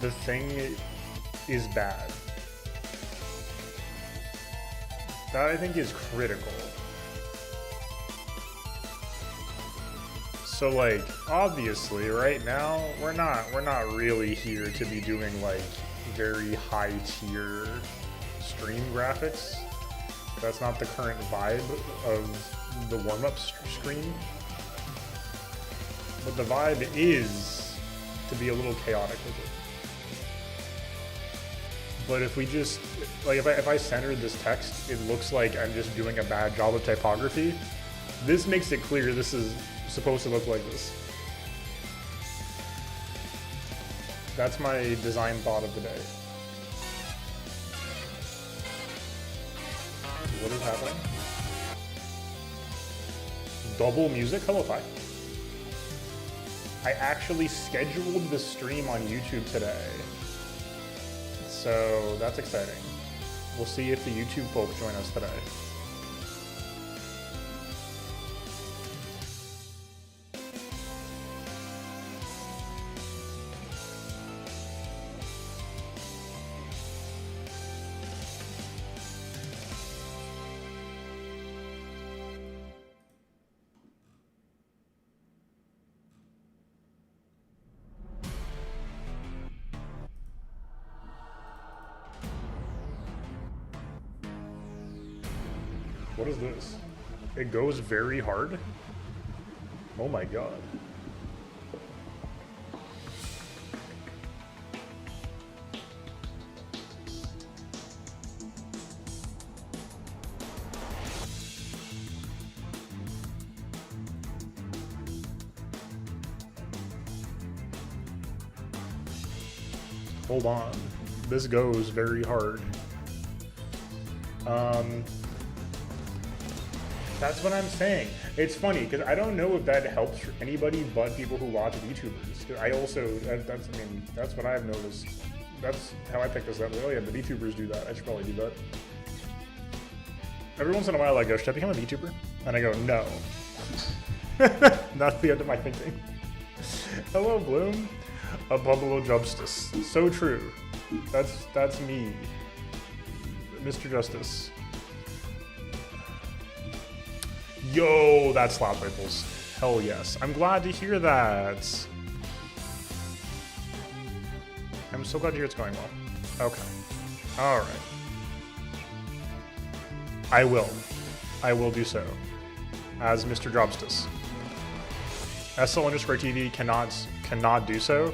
The thing is bad. That I think is critical. So like, obviously right now, we're not really here to be doing like very high tier stream graphics. That's not the current vibe of the warm-up screen. But the vibe is to be a little chaotic with it. But if we just, like if I center this text, it looks like I'm just doing a bad job of typography. This makes it clear this is supposed to look like this. That's my design thought of the day. What is happening? Double music? Hello, Fi. I actually scheduled the stream on YouTube today. So that's exciting. We'll see if the YouTube folk join us today. What is this? It goes very hard? Oh my god. Hold on. This goes very hard. That's what I'm saying. It's funny because I don't know if that helps for anybody but people who watch VTubers. 'Cause I also, that's what I've noticed. That's how I picked this up. Oh yeah, the VTubers do that. I should probably do that. Every once in a while I go, should I become a VTuber? And I go, no. That's the end of my thinking. Hello, Bloom. A Buffalo Justice. So true. That's me. Mr. Justice. Yo, that's slap rifles. Hell yes. I'm glad to hear that. I'm so glad to hear it's going well. Okay. Alright. I will do so. As Mr. Jobstus. SL_TV cannot do so.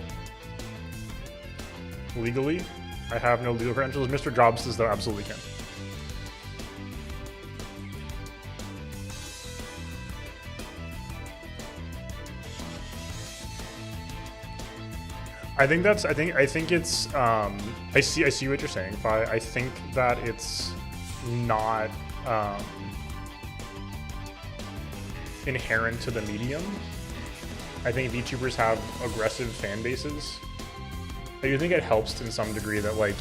Legally. I have no legal credentials. Mr. Jobstus, though, absolutely can. I think it's I see what you're saying, but I think that it's not inherent to the medium. I think VTubers have aggressive fan bases. I do think it helps in some degree that, like,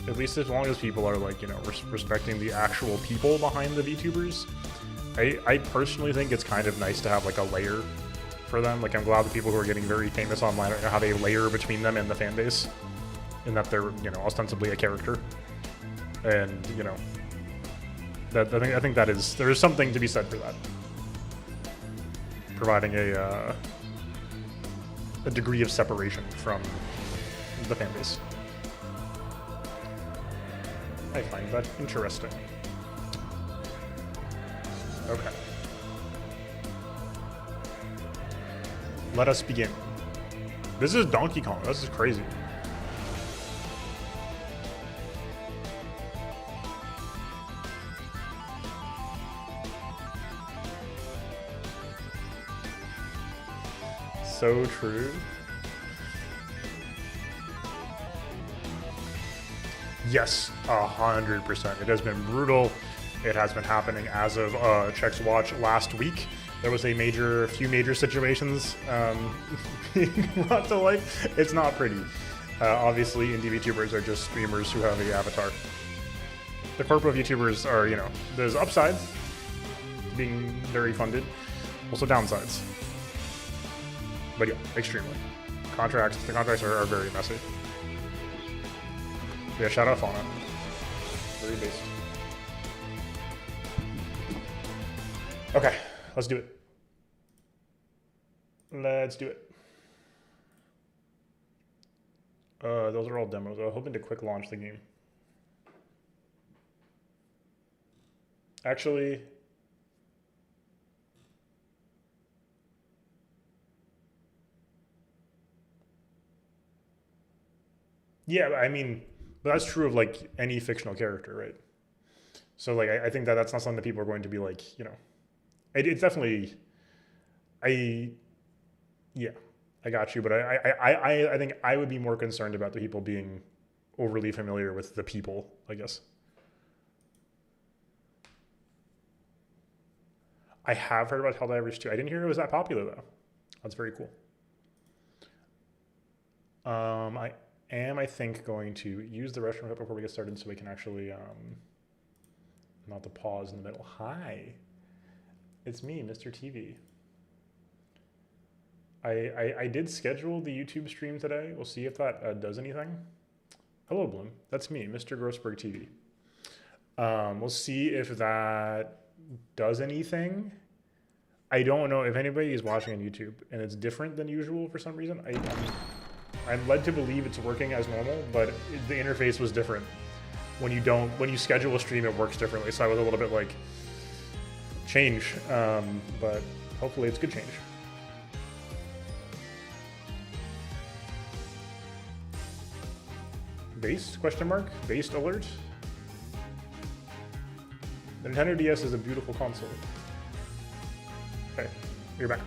at least as long as people are, like, you know, respecting the actual people behind the VTubers. I personally think it's kind of nice to have like a layer for them. Like, I'm glad the people who are getting very famous online right now have a layer between them and the fan base, in that they're, you know, ostensibly a character. And, you know, that I think that is, there is something to be said for that, providing a degree of separation from the fan base. I find that interesting. Okay. Let us begin. This is Donkey Kong. This is crazy. So true. Yes, 100%. It has been brutal. It has been happening as of Check's Watch last week. There was a few major situations being brought to light. It's not pretty. Obviously, indie VTubers are just streamers who have an avatar. The corporate VTubers are, you know, there's upsides, being very funded, also downsides. But yeah, extremely. The contracts are very messy. Yeah, shout out Fauna. Very based. Okay, let's do it. Let's do it. Those are all demos. I was hoping to quick launch the game. Actually, yeah, I mean, but that's true of like any fictional character, right? So like, I think that that's not something that people are going to be like, you know, it's definitely, I, yeah, I got you, but I think I would be more concerned about the people being overly familiar with the people, I guess. I have heard about Helldivers 2. I didn't hear it was that popular though. That's very cool. I am, I think, going to use the restroom before we get started so we can actually not to pause in the middle. Hi, it's me, Mr. TV. I did schedule the YouTube stream today. We'll see if that does anything. Hello, Bloom. That's me, Mr. Grossberg TV. We'll see if that does anything. I don't know if anybody is watching on YouTube and it's different than usual for some reason. I'm led to believe it's working as normal, but the interface was different. When you schedule a stream, it works differently. So I was a little bit like, change, but hopefully it's good change. Based, question mark, based alert. The Nintendo DS is a beautiful console. Okay, you're back.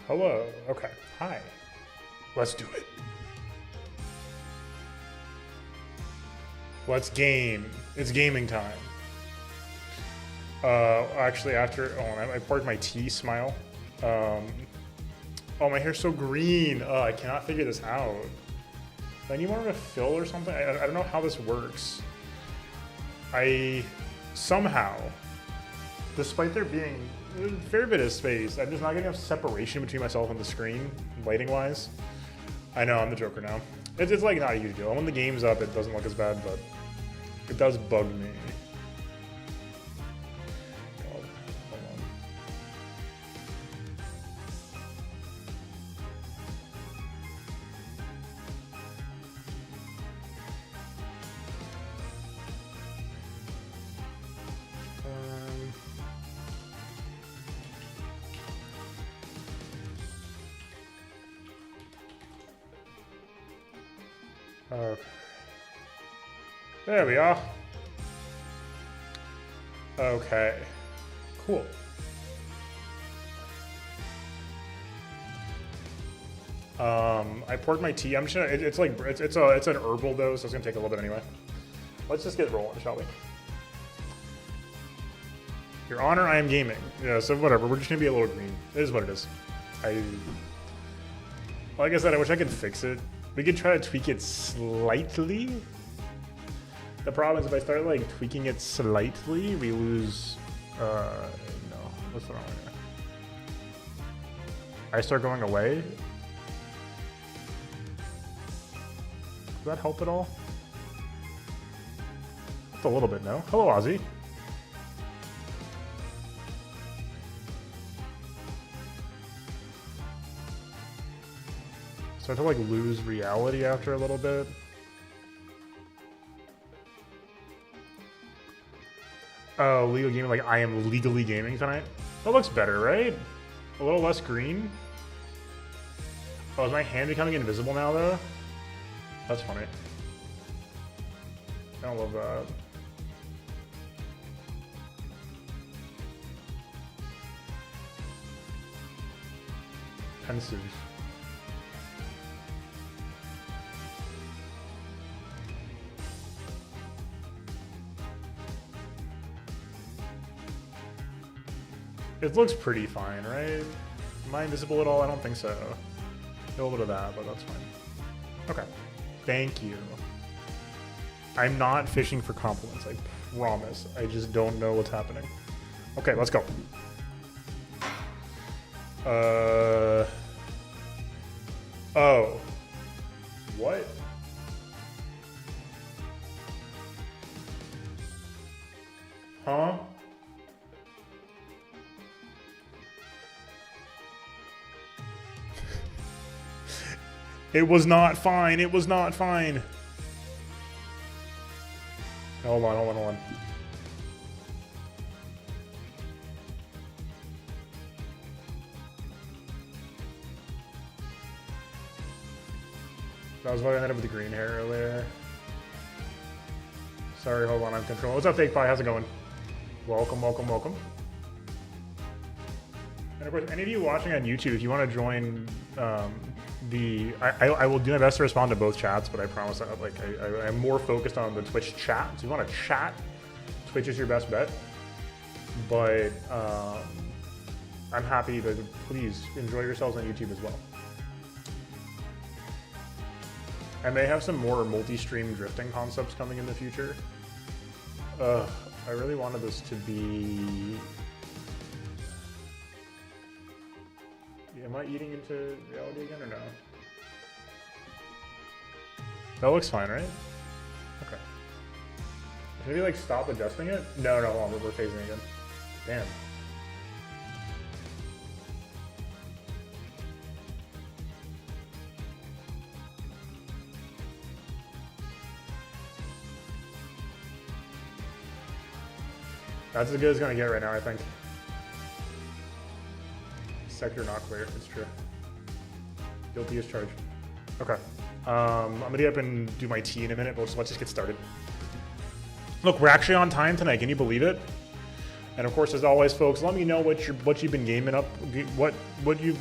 Hello. Okay. Hi. Let's do it. Let's game. It's gaming time. Actually, after I poured my tea. Smile. Oh, my hair's so green. I cannot figure this out. Do I need more of a fill or something? I don't know how this works. I somehow, despite there being a fair bit of space, I'm just not getting enough separation between myself and the screen, lighting-wise. I know, I'm the Joker now. It's like not a huge deal. When the game's up, it doesn't look as bad, but it does bug me. God, hold on. Okay. There we are. Okay. Cool. I poured my tea. I'm just gonna, it's an herbal though, so it's gonna take a little bit anyway. Let's just get rolling, shall we? Your Honor, I am gaming. Yeah, so whatever. We're just gonna be a little green. It is what it is. Like I said, I wish I could fix it. We could try to tweak it slightly. The problem is if I start like tweaking it slightly, we lose, no, what's the wrong way? I start going away. Does that help at all? Just a little bit, no? Hello, Ozzy. Start to like lose reality after a little bit. Oh, legal gaming, like I am legally gaming tonight. That looks better, right? A little less green. Oh, is my hand becoming invisible now though? That's funny. I don't love that. Pensive. It looks pretty fine, right? Am I invisible at all? I don't think so. A little bit of that, but that's fine. Okay. Thank you. I'm not fishing for compliments, I promise. I just don't know what's happening. Okay, let's go. Oh. What? Huh? It was not fine. It was not fine. Hold on, hold on, hold on. That was why I ended up with the green hair earlier. Sorry, hold on, I'm controlling. What's up, Fake Pie? How's it going? Welcome, welcome, welcome. And of course, any of you watching on YouTube, if you want to join I will do my best to respond to both chats, but I promise that I'm more focused on the Twitch chat. So if you want to chat, Twitch is your best bet. But I'm happy to please enjoy yourselves on YouTube as well. I may have some more multi-stream drifting concepts coming in the future. I really wanted this to be... Am I eating into reality again or no? That looks fine, right? Okay. Maybe like stop adjusting it? No, no, hold on, we're phasing again. Damn. That's as good as it's gonna get right now, I think. Sector not clear, it's true. Guilty as charged. Okay. I'm gonna get up and do my tea in a minute, but let's just get started. Look, we're actually on time tonight, can you believe it? And of course, as always, folks, let me know what you've been gaming up, what you've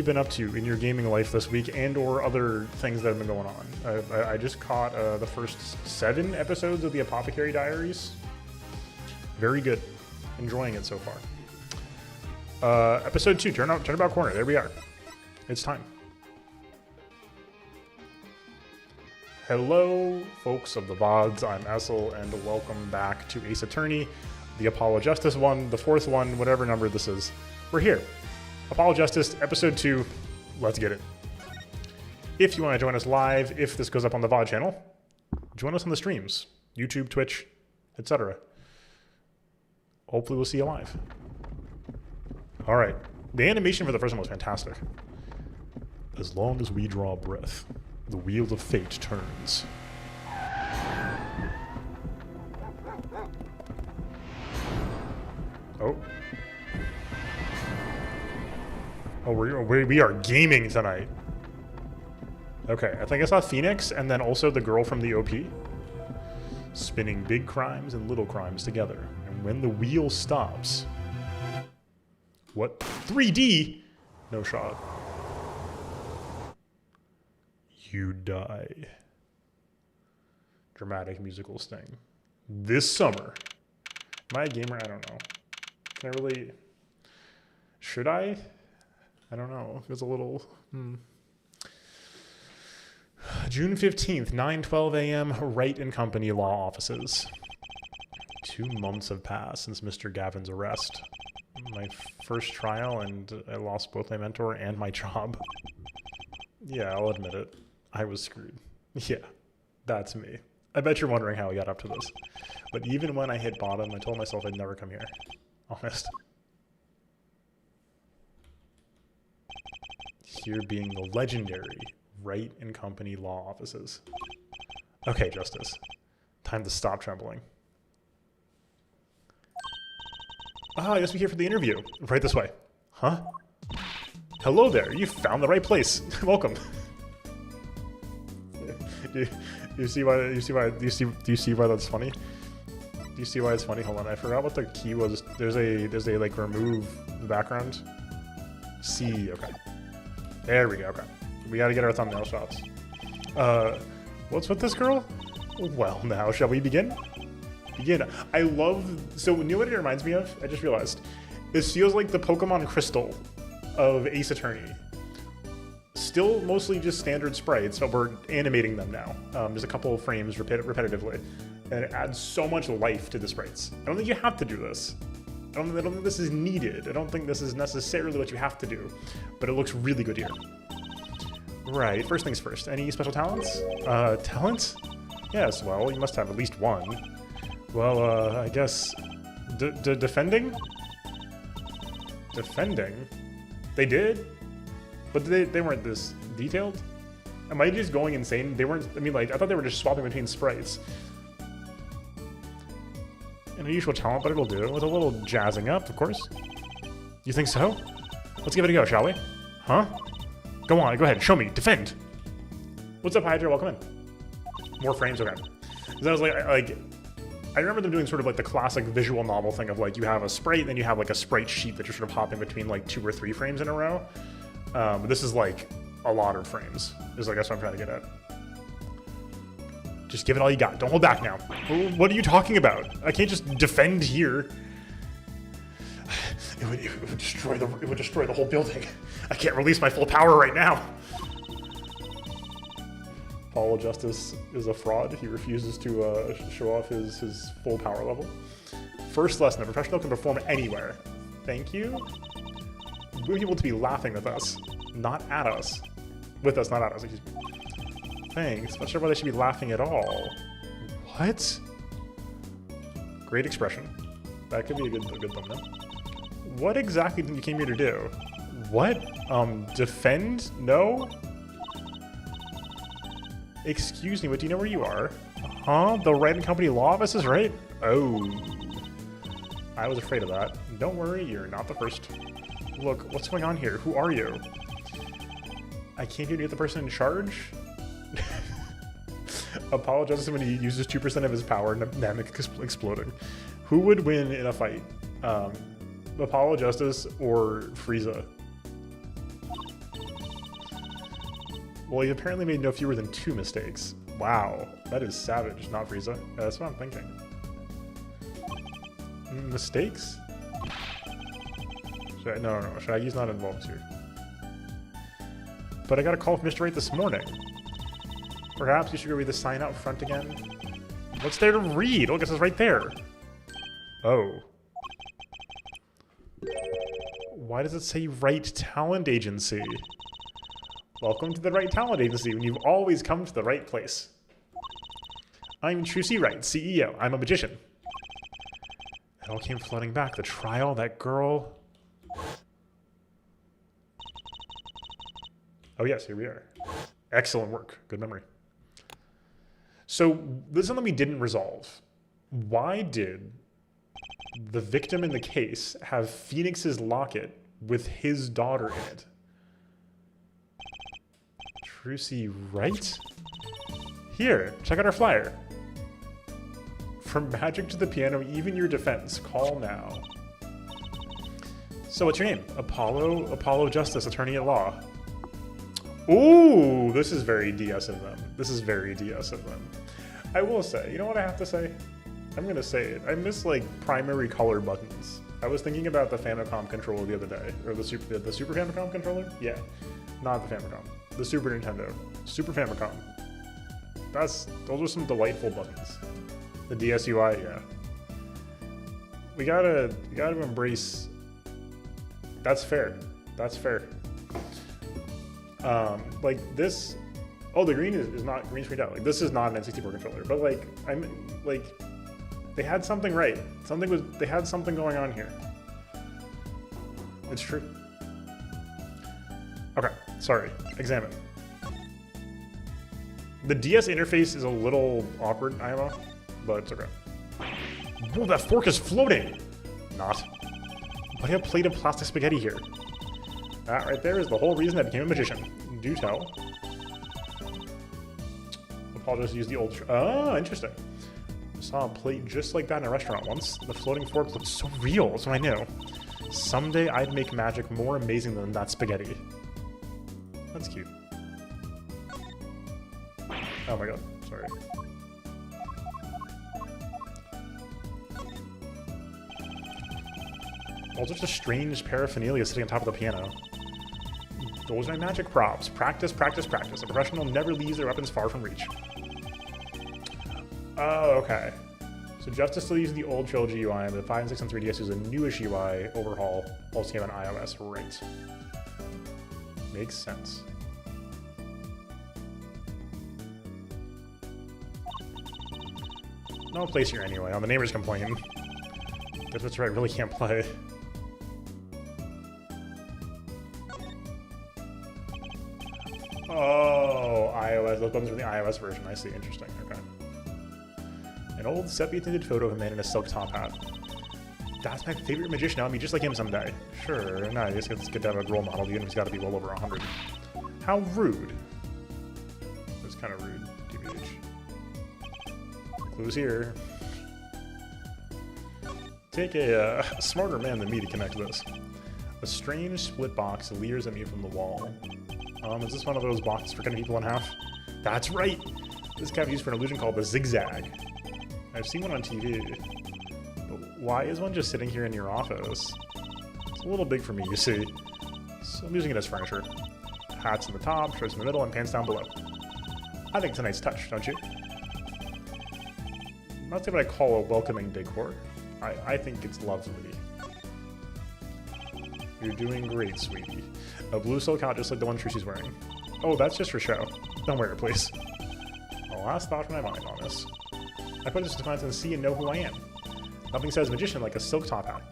been up to in your gaming life this week, and or other things that have been going on. I just caught the first 7 episodes of the Apothecary Diaries. Very good, enjoying it so far. Episode 2, Turnabout Corner. There we are. It's time. Hello, folks of the VODs. I'm Essel, and welcome back to Ace Attorney, the Apollo Justice one, the 4th one, whatever number this is. We're here. Apollo Justice, episode 2. Let's get it. If you want to join us live, if this goes up on the VOD channel, join us on the streams, YouTube, Twitch, etc. Hopefully we'll see you live. All right. The animation for the first one was fantastic. As long as we draw breath, the wheel of fate turns. Oh. Oh, we are gaming tonight. Okay, I think I saw Phoenix and then also the girl from the OP. Spinning big crimes and little crimes together. And when the wheel stops... What? 3D? No shot. You die. Dramatic musical sting. This summer. Am I a gamer? I don't know. Can I really... Should I? I don't know. It's a little... June 15th, 9:12 a.m., Wright and Company Law Offices. 2 months have passed since Mr. Gavin's arrest. My first trial, and I lost both my mentor and my job. Yeah, I'll admit it. I was screwed. Yeah, that's me. I bet you're wondering how I got up to this. But even when I hit bottom, I told myself I'd never come here. Honest. Here being the legendary Wright and Company Law Offices. Okay, Justice. Time to stop trembling. Ah, I guess we're here for the interview. Right this way. Huh? Hello there. You found the right place. Welcome. Do you see why that's funny? Do you see why it's funny? Hold on, I forgot what the key was. There's a like remove the background. C, okay. There we go, okay. We gotta get our thumbnail shots. What's with this girl? Well, now shall we begin? I love, so you know what it reminds me of? I just realized. This feels like the Pokemon Crystal of Ace Attorney. Still mostly just standard sprites, but we're animating them now. There's a couple of frames repetitively, and it adds so much life to the sprites. I don't think you have to do this. I don't think this is needed. I don't think this is necessarily what you have to do, but it looks really good here. Right, first things first. Any special talents? Talents? Yes, well, you must have at least one. Well, I guess... defending? Defending? They did? But they weren't this detailed? Am I just going insane? They weren't... I mean, like, I thought they were just swapping between sprites. An unusual talent, but it'll do. With a little jazzing up, of course. You think so? Let's give it a go, shall we? Huh? Go on, go ahead, show me. Defend! What's up, Hydra? Welcome in. More frames? Okay. So I was like... I remember them doing sort of like the classic visual novel thing of like you have a sprite, then you have like a sprite sheet that you're sort of hopping between like 2 or 3 frames in a row. But this is like a lot of frames, is I guess what I'm trying to get at. Just give it all you got. Don't hold back now. What are you talking about? I can't just defend here. It would destroy the whole building. I can't release my full power right now. Apollo Justice is a fraud. He refuses to show off his full power level. First lesson, a professional can perform anywhere. Thank you. We want people to be laughing with us, not at us. With us, not at us, excuse me. Thanks. Not sure why they should be laughing at all. What? Great expression. That could be a good thumbnail. What exactly did you came here to do? What? Defend? No? Excuse me, but do you know where you are? Huh? The Wright and Company Law Offices, right? Oh. I was afraid of that. Don't worry, you're not the first. Look, what's going on here? Who are you? I came here to get the person in charge? Apollo Justice when he uses 2% of his power, Namek exploding. Who would win in a fight? Apollo Justice or Frieza? Well, he apparently made no fewer than 2 mistakes. Wow, that is savage, not Frieza. Yeah, that's what I'm thinking. Mistakes? No. Shaggy's not involved here. But I got a call from Mr. Right this morning. Perhaps you should go read the sign out front again. What's there to read? Look, it says right there. Oh. Why does it say Right Talent Agency? Welcome to the Right Talent Agency when you've always come to the right place. I'm Trucy Wright, CEO. I'm a magician. It all came flooding back. The trial, that girl. Oh yes, here we are. Excellent work. Good memory. So this is something we didn't resolve. Why did the victim in the case have Phoenix's locket with his daughter in it? Trucy Wright? Here, check out our flyer. From magic to the piano, even your defense. Call now. So what's your name? Apollo Justice, attorney at law. Ooh, this is very DS of them. This is very DS of them. I will say, you know what I have to say? I'm gonna say it. I miss like primary color buttons. I was thinking about the Famicom controller the other day, or the Super Famicom controller. Yeah, not the Famicom. The Super Nintendo, Super Famicom. Those are some delightful buttons. The DS UI, yeah. We gotta embrace. That's fair. That's fair. Like this. Oh, the green is not green screened out. Like this is not an N64 controller, but like they had something right. They had something going on here. It's true. Okay, sorry. Examine. The DS interface is a little awkward, IMO, but it's okay. Whoa, that fork is floating! Not. Why do you have a plate of plastic spaghetti here? That right there is the whole reason I became a magician. Do tell. Apologize to use the old... Oh, interesting. I saw a plate just like that in a restaurant once. The floating fork looked so real, that's what I knew. Someday I'd make magic more amazing than that spaghetti. That's cute. Oh my god, sorry. All sorts of strange paraphernalia sitting on top of the piano. Those are my magic props. Practice, practice, practice. A professional never leaves their weapons far from reach. Oh, okay. So Justice still uses the old Trilogy UI, but the 5 and 6 on 3DS is a newish UI overhaul. Also came on iOS, right. Makes sense. No place here anyway. The neighbors complain. If that's right, I really can't play. Oh, iOS. Those buttons are the iOS version. I see. Interesting. Okay. An old sepia-tinted photo of a man in a silk top hat. That's my favorite magician. I'll be just like him someday. Sure, nice. It's good to have a role model, even if he's got to be well over 100. How rude. That's kind of rude, TBH. Clues here. Take a smarter man than me to connect this. A strange split box leers at me from the wall. Is this one of those boxes for cutting people in half? That's right! This can be used for an illusion called the zigzag. I've seen one on TV. But why is one just sitting here in your office? It's a little big for me, you see. So I'm using it as furniture. Hats in the top, shirts in the middle, and pants down below. I think it's a nice touch, don't you? Not what I call a welcoming decor. I think it's lovely. You're doing great, sweetie. A blue silk hat just like the one Trucy's wearing. Oh, that's just for show. Don't wear it, please. The last thought in my mind on this. I put this to clients and see and know who I am. Nothing says magician like a silk top hat.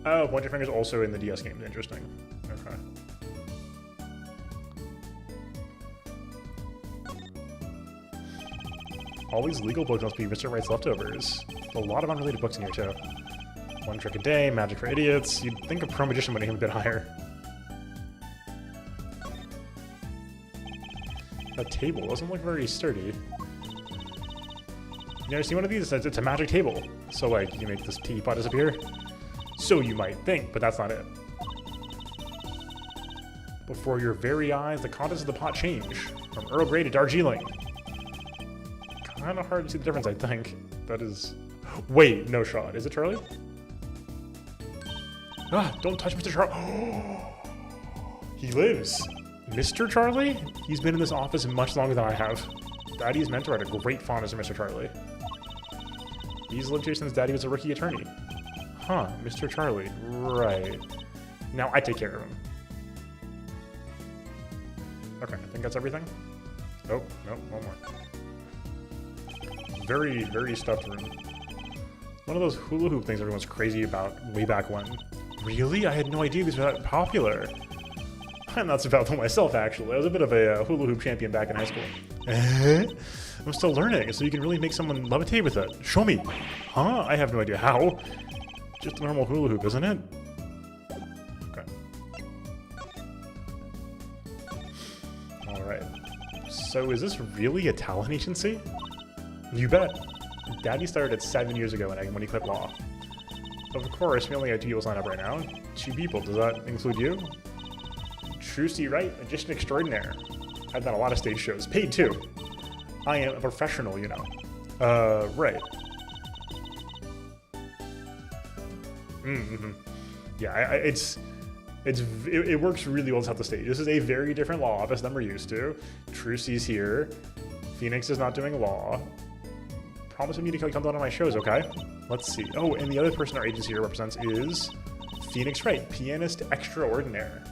Oh, Point Your Finger's also in the DS games. Interesting. Okay. All these legal books must be Mr. Wright's leftovers. A lot of unrelated books in here, too. One Trick a Day, Magic for Idiots. You'd think a pro magician would aim a bit higher. That table doesn't look very sturdy. You never seen one of these? It's a magic table. So like, you make this teapot disappear. So you might think, but that's not it. Before your very eyes, the contents of the pot change from Earl Grey to Darjeeling. Kind of hard to see the difference, I think. That is... Wait, no shot. Is it Charlie? Ah, don't touch Mr. Charlie. He lives. Mr. Charlie? He's been in this office much longer than I have. Daddy's mentor had a great fondness for Mr. Charlie. He's lived here since Daddy was a rookie attorney. Huh, Mr. Charlie. Right. Now I take care of him. Okay, I think that's everything. Oh, no, one more. Very, very stuffed room. One of those hula hoop things everyone's crazy about way back when. Really? I had no idea these were that popular. I'm not so proud of myself, actually. I was a bit of a hula hoop champion back in high school. I'm still learning, so you can really make someone levitate with it. Show me. Huh? I have no idea how. Just a normal hula hoop, isn't it? Okay. Alright. So is this really a talent agency? You bet. Daddy started it 7 years ago when he quit law. Of course, we only have 2 people signed up right now. 2 people. Does that include you? Trucy, right? Magician extraordinaire. I've done a lot of stage shows. Paid too. I am a professional, you know. Right. Mm-hmm. Yeah, it works really well to have the stage. This is a very different law office than we're used to. Trucy's here. Phoenix is not doing law. Promise me to come down on my shows, okay? Let's see. Oh, and the other person our agency here represents is Phoenix Wright, pianist extraordinaire.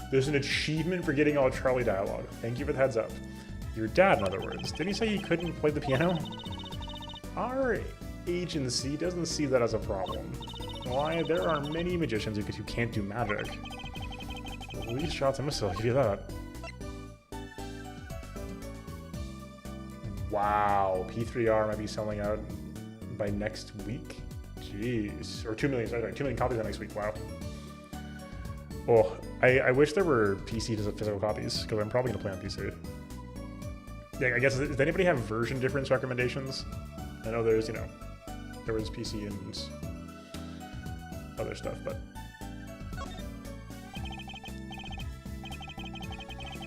There's an achievement for getting all Charlie dialogue. Thank you for the heads up. Your dad, in other words. Didn't he say he couldn't play the piano? Our agency doesn't see that as a problem. Why, there are many magicians who can't do magic. At least shots and missile, I'll give you that. Wow, P3R might be selling out by next week? Jeez. Or 2 million, sorry, 2 million copies by next week, wow. Oh, I wish there were PC physical copies, because I'm probably going to play on PC. Yeah, I guess, does anybody have version difference recommendations? I know there's, you know, there was PC and other stuff, but...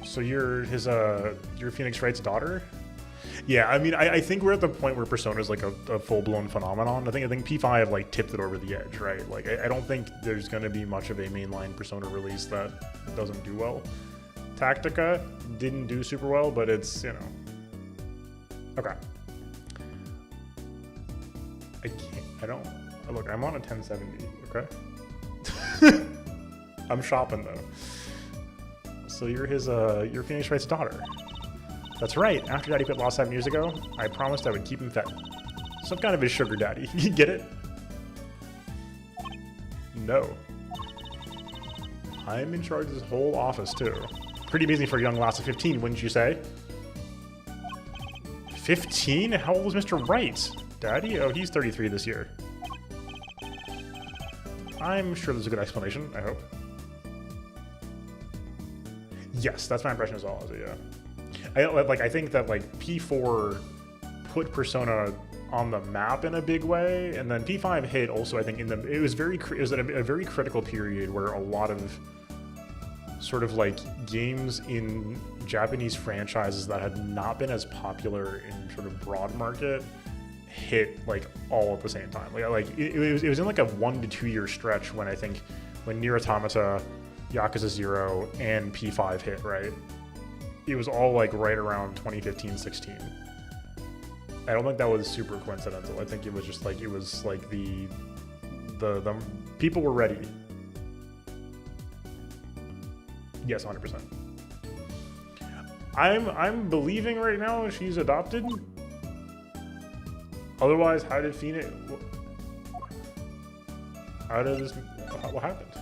So you're Phoenix Wright's daughter? Yeah, I mean, I think we're at the point where Persona is like a full-blown phenomenon. I think P5 like tipped it over the edge, right? Like, I don't think there's going to be much of a mainline Persona release that doesn't do well. Tactica didn't do super well, but it's, you know, okay. Look, I'm on a 1070, okay? I'm shopping though. So you're Phoenix Wright's daughter. That's right. After Daddy quit law 7 years ago, I promised I would keep him fed. Some kind of his sugar daddy. You get it? No. I'm in charge of this whole office too. Pretty amazing for a young lass of 15, wouldn't you say? 15? How old is Mr. Wright? Daddy? Oh, he's 33 this year. I'm sure there's a good explanation, I hope. Yes, that's my impression as well, yeah. I think that like P4 put Persona on the map in a big way, and then P5 hit also. I think it was at a very critical period where a lot of sort of like games in Japanese franchises that had not been as popular in sort of broad market hit like all at the same time. It was in like a 1 to 2 year stretch when I think when Nier Automata, Yakuza 0, and P5 hit, right? It was all like right around 2015-16. I don't think that was super coincidental. I think it was just like the people were ready. Yes, 100%. I'm believing right now she's adopted. Otherwise, how did Phoenix? How did this? What happened?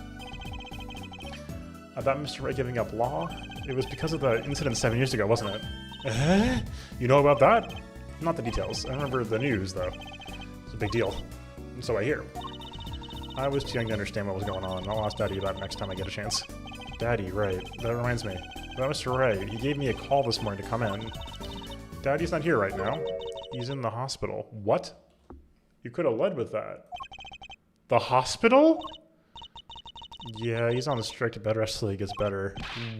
About Mr. Wright giving up law? It was because of the incident 7 years ago, wasn't it? You know about that? Not the details. I remember the news, though. It's a big deal. And so I hear. I was too young to understand what was going on. I'll ask Daddy about it next time I get a chance. Daddy, right. That reminds me. About Mr. Wright. He gave me a call this morning to come in. Daddy's not here right now. He's in the hospital. What? You could have led with that. The hospital? Yeah, he's on the strict bed rest till he gets better.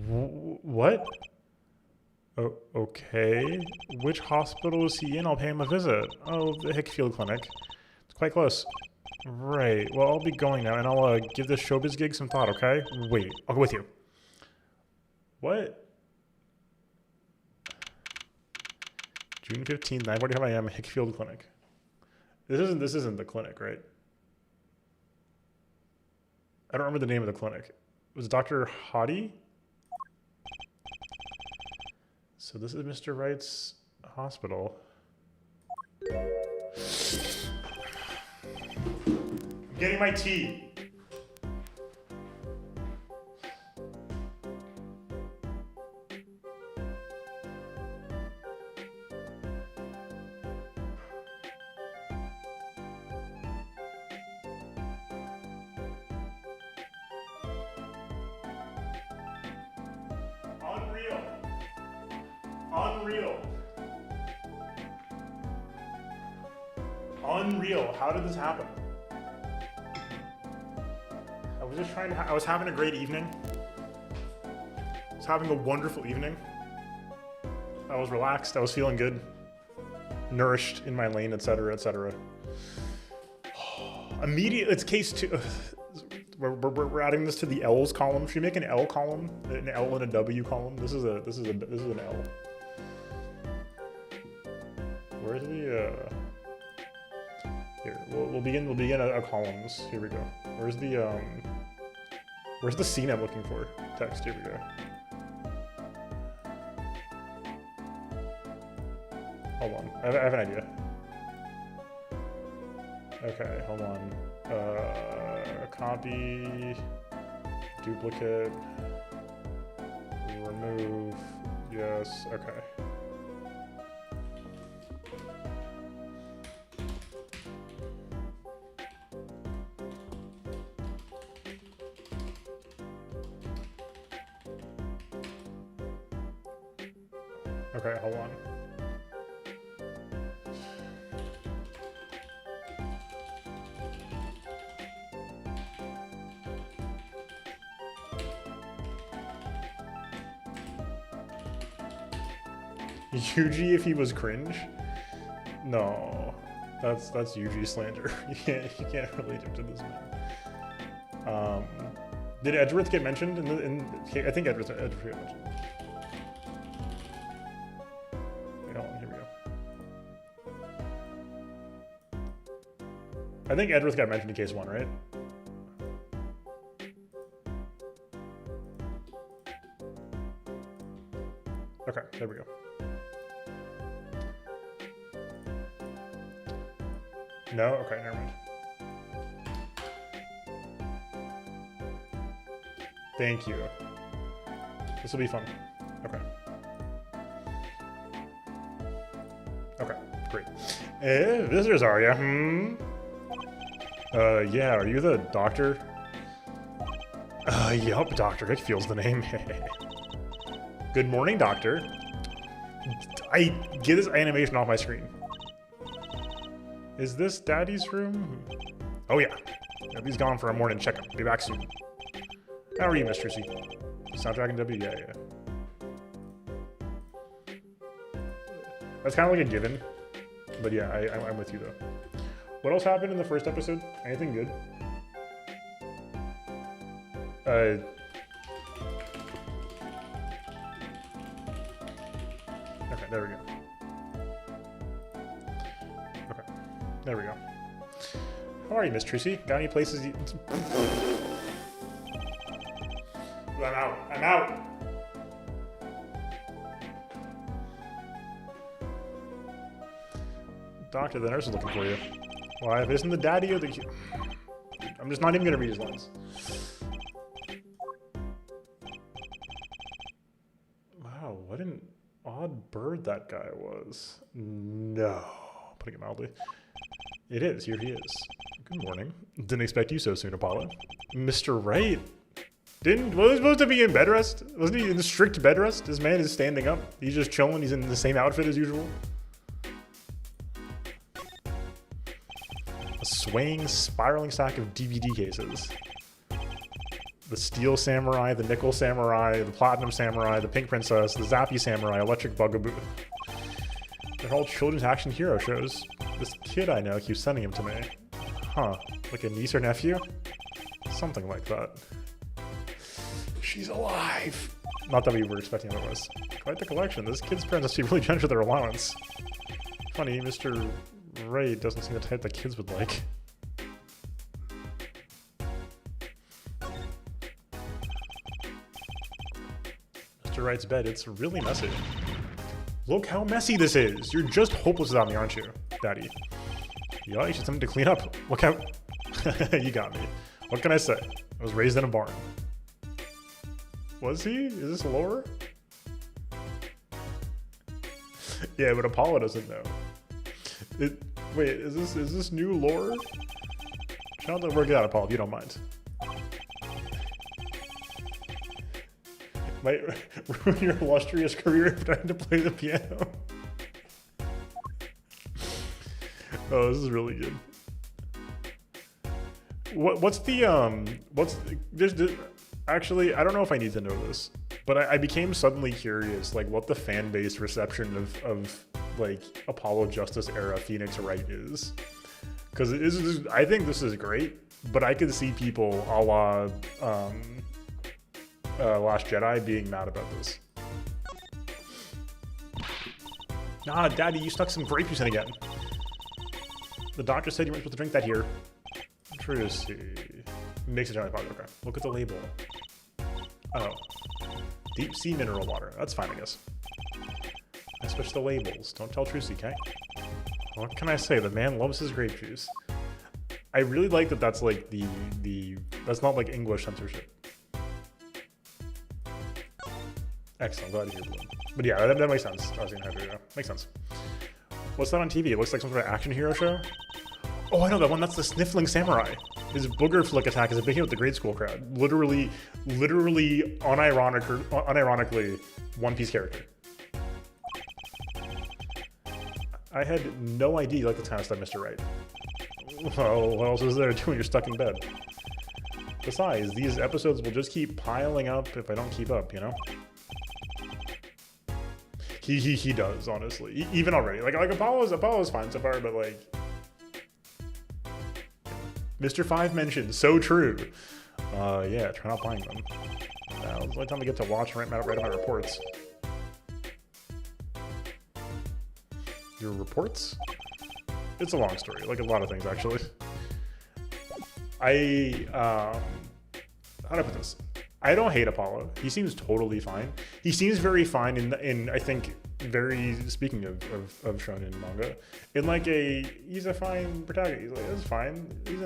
What? Oh, okay. Which hospital is he in? I'll pay him a visit. Oh, the Hickfield Clinic. It's quite close. Right. Well, I'll be going now, and I'll give this showbiz gig some thought, okay? Wait, I'll go with you. What? June 15th, 9:45 a.m. Hickfield Clinic. This isn't the clinic, right? I don't remember the name of the clinic. Was it Dr. Hottie? So this is Mr. Wright's hospital. I'm getting my tea. Unreal. How did this happen? I was having a great evening. I was having a wonderful evening. I was relaxed. I was feeling good. Nourished in my lane, etc., etc. Immediately, it's case two. We're adding this to the L's column. Should we make an L column? An L and a W column? This is an L. Where's the here? We'll begin a columns. Here we go. Where's the scene I'm looking for? Text. Here we go. Hold on. I have an idea. Okay, hold on. Copy, duplicate, remove, yes, okay. Okay, hold on. Yuji if he was cringe? No, that's Yuji slander. You can't relate him to this man. Did Edgeworth get mentioned I think Edgeworth got mentioned. Wait, hold on, here we go. I think Edgeworth got mentioned in case 1, right? Okay, there we go. No? Okay, never mind. Thank you. This will be fun. Okay. Okay, great. Visitors are ya? Yeah, are you the doctor? Yup, Dr. Hickfield's the name. Good morning, doctor. I get this animation off my screen. Is this Daddy's room? Oh yeah. Yep, he's gone for a morning checkup. Be back soon. How are you, Mr. C? Soundtrack and W? Yeah. That's kind of like a given. But yeah, I'm with you though. What else happened in the first episode? Anything good? Okay, there we go. Okay, there we go. How are you, Miss Tracy? Got any places you... I'm out! Doctor, the nurse is looking for you. Why, if it isn't the daddy or the... I'm just not even gonna read his lines. Wow, what an odd bird that guy was. No. Putting it mildly. It is, here he is. Good morning. Didn't expect you so soon, Apollo. Mr. Wright. Was he supposed to be in bed rest? Wasn't he in strict bed rest? This man is standing up. He's just chilling. He's in the same outfit as usual. A swaying, spiraling stack of DVD cases. The Steel Samurai, the Nickel Samurai, the Platinum Samurai, the Pink Princess, the Zappy Samurai, Electric Bugaboo. They're all children's action hero shows. This kid I know keeps sending him to me. Huh, like a niece or nephew? Something like that. She's alive! Not that we were expecting otherwise. Quite the collection. This kid's parents must be really generous with their allowance. Funny, Mr. Ray doesn't seem the type that kids would like. Mr. Wright's bed, it's really messy. Look how messy this is! You're just hopeless without me, aren't you, Daddy? Yeah, you should something to clean up. Look how... You got me. What can I say? I was raised in a barn. Was he? Is this lore? Yeah, but Apollo doesn't know. Wait, is this new lore? Try not to work it out, Apollo, if you don't mind. Might ruin your illustrious career of trying to play the piano. Oh, this is really good. Actually, I don't know if I need to know this, but I became suddenly curious, like, what the fan base reception of like Apollo Justice era Phoenix Wright is, because I think this is great, but I could see people a la Last Jedi being mad about this. Nah, Daddy, you stuck some grape juice in again. The doctor said you weren't supposed to drink that here. Trilogy. Makes it generally popular. Okay. Look at the label. Oh. Deep sea mineral water. That's fine, I guess. I switched the labels. Don't tell Trucy, okay? What can I say? The man loves his grape juice. I really like that that's like that's not like English censorship. Excellent. Glad to hear Bloom. But yeah, that makes sense. I was gonna have to, makes sense. What's that on TV? It looks like some sort of action hero show. Oh, I know that one. That's the Sniffling Samurai. His booger flick attack is a big hit with the grade school crowd. Literally, unironically, One Piece character. I had no idea you like this kind of stuff, Mr. Wright. Well, what else is there to do when you're stuck in bed? Besides, these episodes will just keep piling up if I don't keep up, you know? He does, honestly. Even already. Like Apollo's fine so far, but like... Mr. 5 mentioned, so true. Yeah, try not buying them. It's the only time we get to watch and write my reports. Your reports? It's a long story, like a lot of things, actually. How do I put this? I don't hate Apollo. He seems totally fine. He seems very fine in I think, speaking of shonen manga, in like he's a fine protagonist. He's like, that's fine. He's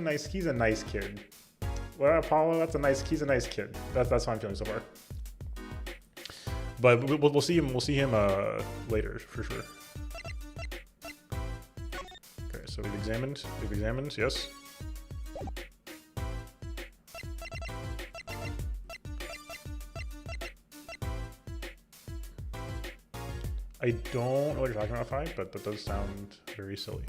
a nice kid. Well, Apollo, he's a nice kid. That's how I'm feeling so far. But we'll see him later for sure. Okay, so we've examined, yes. I don't know what you're talking about, Fi, but that does sound very silly.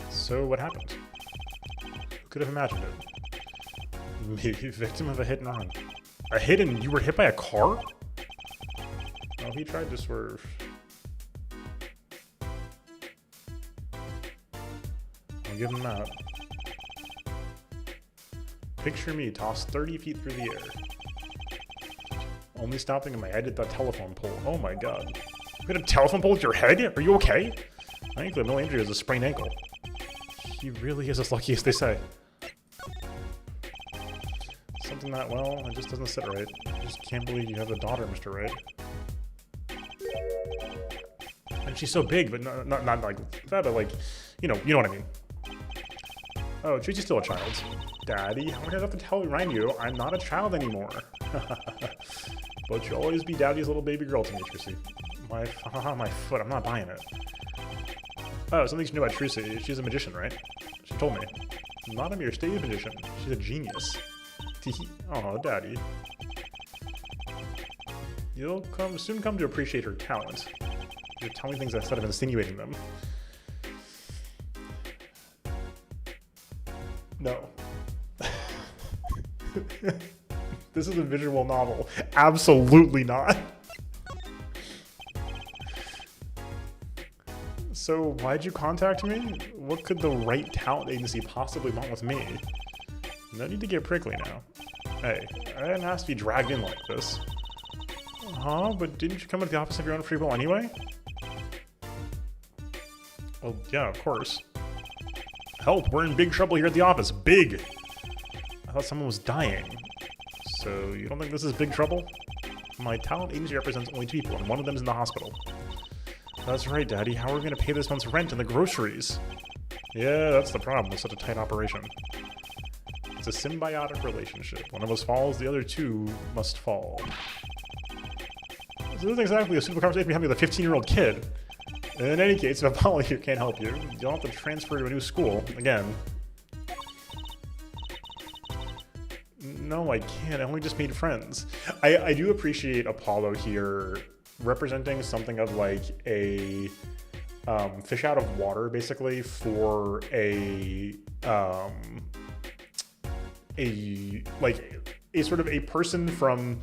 So what happened? Who could have imagined it? Maybe victim of a hit and run. A hit and you were hit by a car? Oh, he tried to swerve. I'll give him that. Picture me tossed 30 feet through the air. Only stopping in my head at that telephone pole. Oh my god. You hit a telephone pole with your head? Are you okay? I think the no injury is a sprained ankle. He really is as lucky as they say. Something that, well, it just doesn't sit right. I just can't believe you have a daughter, Mr. Wright. And she's so big, but not like that, but like, you know what I mean. Oh, Tracy's still a child. Daddy, how much do I have to remind you? I'm not a child anymore. But you'll always be Daddy's little baby girl to me, Tracy. My foot, I'm not buying it. Oh, something you know about Trucy. She's a magician, right? She told me. Not a mere stage magician. She's a genius. Oh, daddy. You'll soon come to appreciate her talent. You're telling things instead of insinuating them. No. This is a visual novel. Absolutely not. So why'd you contact me? What could the right talent agency possibly want with me? No need to get prickly now. Hey, I didn't ask to be dragged in like this. Huh? But didn't you come into the office of your own free will anyway? Well, yeah, of course. Help, we're in big trouble here at the office. Big! I thought someone was dying. So, you don't think this is big trouble? My talent agency represents only 2 people, and one of them is in the hospital. That's right, Daddy. How are we going to pay this month's rent and the groceries? Yeah, that's the problem with such a tight operation. It's a symbiotic relationship. One of us falls, the other 2 must fall. This isn't exactly a suitable conversation having with a 15-year-old kid. In any case, if Apollo here can't help you, you'll have to transfer to a new school. Again. No, I can't. I only just made friends. I do appreciate Apollo here representing something of like a fish out of water, basically, for a sort of a person from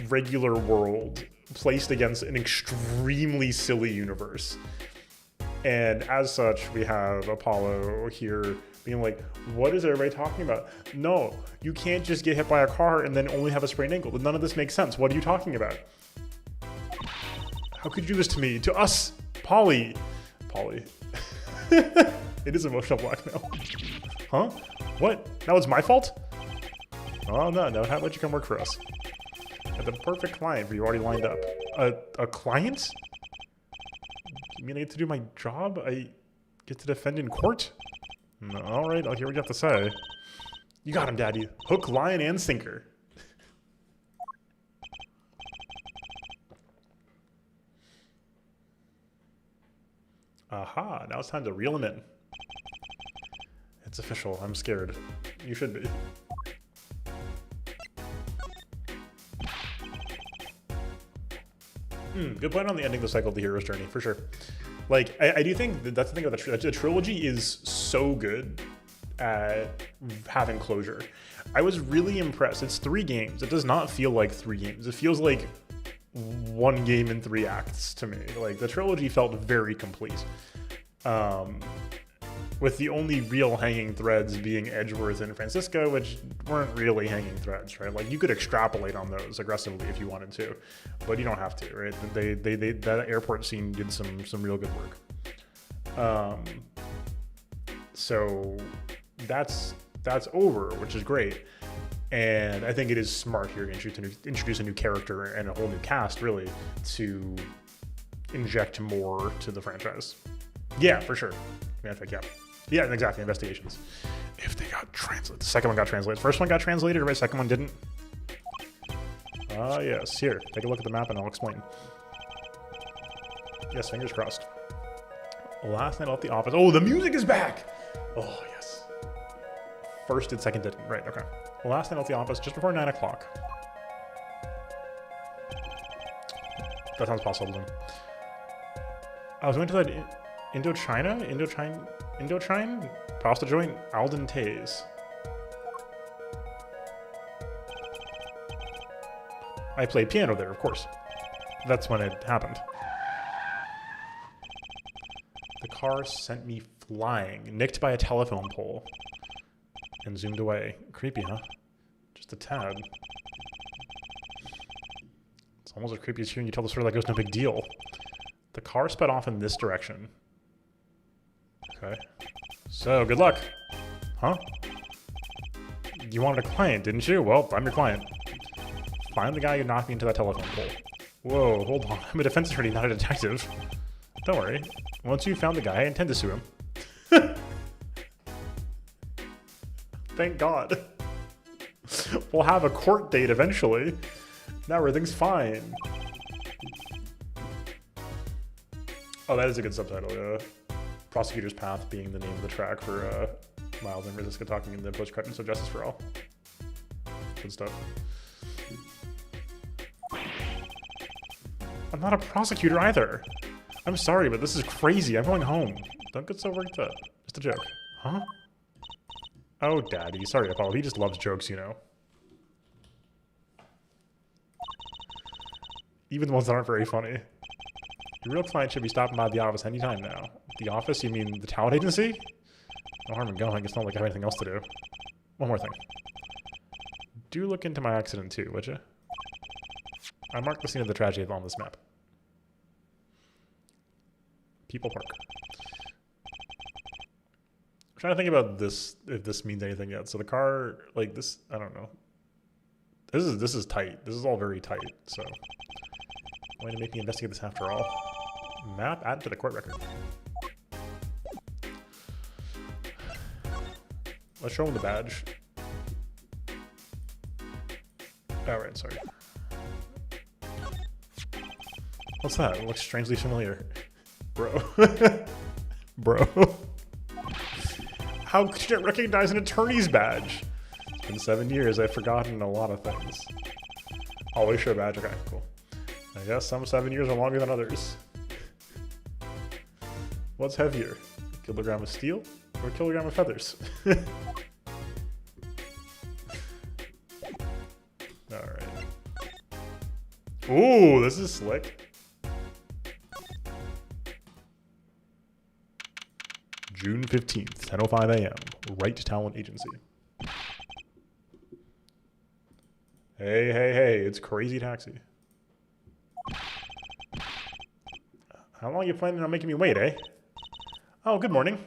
regular world placed against an extremely silly universe. And as such, we have Apollo here being like, what is everybody talking about? No, you can't just get hit by a car and then only have a sprained ankle. None of this makes sense. What are you talking about? How could you do this to me? To us? Polly. It is emotional blackmail. Huh? What? That was my fault? Oh, no. How about you come work for us? The perfect client for you already lined up. A client? You mean I get to do my job? I get to defend in court? No, all right, I'll hear what you have to say. You got him, Daddy. Hook, line, and sinker. Aha, now it's time to reel him in. It's official, I'm scared. You should be. Good point on the ending of the cycle of the hero's journey, for sure. Like, I do think that's the thing about the trilogy is so good at having closure. I was really impressed. It's 3 games. It does not feel like 3 games. It feels like 1 game in 3 acts to me. Like, the trilogy felt very complete. With the only real hanging threads being Edgeworth and Francisco, which weren't really hanging threads, right? Like, you could extrapolate on those aggressively if you wanted to, but you don't have to, right? That airport scene did some real good work. So that's over, which is great. And I think it is smart here to introduce a new character and a whole new cast, really, to inject more to the franchise. Yeah, for sure. Yeah. Yeah, exactly, investigations. If they got translated. The second one got translated. First one got translated, right? Second one didn't? Yes. Here, take a look at the map and I'll explain. Yes, fingers crossed. Last night off the office. Oh, the music is back! Oh, yes. First did, second didn't. Right, okay. Last night off the office, just before 9 o'clock. That sounds possible to me. I was going to that Indochine? Pasta joint? Alden Tays. I played piano there, of course. That's when it happened. The car sent me flying, nicked by a telephone pole, and zoomed away. Creepy, huh? Just a tad. It's almost as creepy as hearing you tell the story like it was no big deal. The car sped off in this direction. Okay. So, good luck. Huh? You wanted a client, didn't you? Well, I'm your client. Find the guy who knocked me into that telephone pole. Whoa, hold on. I'm a defense attorney, not a detective. Don't worry. Once you've found the guy, I intend to sue him. Thank God. We'll have a court date eventually. Now everything's fine. Oh, that is a good subtitle, yeah. Prosecutor's Path being the name of the track for Miles and Francisca talking in the post-credits of Justice for All. Good stuff. I'm not a prosecutor either. I'm sorry, but this is crazy. I'm going home. Don't get so worked up. Just a joke. Huh? Oh, Daddy. Sorry, Apollo. He just loves jokes, you know. Even the ones that aren't very funny. Your real client should be stopping by the office anytime now. The office? You mean the talent agency? No harm in going. It's not like I have anything else to do. One more thing. Do look into my accident too, would you? I marked the scene of the tragedy on this map. People Park. I'm trying to think about this, if this means anything yet. So the car, like this, I don't know. This is tight. This is all very tight, so. Way to make me investigate this after all. Map added to the court record. Let's show him the badge. Alright, sorry. What's that? It looks strangely familiar. Bro. Bro. How could you not recognize an attorney's badge? It's been 7 years. I've forgotten a lot of things. Always show a badge. Okay, cool. I guess some 7 years are longer than others. What's heavier? A kilogram of steel or a kilogram of feathers? Alright. Ooh, this is slick. June 15th, 10:05 a.m. Right Talent Agency. Hey, it's Crazy Taxi. How long are you planning on making me wait, eh? Oh, good morning.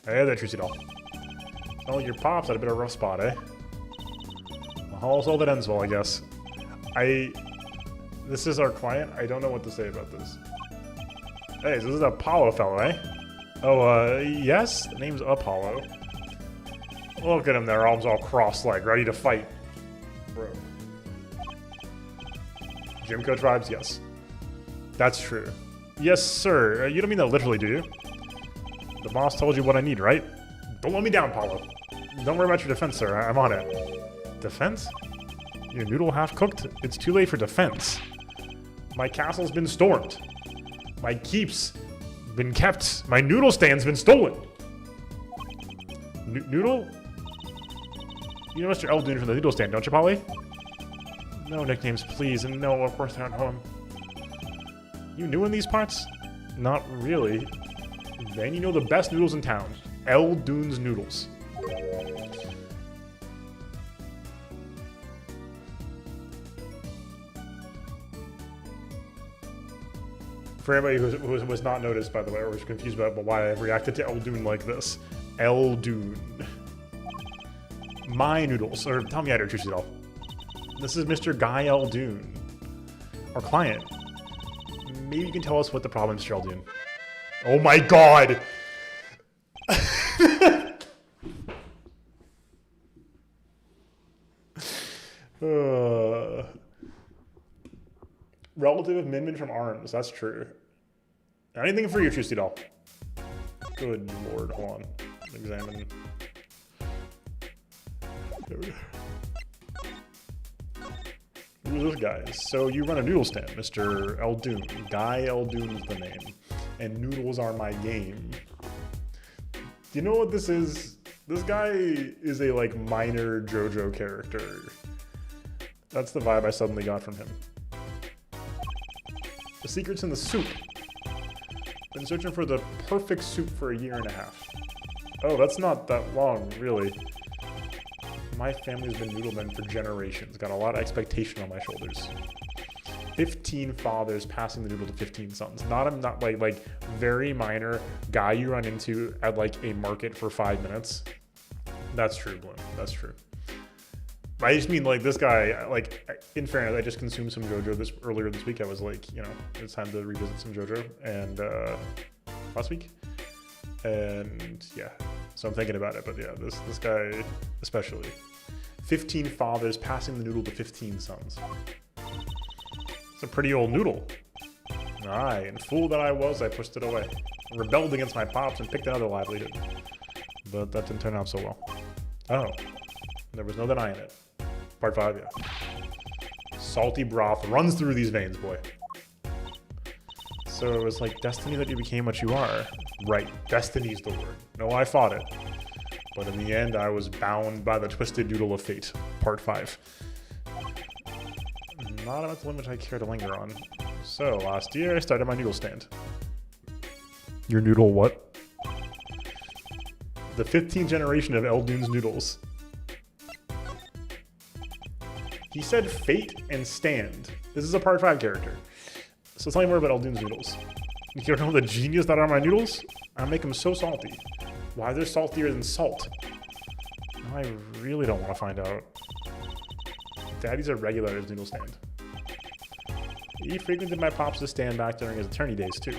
Hey there, Trusty Doll. Oh, your pop's had a bit of a rough spot, eh? All's well that ends well, I guess. This is our client. I don't know what to say about this. Hey, this is Apollo fellow, eh? Oh, yes? The name's Apollo. Look at him there, arms all cross-legged, ready to fight. Bro. Gym coach vibes? Yes. That's true. Yes, sir. You don't mean that literally, do you? The boss told you what I need, right? Don't let me down, Apollo. Don't worry about your defense, sir. I'm on it. Defense? Your noodle half-cooked? It's too late for defense. My castle's been stormed. My keep's been kept. My noodle stand's been stolen. Noodle? You know Mr. Eldoon from the noodle stand, don't you, Polly? No nicknames, please. And no, of course, they're not home. You new in these parts? Not really. Then you know the best noodles in town. Eldoon's Noodles. For anybody who was not noticed, by the way, or was confused about why I've reacted to Eldoon like this. Eldoon. My noodles. Or tell me I don't choose it all. This is Mr. Guy Eldoon. Our client. Maybe you can tell us what the problem is, Mr. Eldoon. Oh my god! Relative of Minmin from ARMS, that's true. Anything for you, Trusty Doll. Good lord, hold on. Examine. Who's this guy? So you run a noodle stand, Mr. Eldoon. Guy Eldoon is the name. And noodles are my game. Do you know what this is? This guy is a like minor JoJo character. That's the vibe I suddenly got from him. The secret's in the soup. Been searching for the perfect soup for a year and a half. Oh, that's not that long, really. My family's been noodlemen for generations. Got a lot of expectation on my shoulders. 15 fathers passing the noodle to 15 sons. Not like very minor guy you run into at like a market for 5 minutes. That's true, Bloom. That's true. I just mean like this guy, like in fairness, I just consumed some JoJo earlier this week. I was like, you know, it's time to revisit some JoJo and last week. And yeah, so I'm thinking about it, but yeah, this guy especially. 15 fathers passing the noodle to 15 sons. It's a pretty old noodle. Aye, and fool that I was, I pushed it away. rebelled against my pops and picked another livelihood. But that didn't turn out so well. Oh, there was no denying it. Part 5, yeah. Salty broth runs through these veins, boy. So it was like destiny that you became what you are. Right, destiny's the word. No, I fought it. But in the end, I was bound by the twisted noodle of fate. Part 5. Not a mental image I care to linger on. So, last year I started my noodle stand. Your noodle what? The 15th generation of Eldoon's noodles. He said fate and stand. This is a part 5 character. So tell me more about Eldoon's noodles. You care to know the genius that are my noodles? I make them so salty. Why they're saltier than salt? Now I really don't want to find out. Daddy's a regular at his noodle stand. He frequented my pops' stand back during his attorney days too.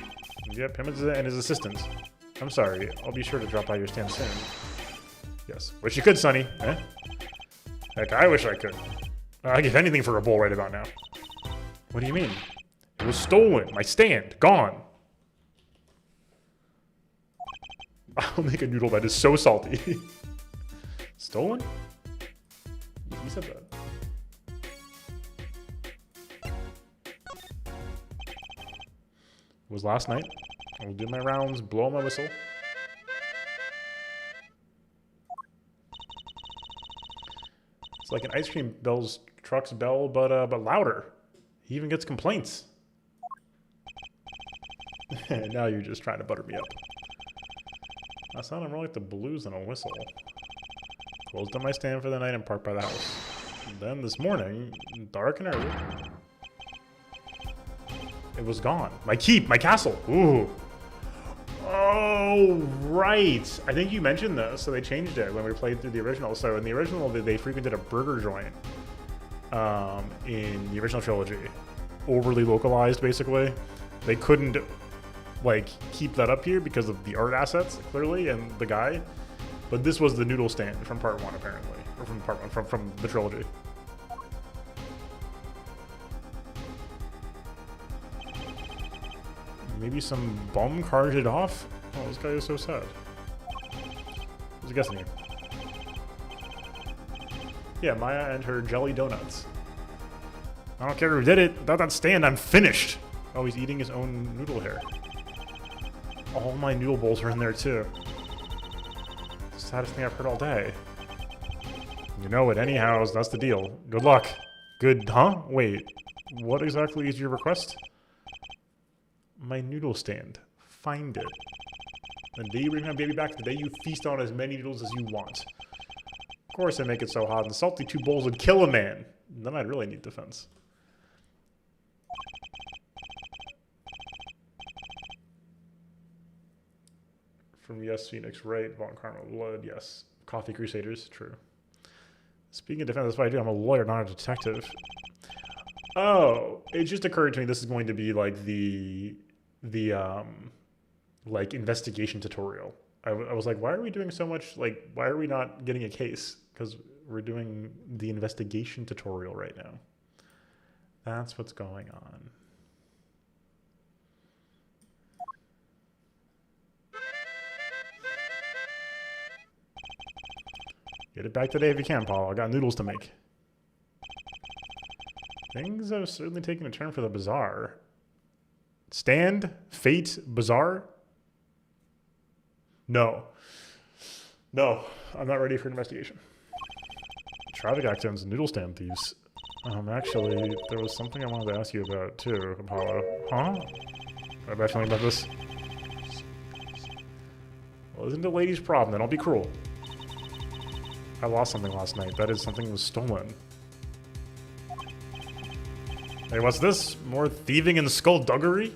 Yep, him and his assistants. I'm sorry, I'll be sure to drop by your stand soon. Yes, wish you could, Sonny. Eh? Heck, I wish I could. I'd give anything for a bowl right about now. What do you mean? It was stolen. My stand. Gone. I'll make a noodle that is so salty. Stolen? He said that. It was last night. I will do my rounds, blow my whistle. It's like an ice cream truck's bell, but louder. He even gets complaints. Now you're just trying to butter me up. That sounded more like the blues than a whistle. Closed on my stand for the night and parked by the house. And then this morning, dark and early, it was gone. My keep, my castle. Ooh. Oh, right. I think you mentioned this, so they changed it when we played through the original. So in the original, they frequented a burger joint in the original trilogy. Overly localized, basically. They couldn't, like, keep that up here because of the art assets, clearly, and the guy. But this was the noodle stand from part 1, apparently. Or from part 1, from the trilogy. Maybe some bum carted it off? Oh, this guy is so sad. Who's guessing here? Yeah, Maya and her jelly donuts. I don't care who did it. Without that stand, I'm finished. Oh, he's eating his own noodle hair. All my noodle bowls are in there, too. The saddest thing I've heard all day. You know it anyhow, that's the deal. Good luck. Good, huh? Wait, what exactly is your request? My noodle stand. Find it. The day you bring my baby back, the day you feast on as many noodles as you want. Of course I make it so hot and salty 2 bowls would kill a man. Then I'd really need defense. From Yes Phoenix, right? Von Karma Blood, yes. Coffee Crusaders, true. Speaking of defense, that's what I do. I'm a lawyer, not a detective. Oh, it just occurred to me this is going to be like the like investigation tutorial. I was like, why are we doing so much? Like, why are we not getting a case? Because we're doing the investigation tutorial right now. That's what's going on. Get it back today if you can, Paul. I got noodles to make. Things have certainly taken a turn for the bizarre. Stand? Fate? Bizarre? No. No, I'm not ready for an investigation. Traffic accidents and noodle stand thieves. Actually, there was something I wanted to ask you about too, Apollo. Huh? I have a bad feeling about this. Well, isn't it a lady's problem? Then I'll be cruel. I lost something last night. That is, something was stolen. Hey, what's this? More thieving and skullduggery?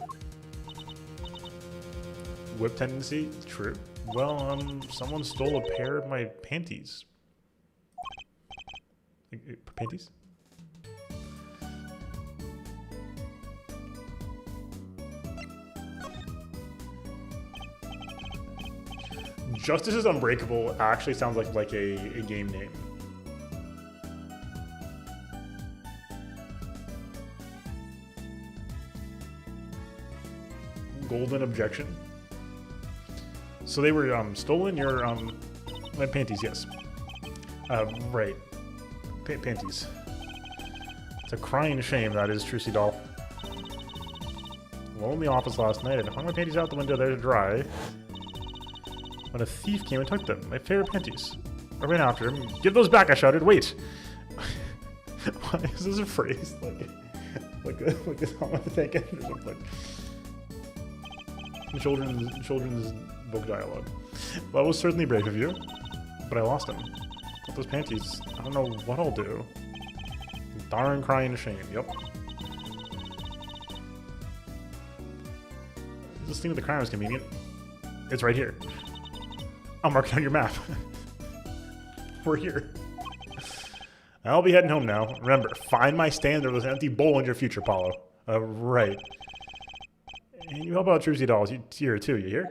Whip tendency? True. Well, someone stole a pair of my panties. Panties? Justice is Unbreakable actually sounds like a game name. Golden Objection. So they were stolen your my panties, yes. Right. Panties. It's a crying shame, that is, Trucy doll. Alone in the office last night and hung my panties out the window there to dry. When a thief came and took them, my favorite panties. I ran after him. Give those back, I shouted. Wait. Why is this a phrase? Like a song I'm thinking or something. Children's book dialogue. Well, that was certainly brave of you, but I lost him. With those panties, I don't know what I'll do. Darn crying shame. Yep. This thing with the crime is convenient. It's right here. I'll mark it on your map. We're here. I'll be heading home now. Remember, find my stand. There was an empty bowl in your future, Paulo. Right. And you help out Trucy dolls here too, you hear?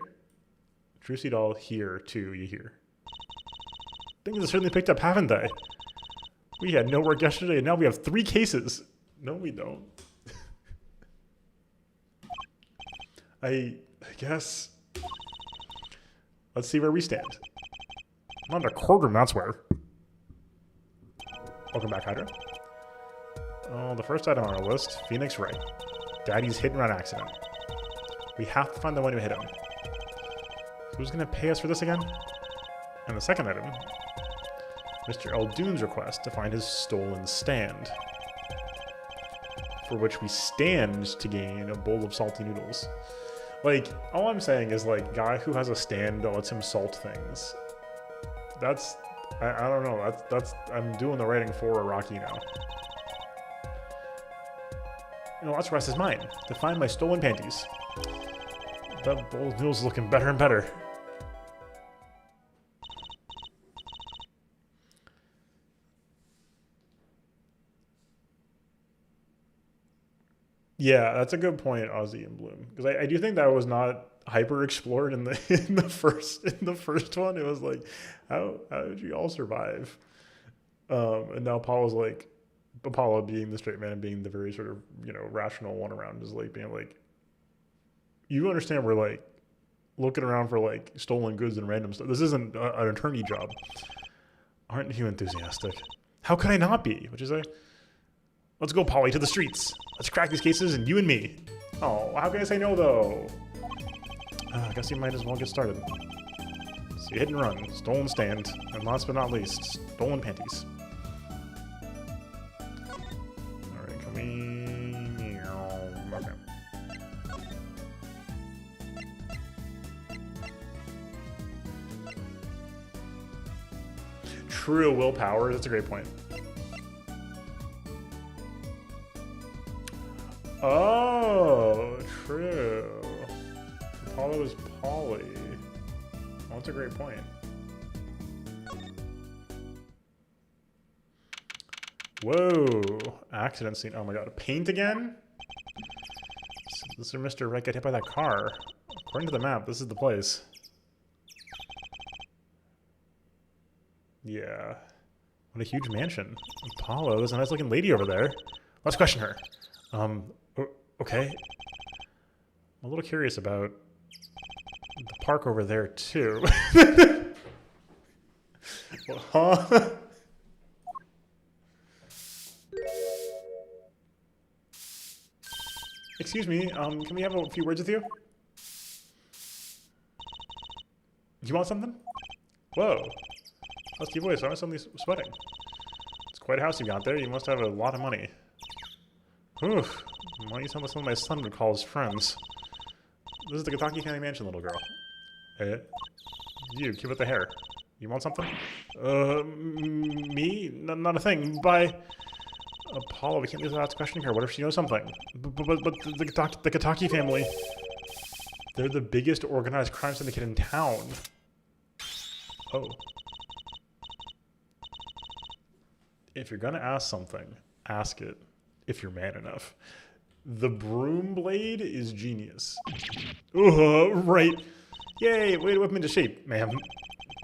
Trucy doll here too, you hear? Things have certainly picked up, haven't they? We had no work yesterday, and now we have 3 cases. No, we don't. I guess. Let's see where we stand. Not a courtroom, that's where. Welcome back, Hydra. Oh, the first item on our list, Phoenix Wright. Daddy's hit and run accident. We have to find the one who hit him. Who's going to pay us for this again? And the second item, Mr. Eldoon's request to find his stolen stand, for which we stand to gain a bowl of salty noodles. Like, all I'm saying is, like, guy who has a stand that lets him salt things. That's, I don't know, that's, I'm doing the writing for Rocky now. You know, last request is mine, to find my stolen panties. That bowl of noodles is looking better and better. Yeah, that's a good point, Ozzy and Bloom. Because I do think that was not hyper explored in the first one. It was like, how did you all survive? And now Apollo's like, Apollo being the straight man and being the very sort of, you know, rational one around is like being like, you understand we're like looking around for like stolen goods and random stuff. This isn't an attorney job. Aren't you enthusiastic? How could I not be? What'd you say? Let's go, Polly, to the streets. Let's crack these cases, and you and me. Oh, how can I say no, though? I guess you might as well get started. So hit and run, stolen stand, and last but not least, stolen panties. Alright, coming... Okay. True willpower, that's a great point. Oh, true. Apollo is Polly. Oh, that's a great point. Whoa. Accident scene. Oh my god. Paint again? This is Mr. Wright got hit by that car. According to the map, this is the place. Yeah. What a huge mansion. Apollo, there's a nice looking lady over there. Let's question her. Okay. I'm a little curious about the park over there, too. Well, huh? Excuse me, can we have a few words with you? Do you want something? Whoa. Husky voice, why am I suddenly sweating? It's quite a house you got there. You must have a lot of money. Oof. Why don't you tell me some of my son would call his friends? This is the Kentucky County Mansion, little girl. Hey. You, kid with the hair. You want something? Me? Not a thing. Bye. Apollo, we can't leave without questioning her. What if she knows something? But the Kentucky family, they're the biggest organized crime syndicate in town. Oh. If you're gonna ask something, ask it. If you're man enough. The broom blade is genius. Right. Yay, way to whip him into shape, ma'am.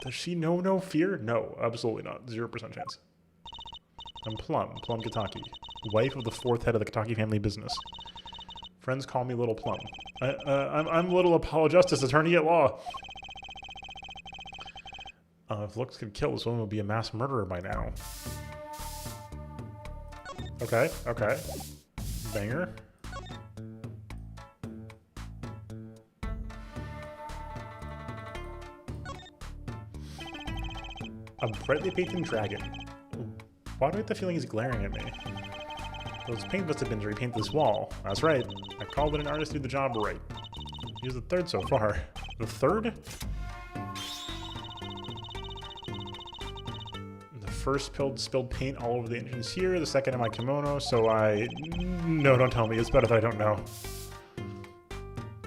Does she know no fear? No, absolutely not. 0% chance. I'm Plum Kentucky, wife of the 4th head of the Kentucky family business. Friends call me Little Plum. I'm Little Apollo Justice, attorney at law. If looks could kill, this woman would be a mass murderer by now. Okay, okay. Banger. A brightly painted dragon. Why do I get the feeling he's glaring at me? Those paint must have been to repaint this wall. That's right. I called in an artist to do the job right. He's the third so far. The third? The first spilled paint all over the entrance here. The second in my kimono, so I... No, don't tell me. It's better that I don't know.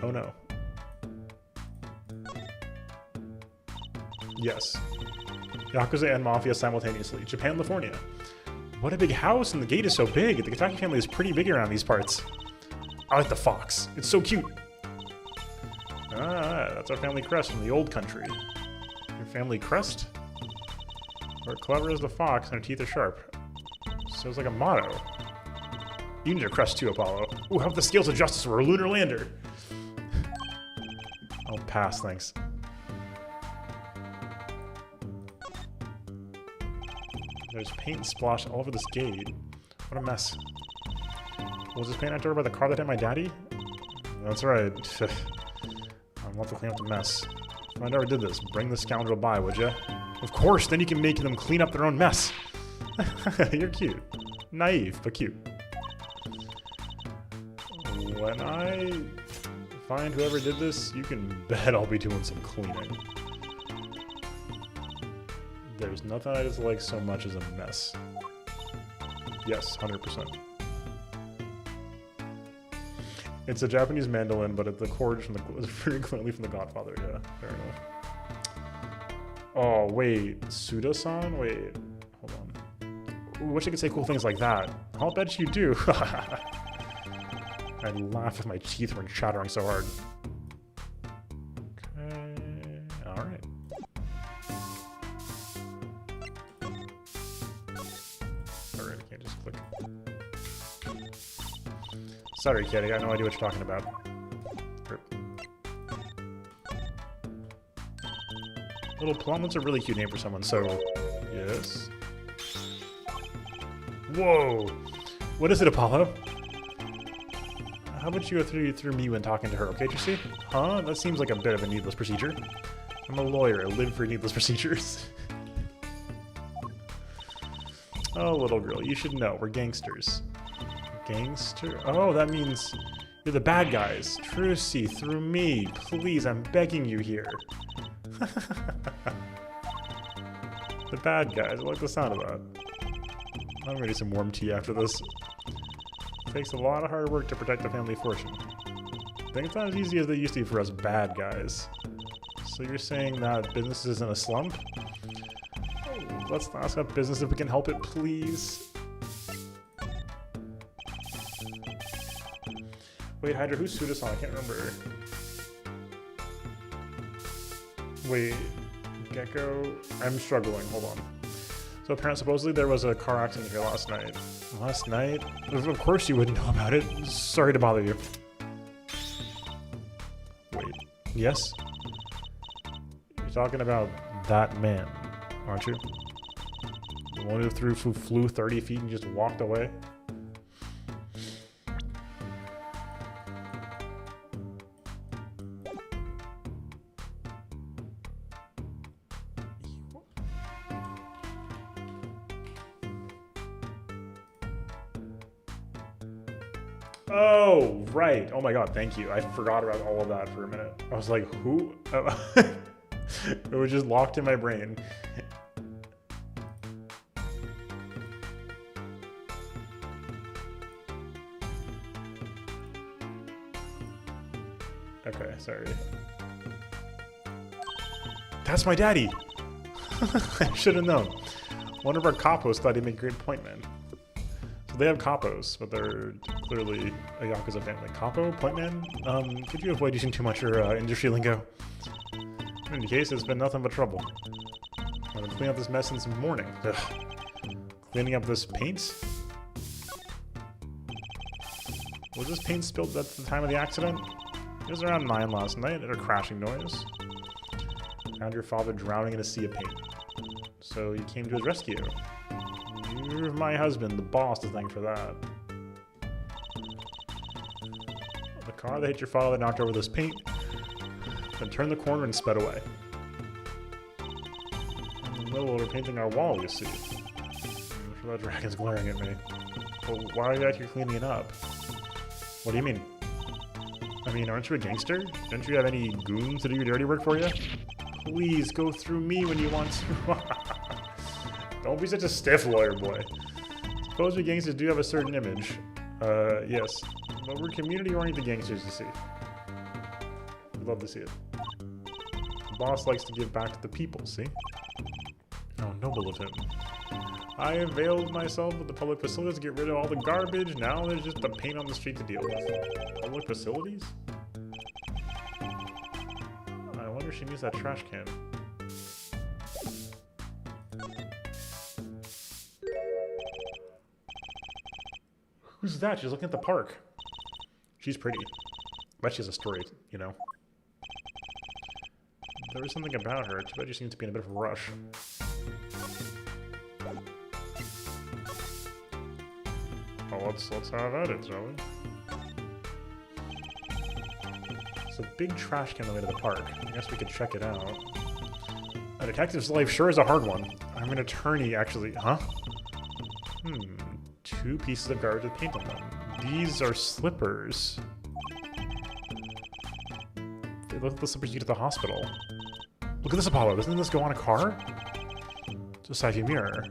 Oh no. Yes. Yakuza and Mafia simultaneously. Japan, California. What a big house, and the gate is so big. The Kitaki family is pretty big around these parts. I like the fox. It's so cute. Ah, that's our family crest from the old country. Your family crest? We're clever as the fox, and our teeth are sharp. Sounds like a motto. You need a crest too, Apollo. Ooh, how about the scales of justice for a lunar lander? I'll pass, thanks. There's paint splashed all over this gate. What a mess. Was this paint knocked over by the car that hit my daddy? That's right. I'll have to clean up the mess. If I never did this, bring the scoundrel by, would ya? Of course, then you can make them clean up their own mess. You're cute. Naive, but cute. When I find whoever did this, you can bet I'll be doing some cleaning. There's nothing I dislike so much as a mess. Yes, 100%. It's a Japanese mandolin, but the chord is very clearly from The Godfather. Yeah, fair enough. Oh, wait. Suda-san? Wait. Hold on. Ooh, wish I could say cool things like that. I'll bet you do. I'd laugh if my teeth weren't chattering so hard. Okay. Alright. Alright, I can't just click. Sorry, kid, I got no idea what you're talking about. Little Plum, that's a really cute name for someone, so... Yes? Whoa! What is it, Apollo? How about you go through me when talking to her, okay, Tracy? Huh? That seems like a bit of a needless procedure. I'm a lawyer, I live for needless procedures. Oh, little girl, you should know, we're gangsters. Gangster? Oh, that means you're the bad guys. Trucy, through me. Please, I'm begging you here. The bad guys. I like the sound of that. I'm gonna do some warm tea after this. It takes a lot of hard work to protect the family fortune. I think it's not as easy as they used to be for us bad guys. So you're saying that business is in a slump? Let's not ask about business if we can help it, please. Wait, Hydra, who's Suda-san? I can't remember. Wait, Gecko? I'm struggling, hold on. So apparently, supposedly there was a car accident here last night. Last night? Of course you wouldn't know about it. Sorry to bother you. Wait, yes? You're talking about that man, aren't you? The one who flew 30 feet and just walked away? Oh, right. Oh my god, thank you. I forgot about all of that for a minute. I was like, who? It was just locked in my brain. Okay, sorry. That's my daddy! I should have known. One of our capos thought he'd make a great point man. So they have capos, but they're clearly a Yakuza family. Capo? Point man? Could you avoid using too much your industry lingo? In any case, it's been nothing but trouble. I've been cleaning up this mess since the morning. Ugh. Cleaning up this paint? Was this paint spilled at the time of the accident? It was around 9 last night at a crashing noise. Found your father drowning in a sea of paint. so you came to his rescue. You're my husband, the boss, to thank for that. The car that hit your father knocked over this paint, then turned the corner and sped away. In the middle of painting our wall, you see. I'm sure that dragon's glaring at me. Well, why are you out here cleaning it up? What do you mean? I mean, aren't you a gangster? Don't you have any goons to do your dirty work for you? Please go through me when you want to. Don't be such a stiff, lawyer boy. Suppose we gangsters do have a certain image. Yes. But we're community-oriented gangsters, you see. We'd love to see it. The boss likes to give back to the people, see? Oh, noble of him. I availed myself of the public facilities to get rid of all the garbage. Now there's just the paint on the street to deal with. Public facilities? I wonder if she means that trash can. Who's that? She's looking at the park. She's pretty. But she has a story, you know. There was something about her. Too bad she seems to be in a bit of a rush. Well, let's have at it, shall we? It's a big trash can on the way to the park. I guess we could check it out. A detective's life sure is a hard one. I'm an attorney, actually. Huh? 2 pieces of garbage with paint on them. These are slippers. They look like the slippers you get at the hospital. Look at this, Apollo. Doesn't this go on a car? It's a side view mirror.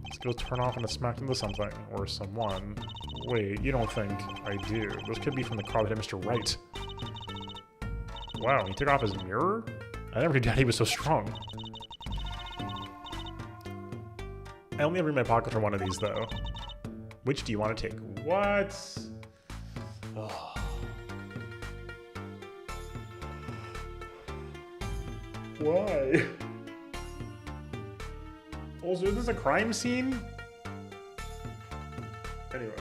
Let's go turn off and smack into something. Or someone. Wait, you don't think I do. Those could be from the car that hit Mr. Wright. Wow, he took off his mirror? I never knew Daddy was so strong. I only have room in my pocket for one of these, though. Which do you want to take? What? Oh. Why? Also, is this a crime scene? Anyway.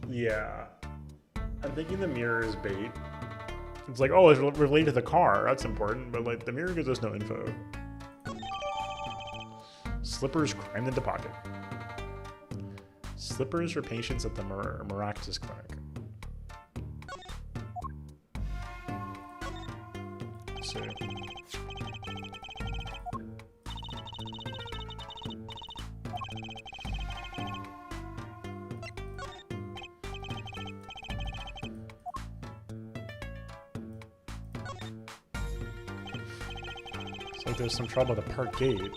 Yeah. I'm thinking the mirror is bait. It's like, oh, it's related to the car. That's important. But, like, the mirror gives us no info. Slippers crammed into pocket. Slippers for patients at the Miraculous Clinic. Let's see. It's like there's some trouble at the park gate.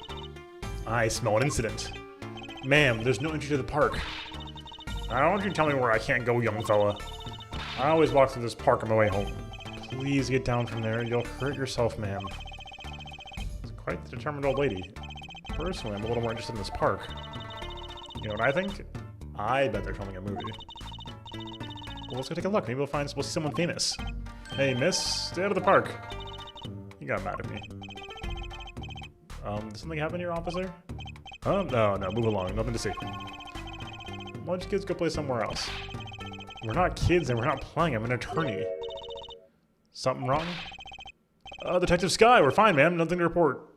I smell an incident. Ma'am, there's no entry to the park. I don't want you to tell me where I can't go, young fella. I always walk through this park on my way home. Please get down from there. You'll hurt yourself, ma'am. It's quite the determined old lady. Personally, I'm a little more interested in this park. You know what I think? I bet they're filming a movie. Well, let's go take a look. Maybe we'll see someone famous. Hey, miss, stay out of the park. You got mad at me. Did something happen here, officer? Oh, no, move along. Nothing to see. Why don't you kids go play somewhere else? We're not kids and we're not playing. I'm an attorney. Something wrong? Detective Sky, we're fine, ma'am. Nothing to report.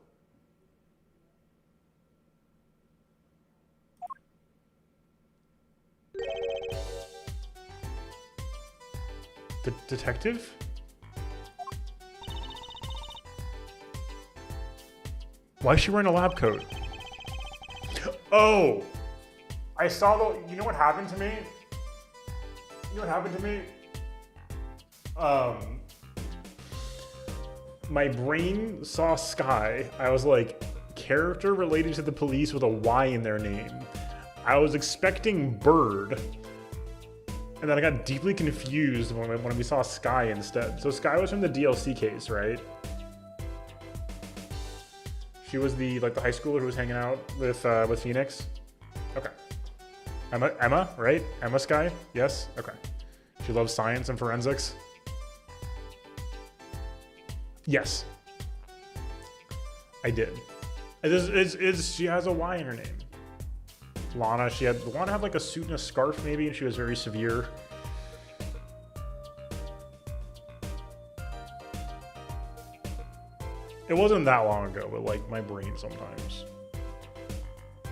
The detective? Why is she wearing a lab coat? Oh! I saw the... You know what happened to me? You know what happened to me? My brain saw Sky. I was like, character related to the police with a Y in their name. I was expecting Bird. And then I got deeply confused when we saw Sky instead. So Sky was from the DLC case, right? She was the high schooler who was hanging out with Phoenix. Okay. Emma, right? Emma Sky? Yes? Okay. She loves science and forensics. Yes. I did. She has a Y in her name. Lana had like a suit and a scarf maybe, and she was very severe. It wasn't that long ago, but like my brain sometimes.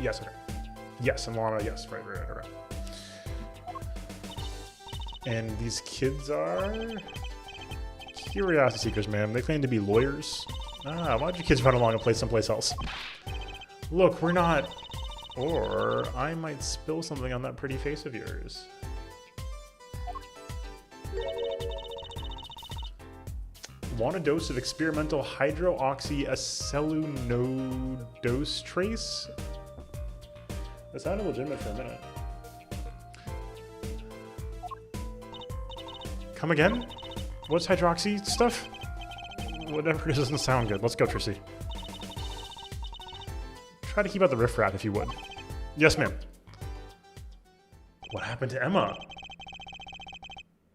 Yes, okay. Yes, and Lana, yes, right. And these kids are curiosity seekers, man. They claim to be lawyers. Why don't you kids run along and play someplace else? Look, we're not... Or I might spill something on that pretty face of yours. Want a dose of experimental hydroxyacetylnodose trace? That sounded legitimate for a minute. Come again? What's hydroxy stuff? Whatever it is doesn't sound good. Let's go, Trissy. Try to keep out the riffraff if you would. Yes, ma'am. What happened to Emma?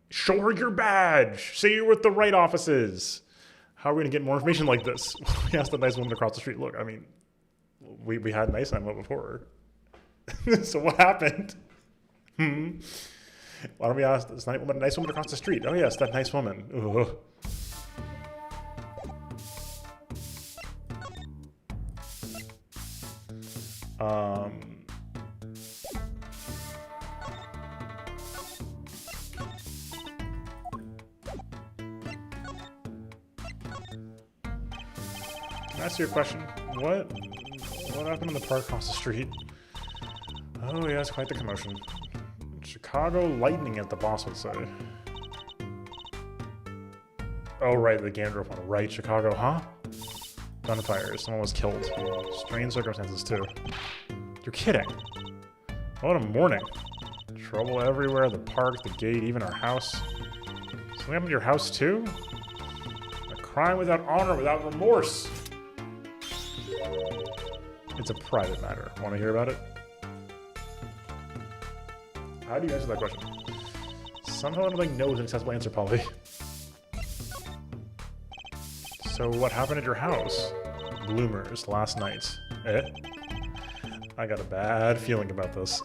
Show her your badge! Say you're with the right offices! How are we gonna get more information like this? We asked the nice woman across the street. Look, I mean, we had nice Emma before. So what happened? Why don't we ask this nice woman across the street? Oh yes, that nice woman. Ugh. Can I ask you a question? What happened in the park across the street? Oh yes, quite the commotion. Chicago lightning, as the boss would say. Oh right, the Gandalf one. Right, Chicago, huh? Gunfire. Someone was killed. Strange circumstances too. You're kidding. What a morning. Trouble everywhere, the park, the gate, even our house. Something happened to your house too? A crime without honor, without remorse. It's a private matter. Want to hear about it? How do you answer that question? Somehow I don't think no is an accessible answer, Polly. So what happened at your house? Bloomers last night. Eh? I got a bad feeling about this.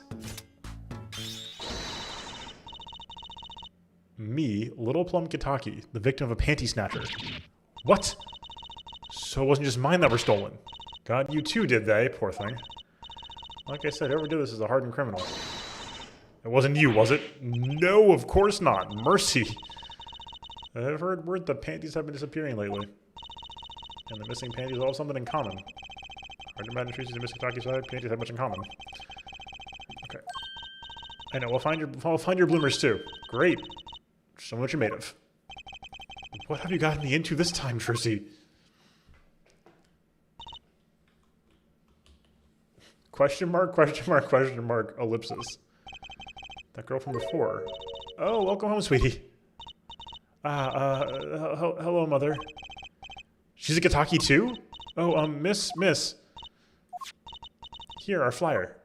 Me, Little Plum Kitaki, the victim of a panty snatcher. What? So it wasn't just mine that were stolen. Got you too, did they? Poor thing. Like I said, whoever did this is a hardened criminal. It wasn't you, was it? No, of course not. Mercy. I've heard word the panties have been disappearing lately. And the missing panties all have something in common. Hard to imagine Tracy's and Mr. Taki's side panties have much in common. Okay. I know, we'll find your bloomers too. Great. Show me what you're made of. What have you gotten me into this time, Tracy? Question mark, ellipsis. That girl from before. Oh, welcome home, sweetie. Hello, mother. She's a Kitaki too? Oh, miss. Here, our flyer.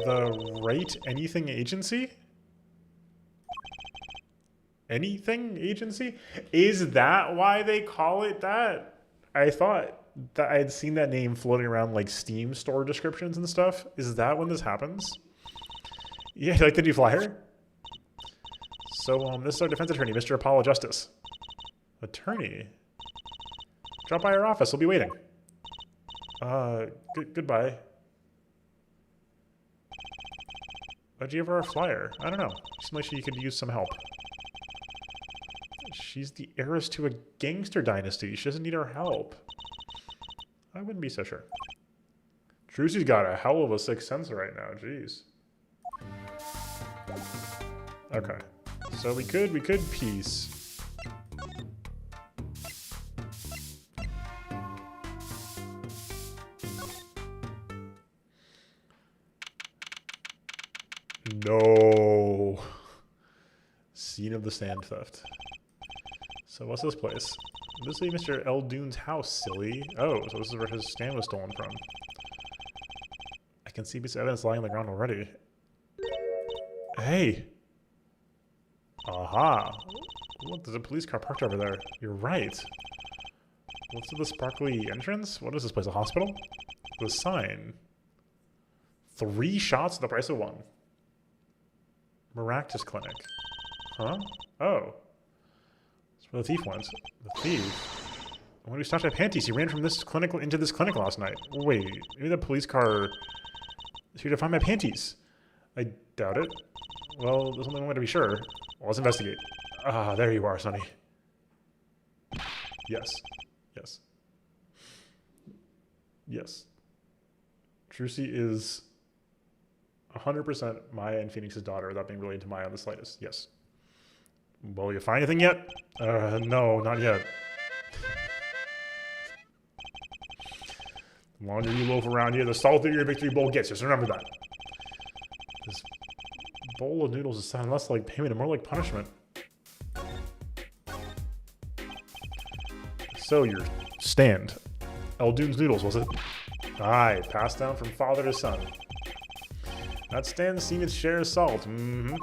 The Right Anything Agency? Anything Agency? Is that why they call it that? I thought that I had seen that name floating around like Steam store descriptions and stuff. Is that when this happens? Yeah, you like the new flyer? So, this is our defense attorney, Mr. Apollo Justice. Attorney? Drop by our office, we'll be waiting. Goodbye. Why'd you give her a flyer? I don't know. Seemed like she could use some help. She's the heiress to a gangster dynasty. She doesn't need our help. I wouldn't be so sure. Trucy's got a hell of a sixth sense right now, jeez. Okay. So we could piece. No. Scene of the sand theft. So what's this place? This is Mr. Eldoon's house, silly. Oh, so this is where his stand was stolen from. I can see bits of evidence lying on the ground already. Hey! Aha! Look, there's a police car parked over there. You're right. What's with the sparkly entrance? What is this place, a hospital? The sign. 3 shots at the price of 1. Maractus Clinic. Huh? Oh. That's where the thief went. The thief? When we stopped at panties, he ran from this clinic into this clinic last night. Wait, maybe the police car is here to find my panties. I doubt it. Well, there's only one way to be sure. Well, let's investigate. Ah, there you are, Sonny. Yes. Yes. Yes. Trucy is 100% Maya and Phoenix's daughter without being related to Maya in the slightest. Yes. Well, you find anything yet? No, not yet. The longer you loaf around here, the saltier your victory bowl gets. Just remember that. This bowl of noodles is sounding less like payment and more like punishment. So your stand. Eldoon's noodles, was it? Aye, passed down from father to son. That stand's seen its share of salt. Mm-hmm.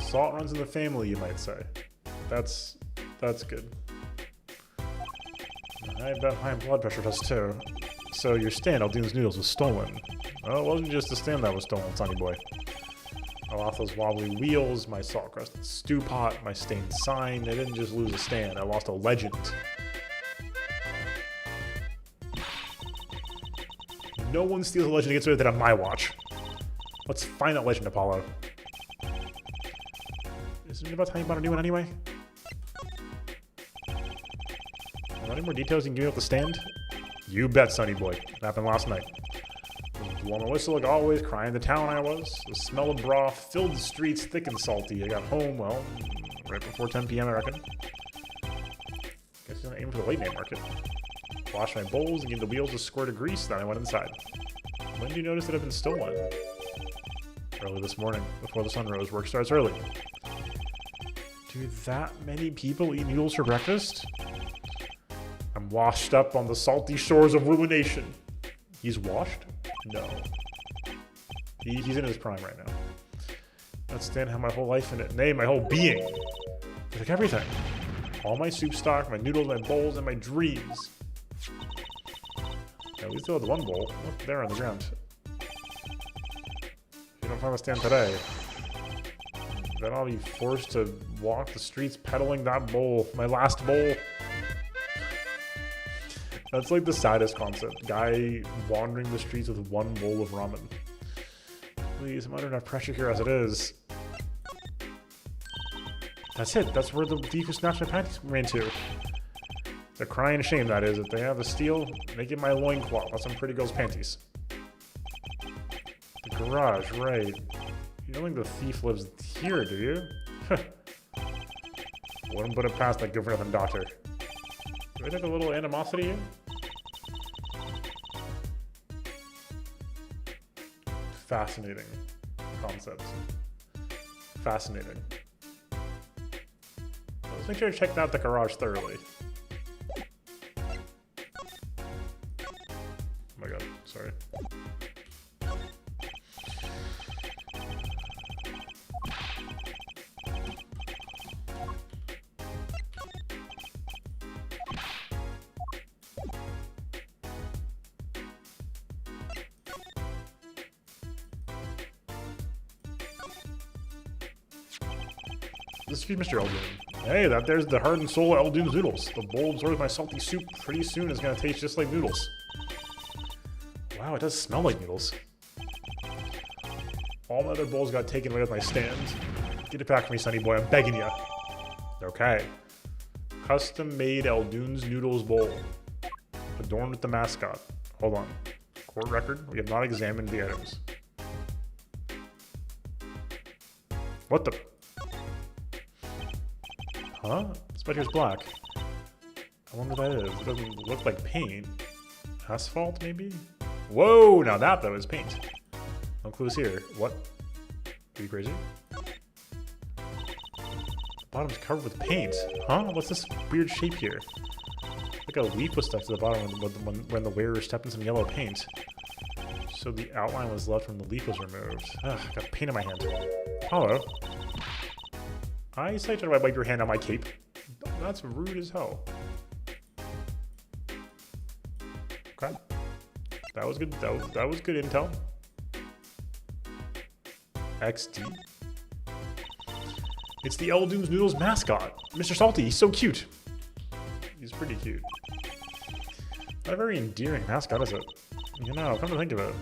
Salt runs in the family, you might say. That's good. I bet high blood pressure does too. So your stand, Eldoon's noodles, was stolen. Well, it wasn't just the stand that was stolen, sonny boy. I lost those wobbly wheels, my salt-crusted stew pot, my stained sign. I didn't just lose a stand, I lost a legend. No one steals a legend and gets rid of it on my watch. Let's find that legend, Apollo. Isn't it about time you bought a new one anyway? Are there any more details you can give me about the stand? You bet, sonny boy. It happened last night. Blowing my whistle like always, crying the town I was. The smell of broth filled the streets thick and salty. I got home, well, right before 10 p.m. I reckon. Guess he's gonna aim for the late night market. Washed my bowls and gave the wheels a squirt of grease, then I went inside. When did you notice that I've been stolen? Early this morning, before the sun rose. Work starts early. Do that many people eat noodles for breakfast? I'm washed up on the salty shores of ruination. He's washed? No. He's in his prime right now. That stand had my whole life in it. Nay, my whole being. It's like everything. All my soup stock, my noodles, my bowls, and my dreams. At least still had one bowl. Look there on the ground. If you don't find the stand today, then I'll be forced to walk the streets peddling that bowl. My last bowl. That's like the saddest concept. Guy wandering the streets with one bowl of ramen. Please, I'm under enough pressure here as it is. That's it. That's where the thief who snatched my panties ran to. They're crying shame, that is. If they have the steal, make it my loincloth. That's some pretty girl's panties. The garage, right. You don't think the thief lives here, do you? Wouldn't put it past that good-for-nothing doctor. Do I take a little animosity here? Fascinating concepts. Fascinating. Let's make sure to check out the garage thoroughly. Oh my god, sorry. Excuse Mr. Eldoon. Hey, there's the heart and soul of Eldoon's noodles. The bowl absorbs my salty soup pretty soon is gonna taste just like noodles. Wow, it does smell like noodles. All my other bowls got taken away with my stand. Get it back from me, sonny boy, I'm begging you. Okay. Custom-made Eldoon's noodles bowl. Adorned with the mascot. Hold on. Court record, we have not examined the items. What the? Huh? This right here's black. I wonder what that is. It doesn't look like paint. Asphalt, maybe? Whoa! Now that, though, is paint. No clues here. What? Are you crazy? The bottom's covered with paint. Huh? What's this weird shape here? Like a leaf was stuck to the bottom when the wearer stepped in some yellow paint. So the outline was left when the leaf was removed. Ugh, I got paint in my hand. Hello. I say to wipe your hand on my cape. That's rude as hell. Okay. That was good. That was good intel. XD. It's the Eldoon's Noodles mascot. Mr. Salty, he's so cute. He's pretty cute. Not a very endearing mascot, is it? You know, come to think of it.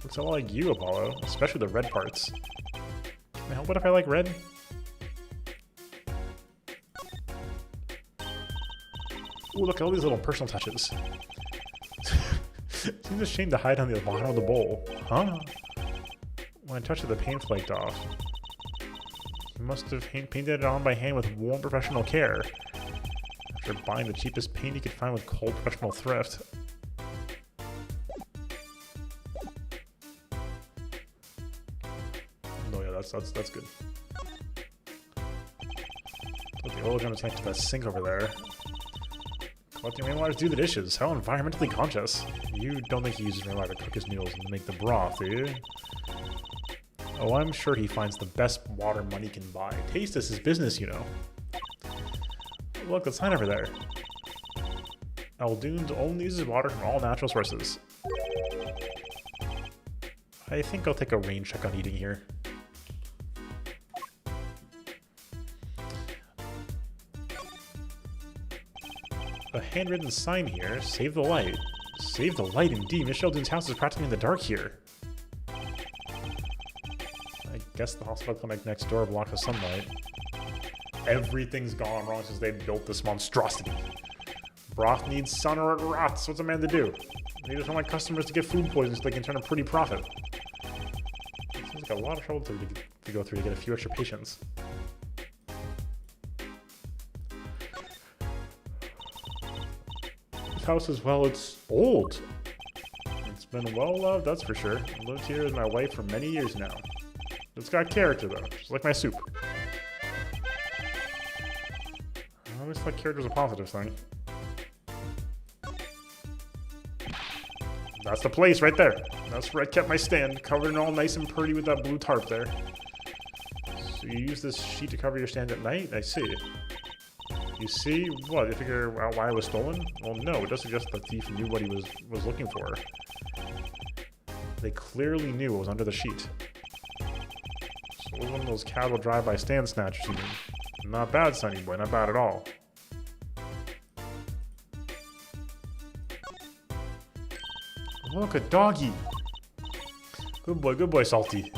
Looks a lot like you, Apollo, especially the red parts. Now, what if I like red? Ooh, look at all these little personal touches. Seems a shame to hide on the bottom of the bowl. Huh? When I touched it, the paint flaked off. You must have painted it on by hand with warm professional care. After buying the cheapest paint you could find with cold professional thrift. Oh yeah, that's good. Put the oil drum tank to that sink over there. Collecting rainwater to do the dishes. How environmentally conscious. You don't think he uses rainwater to cook his noodles and make the broth, do you? Oh, I'm sure he finds the best water money can buy. Taste is his business, you know. Look, the sign over there. Aldoon's only uses water from all natural sources. I think I'll take a rain check on eating here. A handwritten sign here. Save the light. Save the light indeed. Miss Aldoon's house is practically in the dark here. I guess the hospital clinic next door blocks the sunlight. Everything's gone wrong since they built this monstrosity. Broth needs sun or it rots. What's a man to do? They just want my customers to get food poisoning so they can turn a pretty profit. Seems like a lot of trouble to go through to get a few extra patients. This house as well, it's old. It's been well loved, that's for sure. I've lived here with my wife for many years now. It's got character though, just like my soup. I always thought character was a positive thing. That's the place right there. That's where I kept my stand, covered in all nice and pretty with that blue tarp there. So you use this sheet to cover your stand at night? I see. You see? What, you figure out why it was stolen? Well, no, it does suggest the thief knew what he was looking for. They clearly knew what was under the sheet. So it was one of those casual drive-by stand snatchers, you mean? Not bad, Sonny boy, not bad at all. Look, a doggy! Good boy, Salty.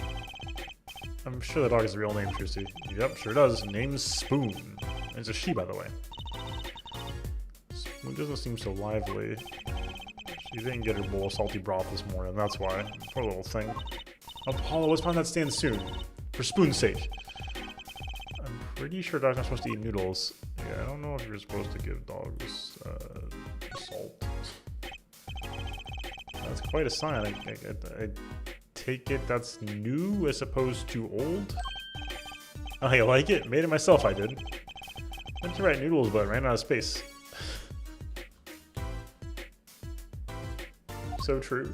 I'm sure the dog has a real name, Trusty. Yep, sure does. Name's Spoon. It's a she, by the way. Spoon doesn't seem so lively. She didn't get her bowl of salty broth this morning, that's why. Poor little thing. Apollo, let's find that stand soon. For Spoon's sake. I'm pretty sure dogs aren't supposed to eat noodles. Yeah, I don't know if you're supposed to give dogs salt. That's quite a sign. I take it that's new as opposed to old? Oh, you like it? Made it myself, I did. Went to write noodles, but ran out of space. So true.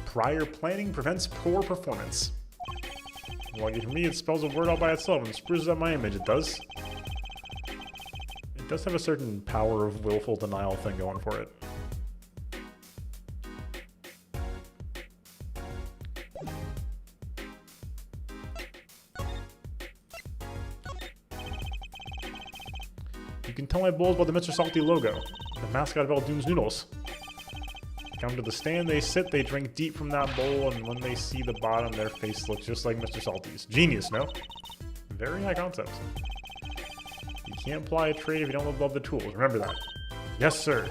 Prior planning prevents poor performance. Lucky for me, it spells a word all by itself and spruces up my image, it does. It does have a certain power of willful denial thing going for it. You can tell my bowls by the Mr. Salty logo, the mascot of Aldoon's Noodles. Come to the stand, they sit, they drink deep from that bowl, and when they see the bottom, their face looks just like Mr. Salty's. Genius, no? Very high concept. You can't apply a trade if you don't love the tools, remember that. Yes, sir.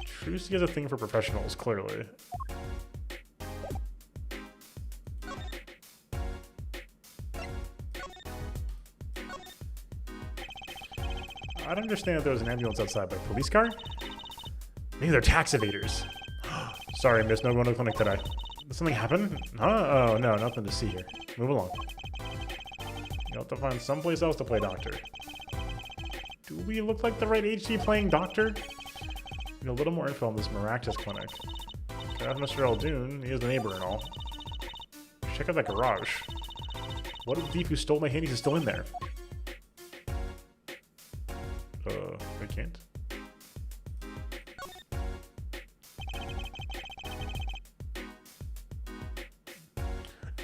Trusty has a thing for professionals, clearly. I don't understand if there was an ambulance outside, but a police car? Maybe they're tax evaders. Sorry, miss, no going to the clinic today. Did something happen? Huh? Oh, no, nothing to see here. Move along. You'll have to find someplace else to play doctor. Do we look like the right age to be playing doctor? Need a little more info on this miraculous clinic. Can I have Mr. Aldoon? He is the neighbor and all. Check out that garage. What if the thief who stole my handies is still in there? I can't.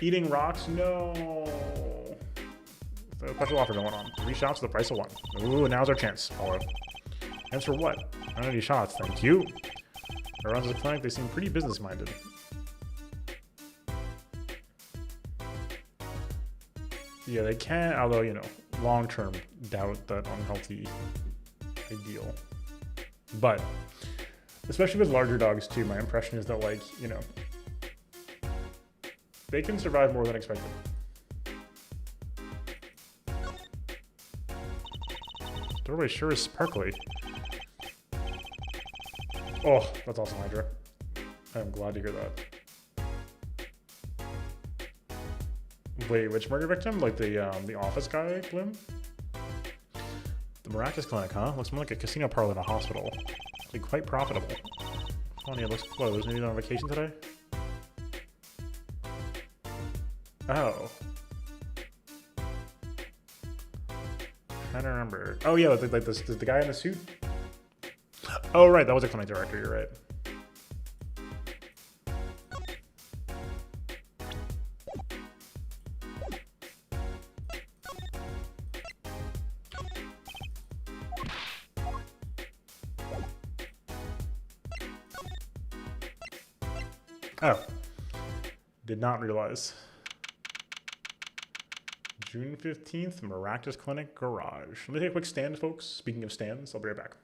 Eating rocks? No. There's a special offer going on. 3 shots for the price of 1. Ooh, now's our chance. Apollo. And for what? I don't have any shots, thank you. Around the clinic, they seem pretty business-minded. Yeah, they can, although, you know, long-term doubt that unhealthy ideal. But, especially with larger dogs too, my impression is that, like, you know, they can survive more than expected. The doorway sure is sparkly. Oh, that's awesome, Hydra. I'm glad to hear that. Wait, which murder victim? Like the office guy, Bloom? The Miraculous Clinic, huh? Looks more like a casino parlor than a hospital. It'll be quite profitable. Funny, it looks closed. There's maybe on vacation today? Oh. Trying to remember. Oh yeah, like the guy in the suit? Oh right, that was a clinic director, you're right. Oh, did not realize. June 15th, Miraculous Clinic Garage. Let me take a quick stand, folks. Speaking of stands, I'll be right back.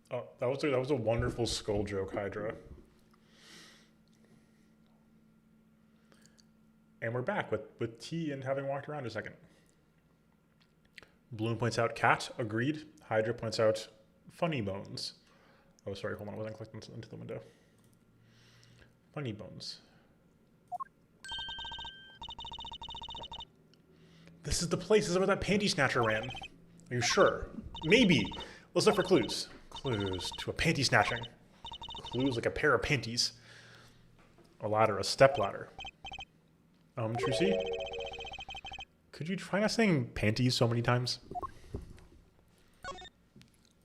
Oh, that was a wonderful skull joke, Hydra. And we're back with tea and having walked around a second. Bloom points out cat, agreed. Hydra points out funny bones. Oh, sorry, hold on, I wasn't clicking into the window. Funny bones. This is the place, this is where that panty snatcher ran. Are you sure? Maybe. Let's look for clues. Clues to a panty snatching. Clues like a pair of panties. A ladder, a step ladder. Trucy? Could you try not saying panties so many times?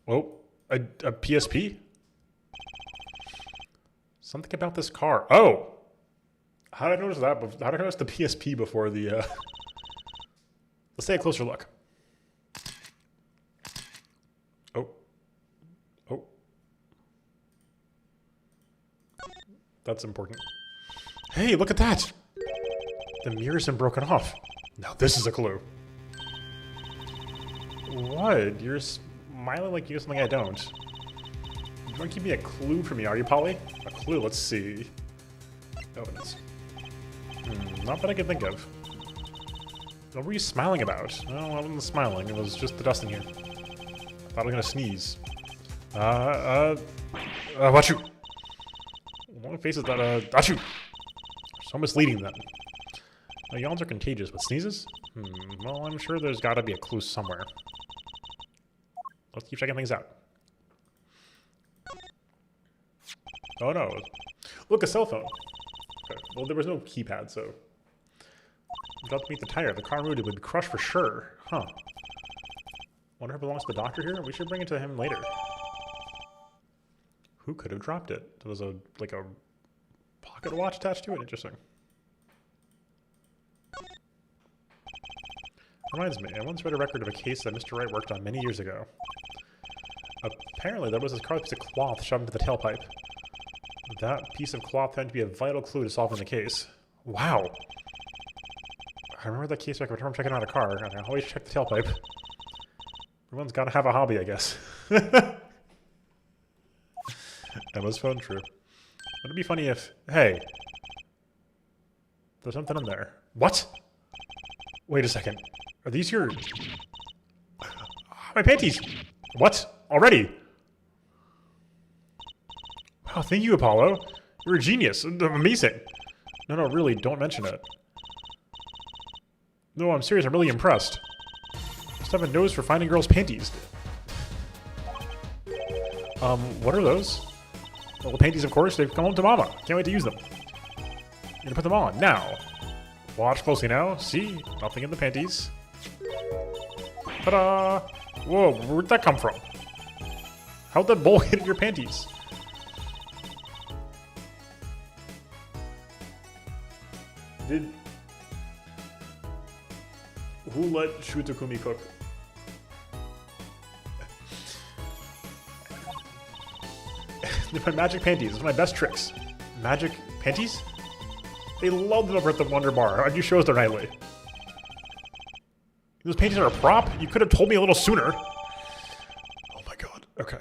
Oh, a PSP? Something about this car. Oh! How did I notice that? How did I notice the PSP before the, Let's take a closer look. Oh. Oh. That's important. Hey, look at that! The mirror's been broken off. Now this is a clue. What? You're smiling like you know something I don't. You want to give me a clue from me, are you, Polly? A clue, let's see. Oh, it is. Not that I can think of. What were you smiling about? No, I wasn't smiling. It was just the dust in here. I thought I was gonna sneeze. Watch you. Long faces that, watch you. So misleading then. Yawns are contagious, but sneezes? Well, I'm sure there's gotta be a clue somewhere. Let's keep checking things out. Oh no. Look, a cell phone. Okay. Well, there was no keypad, so... Without to meet the tire, the car moved, it would be crushed for sure. Huh. Wonder if it belongs to the doctor here? We should bring it to him later. Who could have dropped it? There was a, like a pocket watch attached to it? Interesting. Reminds me, I once read a record of a case that Mr. Wright worked on many years ago. Apparently, there was this carved piece of cloth shoved into the tailpipe. That piece of cloth turned to be a vital clue to solving the case. Wow. I remember that case, I can remember checking out a car, and I always check the tailpipe. Everyone's got to have a hobby, I guess. Emma's phone, true. Wouldn't it be funny if... Hey. There's something in there. What? Wait a second. Are these your... My panties! What? Already? Wow, thank you, Apollo. You're a genius. Amazing. No, really, don't mention it. No, I'm serious. I'm really impressed. Just have a nose for finding girls' panties. What are those? Well, the panties, of course. They've come home to Mama. Can't wait to use them. You're gonna put them on now. Watch closely now. See? Nothing in the panties. Ta-da! Whoa, where'd that come from? How'd that bowl hit your panties? Who let Shutakumi cook? They're my magic panties. Those are my best tricks. Magic panties? They love them over at the Wonder Bar. I do shows there nightly. Those panties are a prop? You could have told me a little sooner. Oh my god. Okay.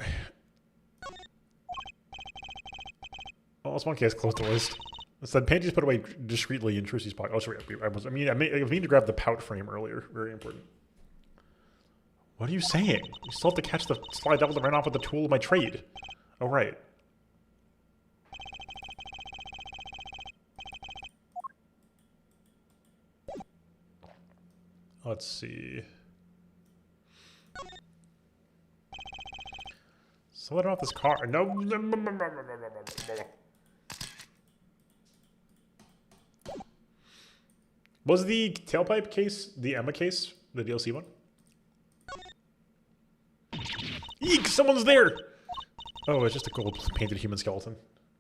Oh, that's one case close to the list. It said panties put away discreetly in Trucy's pocket. Oh, sorry. I mean to grab the pout frame earlier. Very important. What are you saying? You still have to catch the sly devil that ran off with the tool of my trade. Oh, right. Let's see. So let off this car. No. Was the tailpipe case the Emma case? The DLC one? Eek! Someone's there! Oh, it's just a gold painted human skeleton.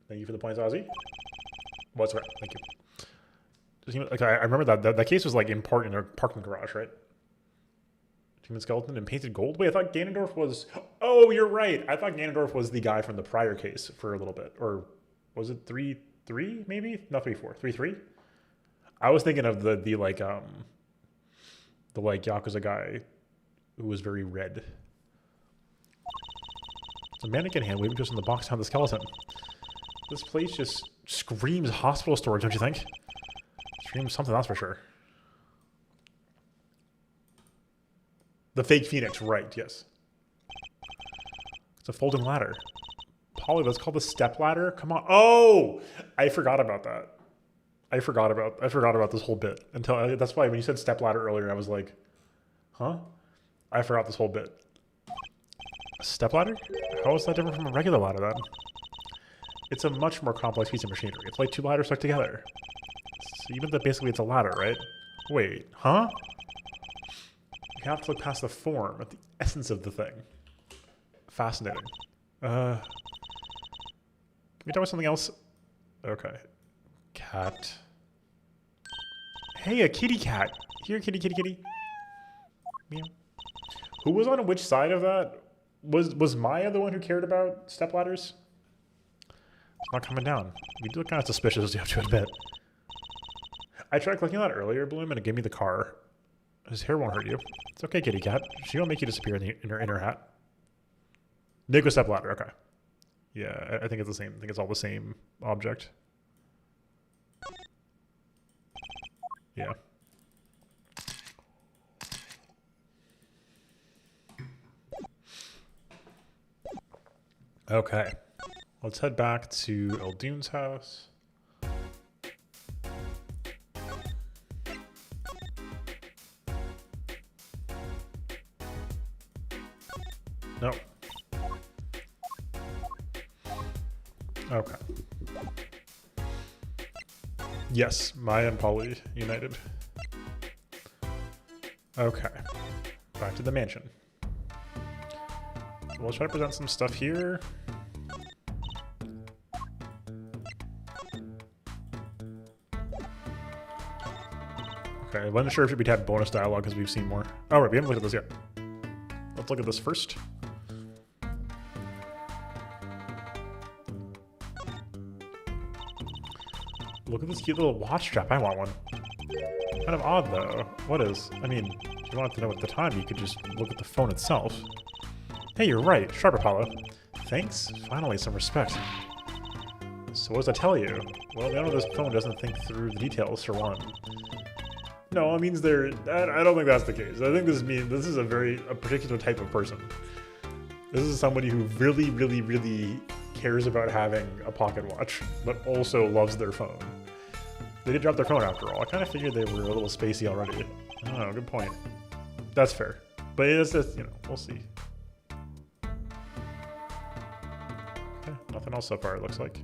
Thank you for the points, Ozzy. What's right? Thank you. Okay, I remember that case was like in a parking garage, right? Human skeleton and painted gold? Wait, I thought Ganondorf was... Oh, you're right! I thought Ganondorf was the guy from the prior case for a little bit. Or was it 3-3 maybe? Not 3-4. 3-3? I was thinking of the Yakuza guy who was very red. It's a mannequin hand waving to us in the box behind the skeleton. This place just screams hospital storage, don't you think? Screams something, that's for sure. The fake phoenix, right, yes. It's a folding ladder. Polly, that's called the step ladder? Come on. Oh! I forgot about that. I forgot about this whole bit until that's why when you said step ladder earlier, I was like, huh? I forgot this whole bit. A step ladder? How is that different from a regular ladder then? It's a much more complex piece of machinery. It's like two ladders stuck together. So even though basically it's a ladder, right? Wait, huh? You have to look past the form at the essence of the thing. Fascinating. Can we talk about something else? Okay. Cat. Hey, a kitty cat. Here, kitty, kitty, kitty. Meow. Who was on which side of that? Was Maya the one who cared about stepladders? It's not coming down. You do look kind of suspicious, you have to admit. I tried clicking on that earlier, Bloom, and it gave me the car. His hair won't hurt you. It's okay, kitty cat. She won't make you disappear in her hat. Nick with stepladder, okay. Yeah, I think it's the same. I think it's all the same object. Yeah. Okay. Let's head back to Eldune's house. No. Okay. Yes, Maya and Polly united. Okay. Back to the mansion. We'll try to present some stuff here. Okay, I wasn't sure if we'd have bonus dialogue because we've seen more. Oh, right, we haven't looked at this yet. Let's look at this first. Look at this cute little watch strap. I want one. Kind of odd, though. What is? I mean, if you wanted to know at the time, you could just look at the phone itself. Hey, you're right. Sharp, Apollo. Thanks. Finally, some respect. So what does that tell you? Well, the owner of this phone doesn't think through the details, for one. No, it means they're... I don't think that's the case. I think this is a particular type of person. This is somebody who really, really, really cares about having a pocket watch, but also loves their phone. They did drop their phone after all. I kind of figured they were a little spacey already. I don't know, good point. That's fair. But it's just, you know, we'll see. Okay, nothing else so far, it looks like.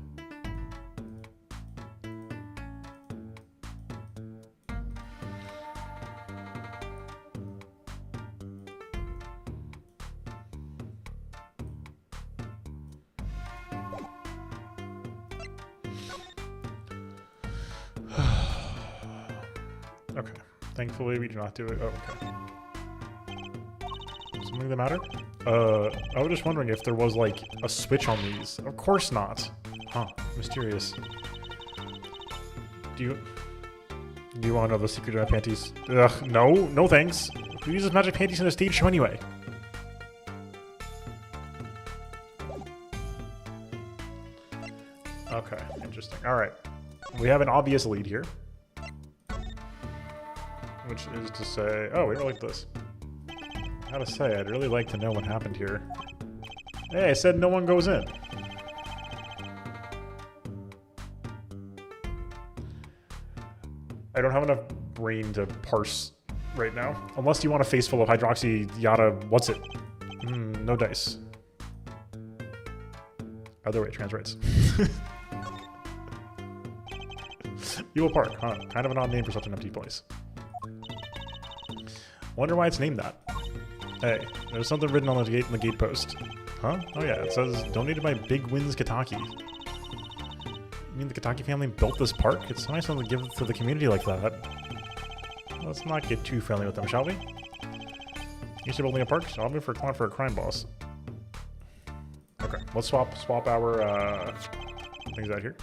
Okay. Thankfully, we do not do it. Oh, okay. Something the matter? I was just wondering if there was, like, a switch on these. Of course not. Huh. Mysterious. Do you want to know the secret of my panties? Ugh, no. No thanks. Who uses magic panties in a stage show anyway? Okay. Interesting. Alright. We have an obvious lead here. Which is to say... Oh, we don't like this. I gotta say, I'd really like to know what happened here. Hey, I said no one goes in. I don't have enough brain to parse right now. Unless you want a face full of hydroxy yada... What's it? No dice. Other way, trans rights. Ewell Park, huh? Kind of an odd name for such an empty place. Wonder why it's named that. Hey, there's something written on the gate post. Huh? Oh yeah, it says donated by Big Wins Kataki. You mean the Kataki family built this park? It's nice of them to give it to the community like that. Let's not get too friendly with them, shall we? You should building a park? So I'll move for a crime boss. Okay, let's swap our things out here.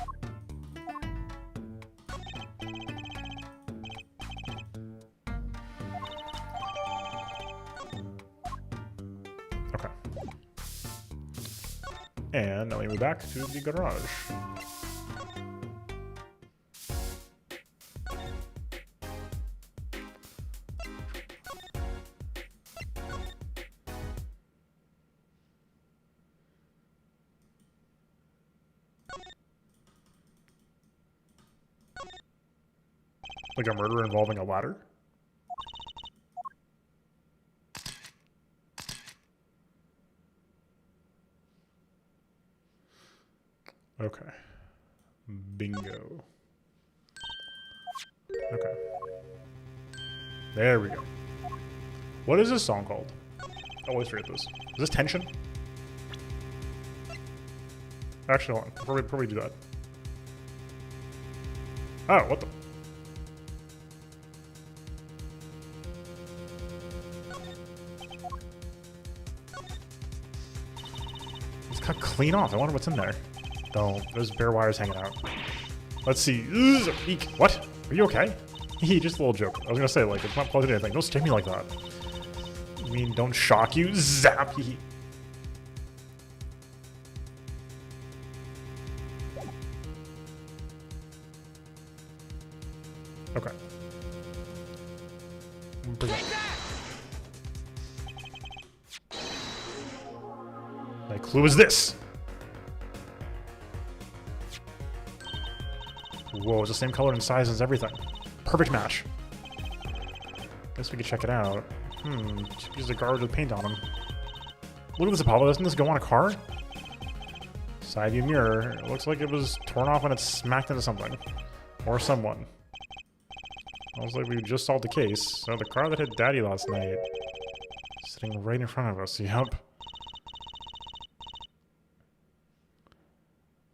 And now we move back to the garage. Like a murder involving a ladder? Okay. Bingo. Okay. There we go. What is this song called? I always forget this. Is this Tension? Actually, hold on. Before we do that. Oh, what the? It's cut clean off. I wonder what's in there. Oh, there's bare wires hanging out. Let's see. Ugh, eek. What? Are you okay? Hee, just a little joke. I was gonna say, like, it's not plugged into anything. Don't stare at me like that. I mean, don't shock you. Zap. Hee. Okay. My clue is this. Whoa, it's the same color and size as everything. Perfect match. Guess we could check it out. Use the garbage with paint on him. Look at this, Apollo. Doesn't this go on a car? Side view mirror. It looks like it was torn off when it smacked into something. Or someone. Looks like we just solved the case. So the car that hit Daddy last night. Sitting right in front of us. Yup.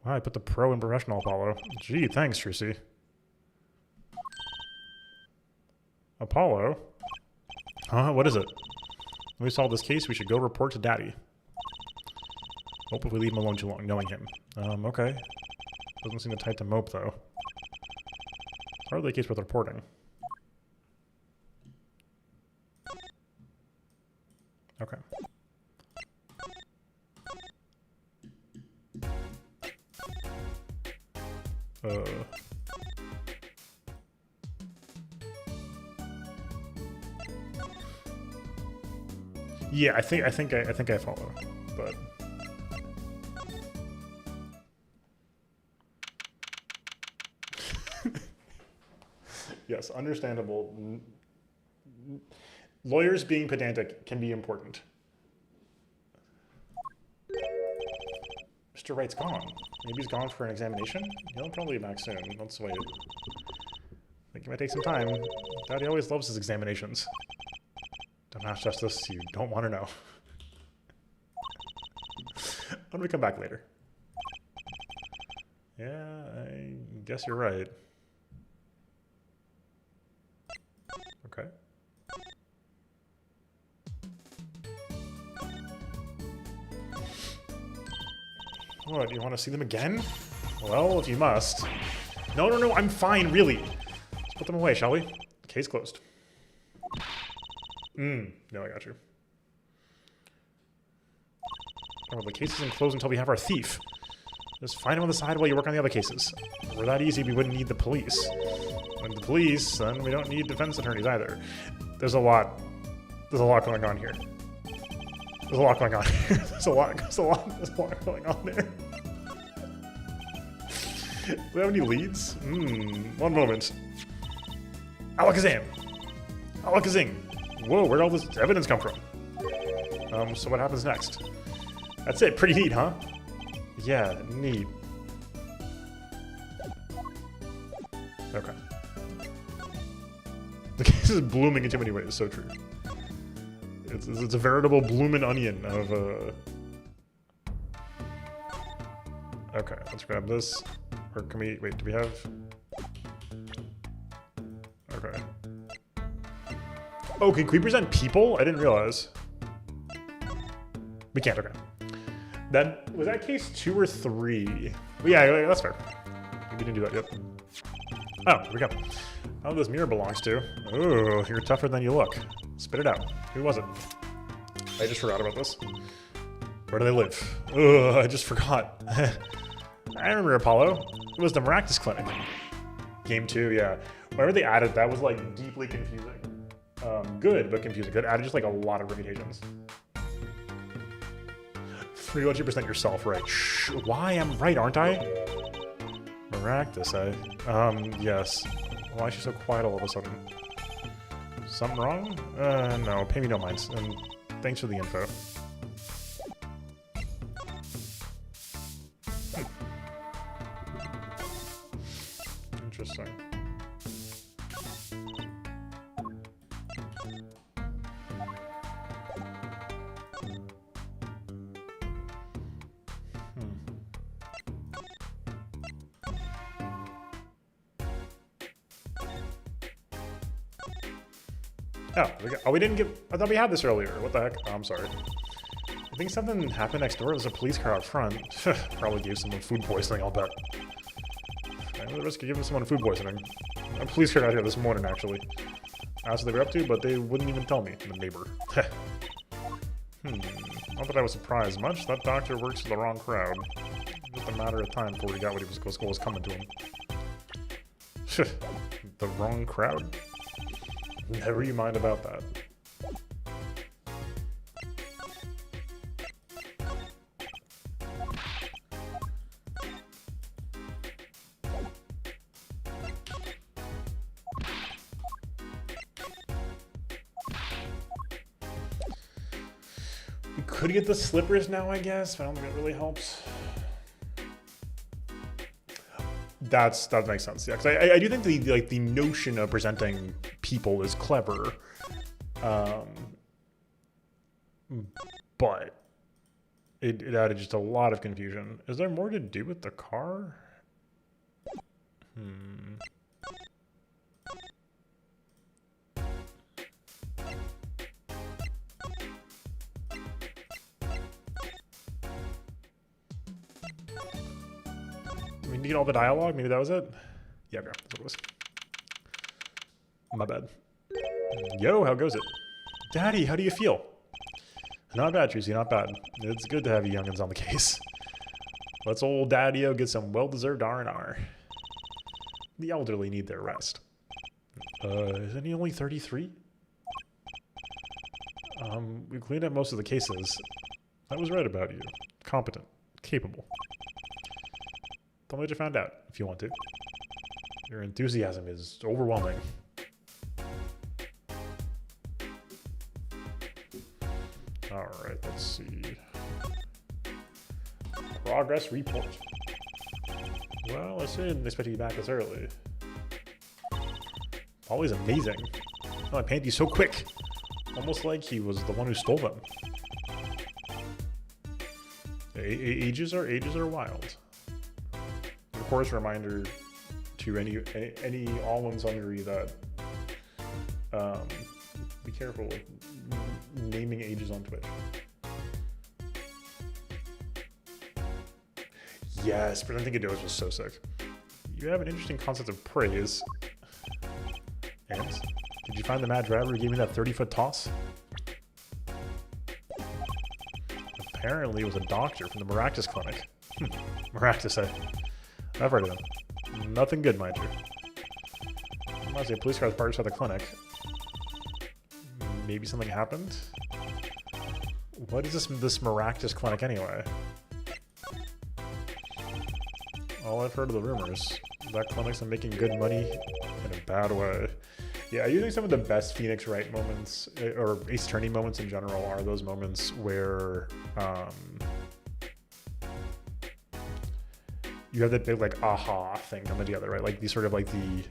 Wow, I put the pro in professional, Apollo. Gee, thanks, Trucy. Apollo? Huh? What is it? When we solve this case, we should go report to Daddy. Hope if we leave him alone too long, knowing him. Okay. Doesn't seem the type to mope, though. It's hardly a case worth reporting. Okay. Yeah, I think I follow, but yes, understandable. Lawyers being pedantic can be important. Mr. Wright's gone. Maybe he's gone for an examination? He'll probably be back soon. Let's wait. I think it might take some time. Daddy always loves his examinations. Dumbass Justice, you don't want to know. When we come back later. Yeah, I guess you're right. Okay. What, do you want to see them again? Well, if you must. No, I'm fine, really. Let's put them away, shall we? Case closed. No, I got you. Oh, the case isn't closed until we have our thief. Just find him on the side while you work on the other cases. If it were that easy, we wouldn't need the police. And the police, then we don't need defense attorneys either. There's a lot going on here. There's a lot going on here. There's a lot going on there. Do we have any leads? One moment. Alakazam! Alakazing! Whoa, where'd all this evidence come from? So what happens next? That's it, pretty neat, huh? Yeah, neat. Okay. The case is blooming in too many ways, so true. It's a veritable bloomin' onion of Okay, let's grab this. Or can we, wait, do we have? Okay. Oh, can we present people? I didn't realize. We can't, okay. Was that case 2 or 3? Yeah, that's fair. We didn't do that yet. Oh, here we go. Oh, this mirror belongs to. Ooh, you're tougher than you look. Spit it out. Who was it? I just forgot about this. Where do they live? Ugh, I just forgot. I remember Apollo. It was the Maractus Clinic. Game 2, yeah. Whenever they added that was like deeply confusing. Good, but confusing. It added just like a lot of permutations. 300% yourself, right? Shh, why? I'm right, aren't I? Maractus, yes. Why is she so quiet all of a sudden? Something wrong? No, pay me no minds. And thanks for the info. Interesting. Oh, we didn't get... I thought we had this earlier. What the heck? Oh, I'm sorry. I think something happened next door. There's a police car out front. Probably gave someone food poisoning, I'll bet. I'm at the risk of giving someone food poisoning. A police car out here this morning, actually. I asked what they were up to, but they wouldn't even tell me. The neighbor. Not that I was surprised much. That doctor works for the wrong crowd. Just a matter of time before he got what was coming to him. The wrong crowd? Never you mind about that. could get the slippers now, I guess, but I don't think it really helps. That makes sense, yeah. Because I do think the notion of presenting people is clever, but it added just a lot of confusion. Is there more to do with the car? We need all the dialogue? Maybe that was it? Yeah, okay, that's what it was. My bad. Yo, how goes it? Daddy, how do you feel? Not bad, Tracy, not bad. It's good to have you youngins on the case. Let's old Daddy-o get some well-deserved R&R. The elderly need their rest. Isn't he only 33? We cleaned up most of the cases. I was right about you. Competent. Capable. Tell me what you found out, if you want to. Your enthusiasm is overwhelming. Alright, let's see. Progress report. Well, I didn't expect you back this early. Always amazing. Oh, my panties so quick. Almost like he was the one who stole them. Ages are wild. Of course, reminder to any all ones under you that be careful with naming ages on Twitch. Yes, presenting Godot was so sick. You have an interesting concept of praise. And did you find the mad driver who gave me that 30-foot toss? Apparently it was a doctor from the Maractus clinic. Maractus, I've heard of him. Nothing good, mind you. I must say, police cars parked outside the clinic. Maybe something happened? What is this Maractus clinic anyway? All I've heard of the rumors. That clinic's been making good money in a bad way. Yeah, I do think some of the best Phoenix Wright moments, or Ace Attorney moments in general, are those moments where you have that big like aha thing coming together, right? Like these sort of like the,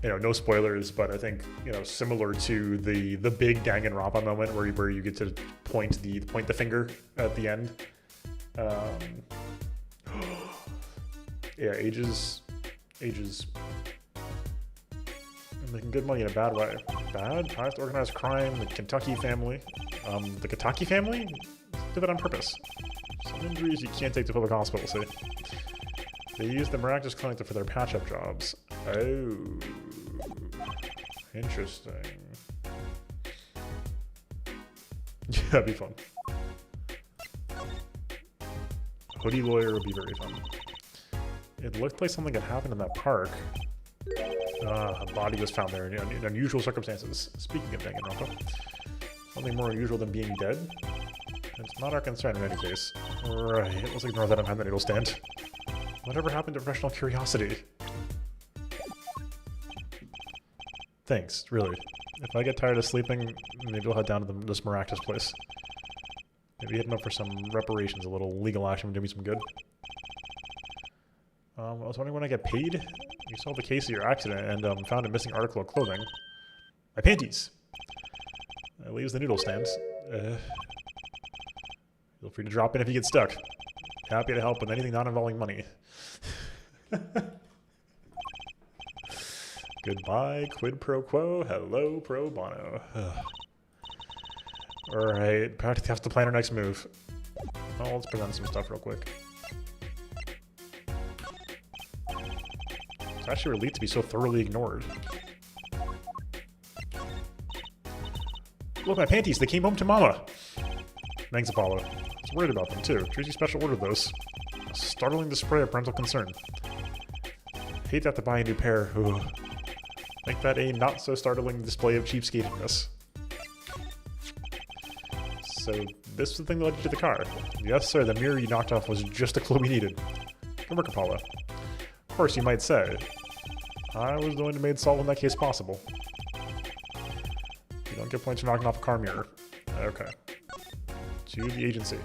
no spoilers, but I think similar to the big Danganronpa moment where you get to point the finger at the end. Yeah, ages. Making good money in a bad way. Bad? Highest organized crime, the Kentucky family. The Kentucky family? Did that on purpose. Some injuries you can't take to public hospital, see? They use the Maractus clinic for their patch-up jobs. Oh. Interesting. Yeah, that'd be fun. Hoodie lawyer would be very fun. It looked like something had happened in that park. A body was found there in unusual circumstances. Speaking of Danganronpa, something more unusual than being dead? It's not our concern in any case. Right, it looks like ignore that behind the needle stand. Whatever happened to professional curiosity? Thanks, really. If I get tired of sleeping, maybe I'll head down to this Maractus place. Maybe hit him up for some reparations, a little legal action would do me some good. I was wondering when I get paid? You solved the case of your accident and found a missing article of clothing. My panties! That leaves the noodle stands. Feel free to drop in if you get stuck. Happy to help with anything not involving money. Goodbye, quid pro quo. Hello, pro bono. Alright, practically have to plan our next move. Oh, let's present some stuff real quick. It's actually a relief to be so thoroughly ignored. Look, my panties, they came home to Mama. Thanks, Apollo. I was worried about them, too. Tracy special ordered those. A startling display of parental concern. Hate to have to buy a new pair. Ooh. Make that a not-so-startling display of cheapskatedness. So, this was the thing that led you to the car. Yes, sir, the mirror you knocked off was just the clue we needed. Good work, Apollo. Of course, you might say. I was the one who made solving that case possible. You don't get points for knocking off a car mirror. Okay. to the agency.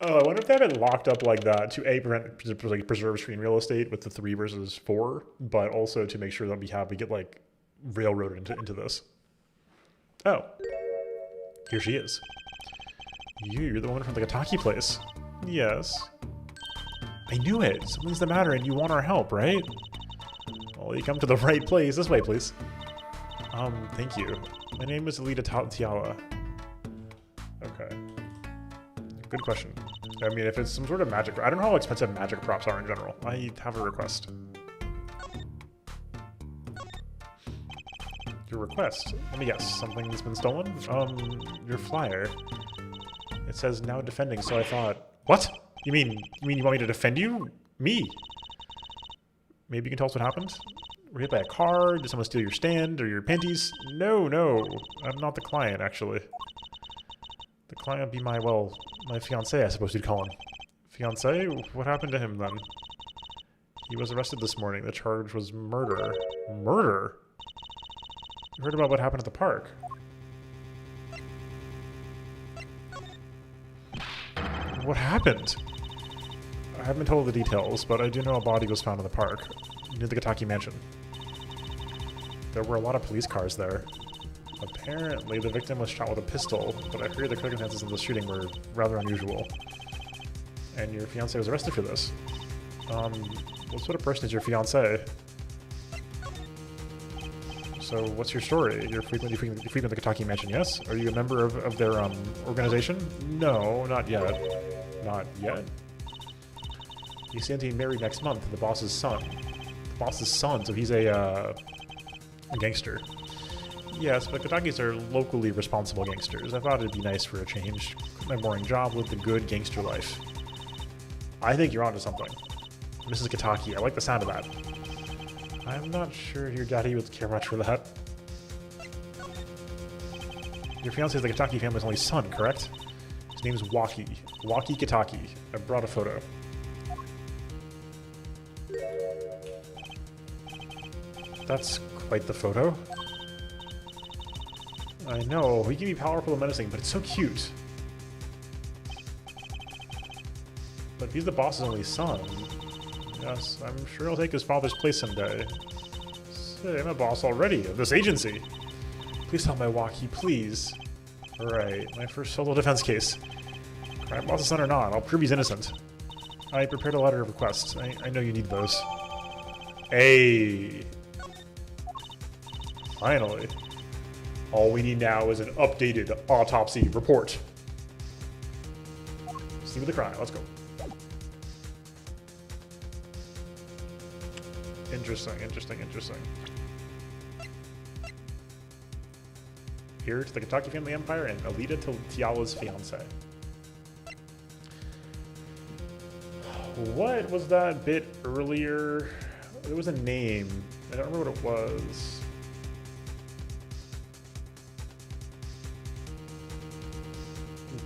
Oh, I wonder if they have it locked up like that to preserve screen real estate with the 3 versus 4, but also to make sure that we get like railroaded into this. Oh, here she is. You're the woman from the Kataki place. Yes. I knew it. Something's the matter and you want our help, right? Well, you come to the right place. This way, please. Thank you. My name is Alita Tiala. Okay. Good question. I mean, if it's some sort of magic... I don't know how expensive magic props are in general. I have a request. Your request? Let me guess. Something's been stolen? Your flyer. It says now defending, so I thought... What? You mean you want me to defend you? Me? Maybe you can tell us what happened? Were you hit by a car? Did someone steal your stand or your panties? No. I'm not the client, actually. The client would be my fiancé, I suppose you'd call him. Fiancé? What happened to him, then? He was arrested this morning. The charge was murder. Murder? You heard about what happened at the park. What happened? I haven't been told the details, but I do know a body was found in the park, near the Kataki mansion. There were a lot of police cars there. Apparently, the victim was shot with a pistol, but I heard the circumstances of the shooting were rather unusual. And your fiancé was arrested for this. What sort of person is your fiancé? So, what's your story? You frequent the Kataki mansion, yes? Are you a member of their organization? No, not yet. Not yet? You stand to be married next month to the boss's son. The boss's son, so he's a gangster. Yes, but Katakis are locally responsible gangsters. I thought it'd be nice for a change. Quit my boring job, live the good gangster life. I think you're onto something. Mrs. Kataki, I like the sound of that. I'm not sure your daddy would care much for that. Your fiancé is the Kataki family's only son, correct? His name's Waki. Waki Kataki. I brought a photo. That's quite the photo. I know, he can be powerful and menacing, but it's so cute. But he's the boss's only son. Yes, I'm sure he'll take his father's place someday. Say, I'm a boss already of this agency. Please help my Waki, please. Alright, my first solo defense case. Crime boss's son or not, I'll prove he's innocent. I prepared a letter of request. I know you need those. Hey! Finally. All we need now is an updated autopsy report. Scene of the crime, let's go. Interesting. Here to the Kataki family empire and Alita Tiala's fiance. What was that bit earlier? There was a name. I don't remember what it was.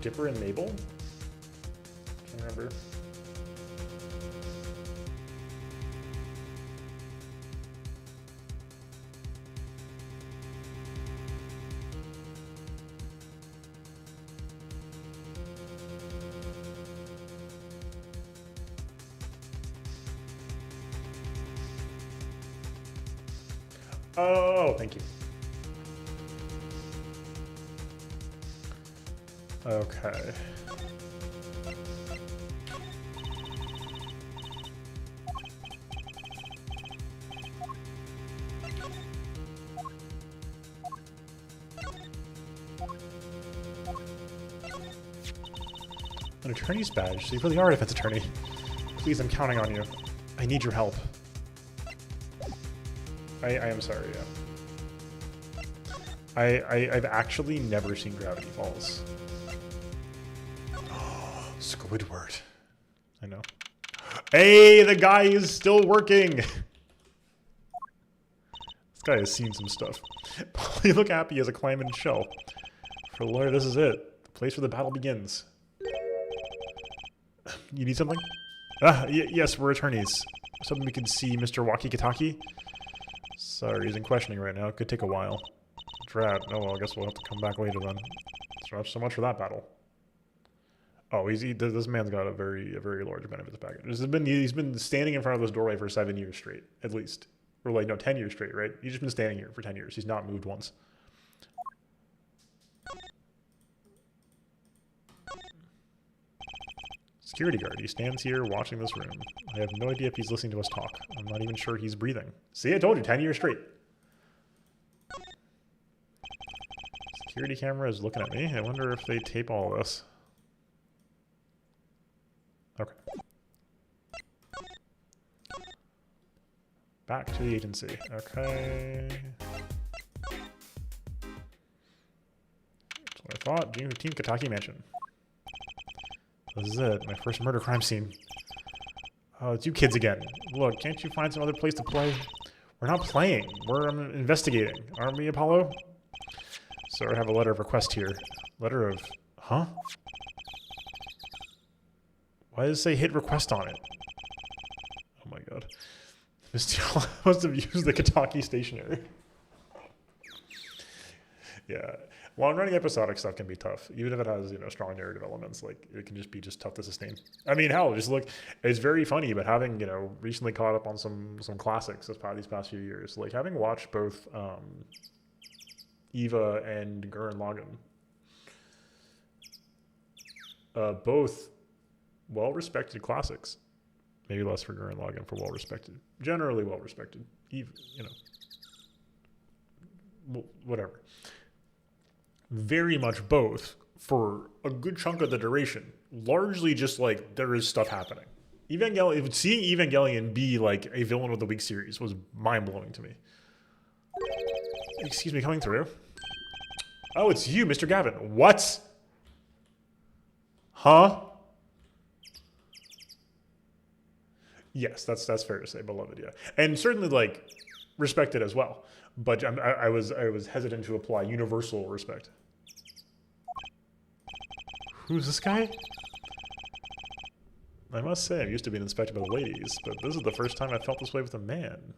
Dipper and Mabel? I can't remember. Oh, thank you. Okay. An attorney's badge, so you really are a defense attorney. Please, I'm counting on you. I need your help. I am sorry, yeah. I've actually never seen Gravity Falls. Squidward. I know. Hey, the guy is still working! This guy has seen some stuff. You look happy as a climb in shell. For the lawyer, this is it. The place where the battle begins. You need something? Yes, we're attorneys. Something we can see Mr. Waki Kataki? Sorry, he's in questioning right now. It could take a while. Drat. Oh well, I guess we'll have to come back later then. So much for that battle. Oh, this man's got a very large benefits package. He's been standing in front of this doorway for 7 years straight, at least. Or like, no, 10 years straight, right? He's just been standing here for 10 years. He's not moved once. Security guard. He stands here watching this room. I have no idea if he's listening to us talk. I'm not even sure he's breathing. See, I told you, 10 years straight. Security camera is looking at me. I wonder if they tape all this. Okay. Back to the agency. Okay. That's what I thought. June 15th, Kentucky Mansion. This is it. My first murder crime scene. Oh, it's you kids again. Look, can't you find some other place to play? We're not playing. We're investigating. Aren't we, Apollo? Sir, I have a letter of request here. Letter of... Huh? Why does it say hit request on it? Oh my god. Mr. must have used the Kentucky stationery. Yeah. Long-running episodic stuff can be tough. Even if it has, strong narrative elements, like, it can just be tough to sustain. I mean, hell, just look, it's very funny, but having, recently caught up on some classics these past few years, like, having watched both Eva and Gurren Lagann, both well-respected classics. Maybe less for Gurren Lagann, for well-respected. Generally well-respected. Even, whatever. Very much both for a good chunk of the duration. Largely just like there is stuff happening. Seeing Evangelion be like a villain of the week series was mind-blowing to me. Excuse me, coming through. Oh, it's you, Mr. Gavin. What? Huh? Yes, that's fair to say, beloved, yeah. And certainly like respected as well. But I was hesitant to apply universal respect. Who's this guy? I must say, I'm used to being inspected by the ladies, but this is the first time I felt this way with a man.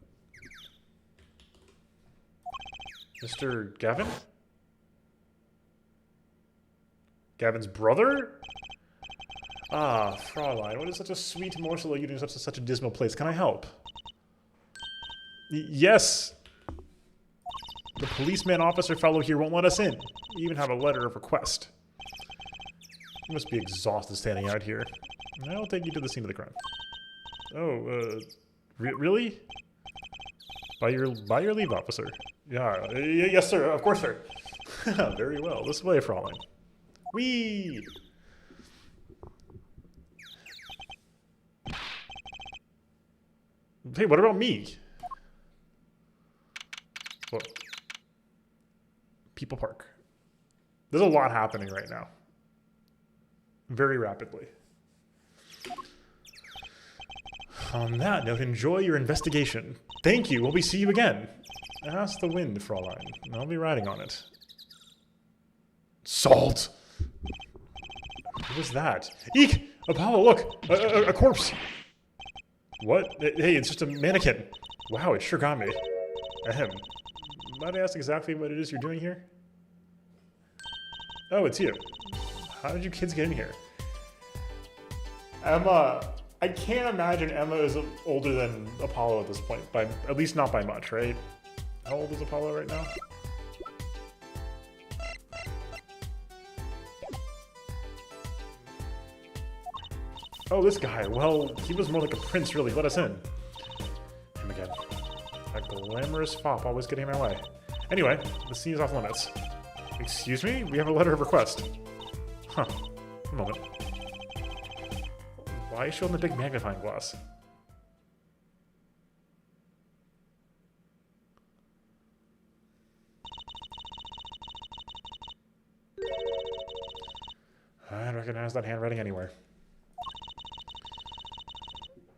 Mr. Gavin? Gavin's brother? Ah, Fraulein, what is such a sweet morsel of you in such a dismal place? Can I help? Yes! The policeman officer fellow here won't let us in. We even have a letter of request. You must be exhausted standing out here. I'll take you to the scene of the crime. Oh, really? By your leave, officer. Yeah, yes, sir. Of course, sir. Very well. This way, Fraulein. Whee! Hey, what about me? What? People Park. There's a lot happening right now. Very rapidly. On that note, enjoy your investigation. Thank you. Will we see you again? Ask the wind, Fraulein. I'll be riding on it. Salt! What was that? Eek! Apollo, look! A corpse! What? Hey, it's just a mannequin. Wow, it sure got me. Ahem. Might I ask exactly what it is you're doing here? Oh, it's you. How did you kids get in here? Emma. I can't imagine Emma is older than Apollo at this point. At least not by much, right? How old is Apollo right now? Oh, this guy. Well, he was more like a prince, really. Let us in. Him again. A glamorous fop always getting in my way. Anyway, the scene is off limits. Excuse me? We have a letter of request. Huh. A moment. Why are you showing the big magnifying glass? I recognize that handwriting anywhere.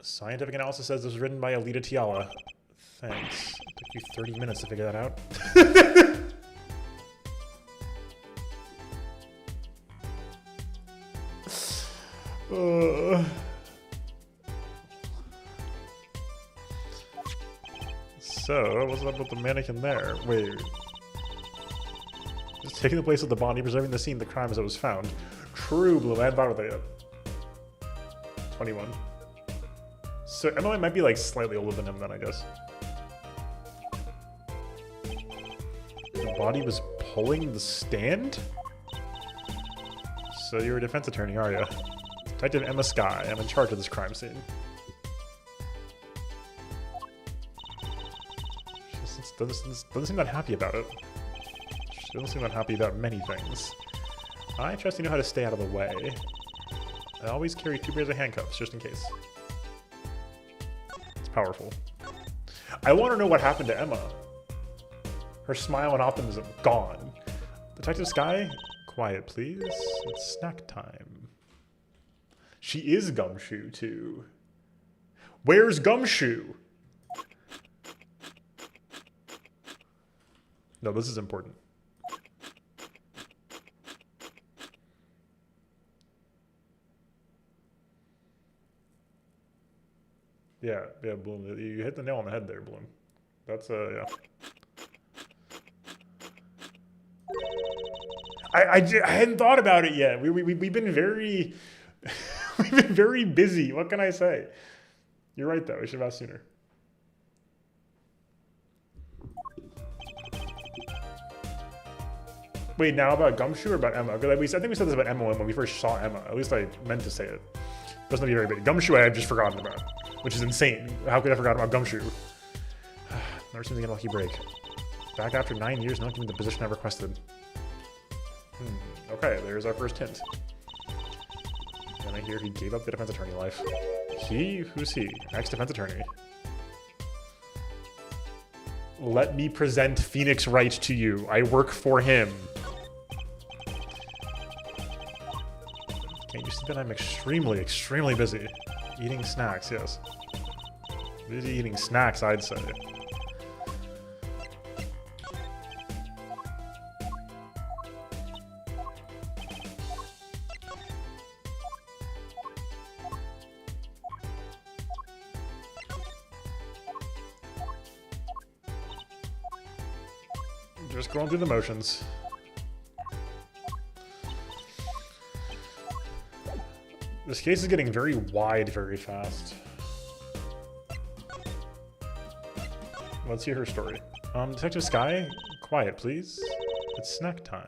Scientific analysis says this was written by Alita Tiala. Thanks. It took you 30 minutes to figure that out. So, what's up with the mannequin there? Wait. Just taking the place of the body, preserving the scene of the crime as it was found. True, Bloom. I hadn't thought of that yet. 21. So Emily might be like slightly older than him then, I guess. The body was pulling the stand? So you're a defense attorney, are you? Detective Emma Sky. I'm in charge of this crime scene. She doesn't seem that happy about it. She doesn't seem that happy about many things. I trust you know how to stay out of the way. I always carry 2 pairs of handcuffs, just in case. It's powerful. I want to know what happened to Emma. Her smile and optimism, gone. Detective Sky, quiet please. It's snack time. She is Gumshoe, too. Where's Gumshoe? No, this is important. Yeah, Bloom. You hit the nail on the head there, Bloom. That's, yeah. I hadn't thought about it yet. We've been very... we've been very busy. What can I say? You're right, though. We should have asked sooner. Wait, now about Gumshoe or about Emma? Because I think we said this about Emma when we first saw Emma. At least I meant to say it. It doesn't be very big. Gumshoe I had just forgotten about, which is insane. How could I forgot about Gumshoe? Never seems to get a lucky break. Back after 9 years, not giving the position I requested. Okay, there's our first hint. And I hear he gave up the defense attorney life. He? Who's he? Ex-defense attorney. Let me present Phoenix Wright to you. I work for him. Can't you see that I'm extremely, extremely busy? Eating snacks, yes. Busy eating snacks, I'd say. Just going through the motions. This case is getting very wide very fast. Let's hear her story. Detective Sky, quiet please. It's snack time.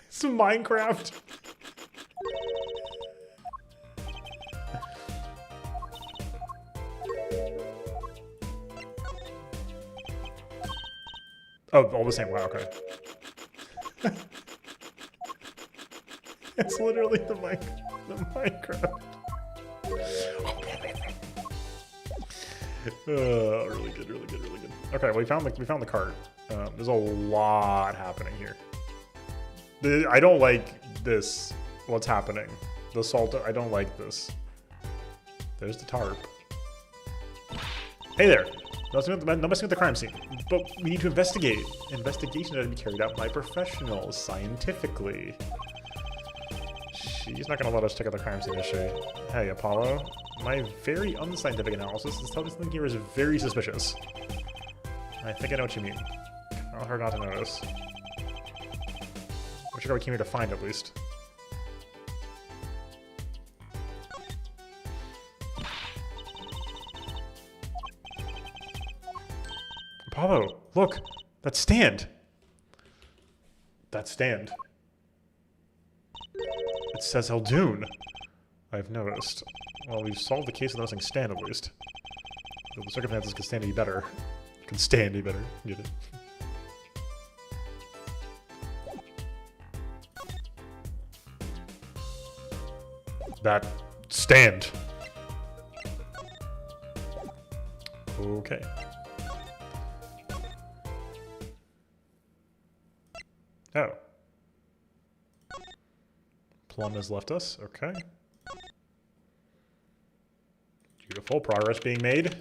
It's Minecraft. Oh, all the same. Wow, okay. It's literally the Minecraft. Really good, really good, really good. Okay, well, we found the cart. There's a lot happening here. I don't like this. What's happening? The salt. I don't like this. There's the tarp. Hey there. No messing with the crime scene. But we need to investigate. Investigation has to be carried out by professionals, scientifically. She's not going to let us check out the crime scene, is she? Hey, Apollo. My very unscientific analysis is telling me something here is very suspicious. I think I know what you mean. Tell her not to notice. Which we came here to find, at least. Apollo, look! That stand! That stand. It says Eldoon. I've noticed. Well, we've solved the case of the missing stand, at least. Though the circumstances could stand any better. Could stand any better. Get it? That stand. Okay. Oh. Plum has left us. Okay. Beautiful. Progress being made.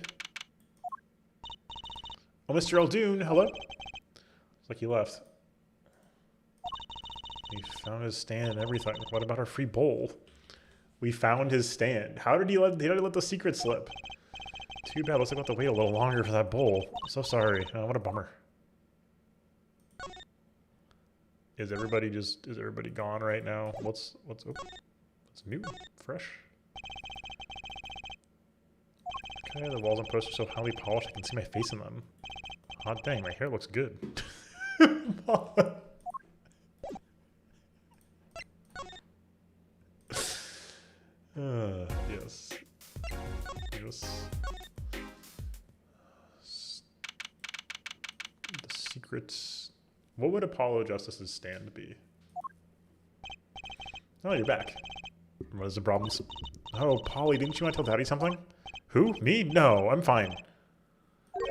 Oh, Mr. Eldoon, hello? Looks like he left. We found his stand and everything. What about our free bowl? We found his stand. How did he let the secret slip? Too bad. Looks like we'll have to wait a little longer for that bowl. So sorry. Oh, what a bummer. Is everybody gone right now? What's new? Fresh? Okay, the walls and posters are so highly polished I can see my face in them. Hot dang, my hair looks good. Yes. Yes. The secrets. What would Apollo Justice's stand be? Oh, you're back. What is the problem? Oh, Polly, didn't you want to tell Daddy something? Who? Me? No, I'm fine.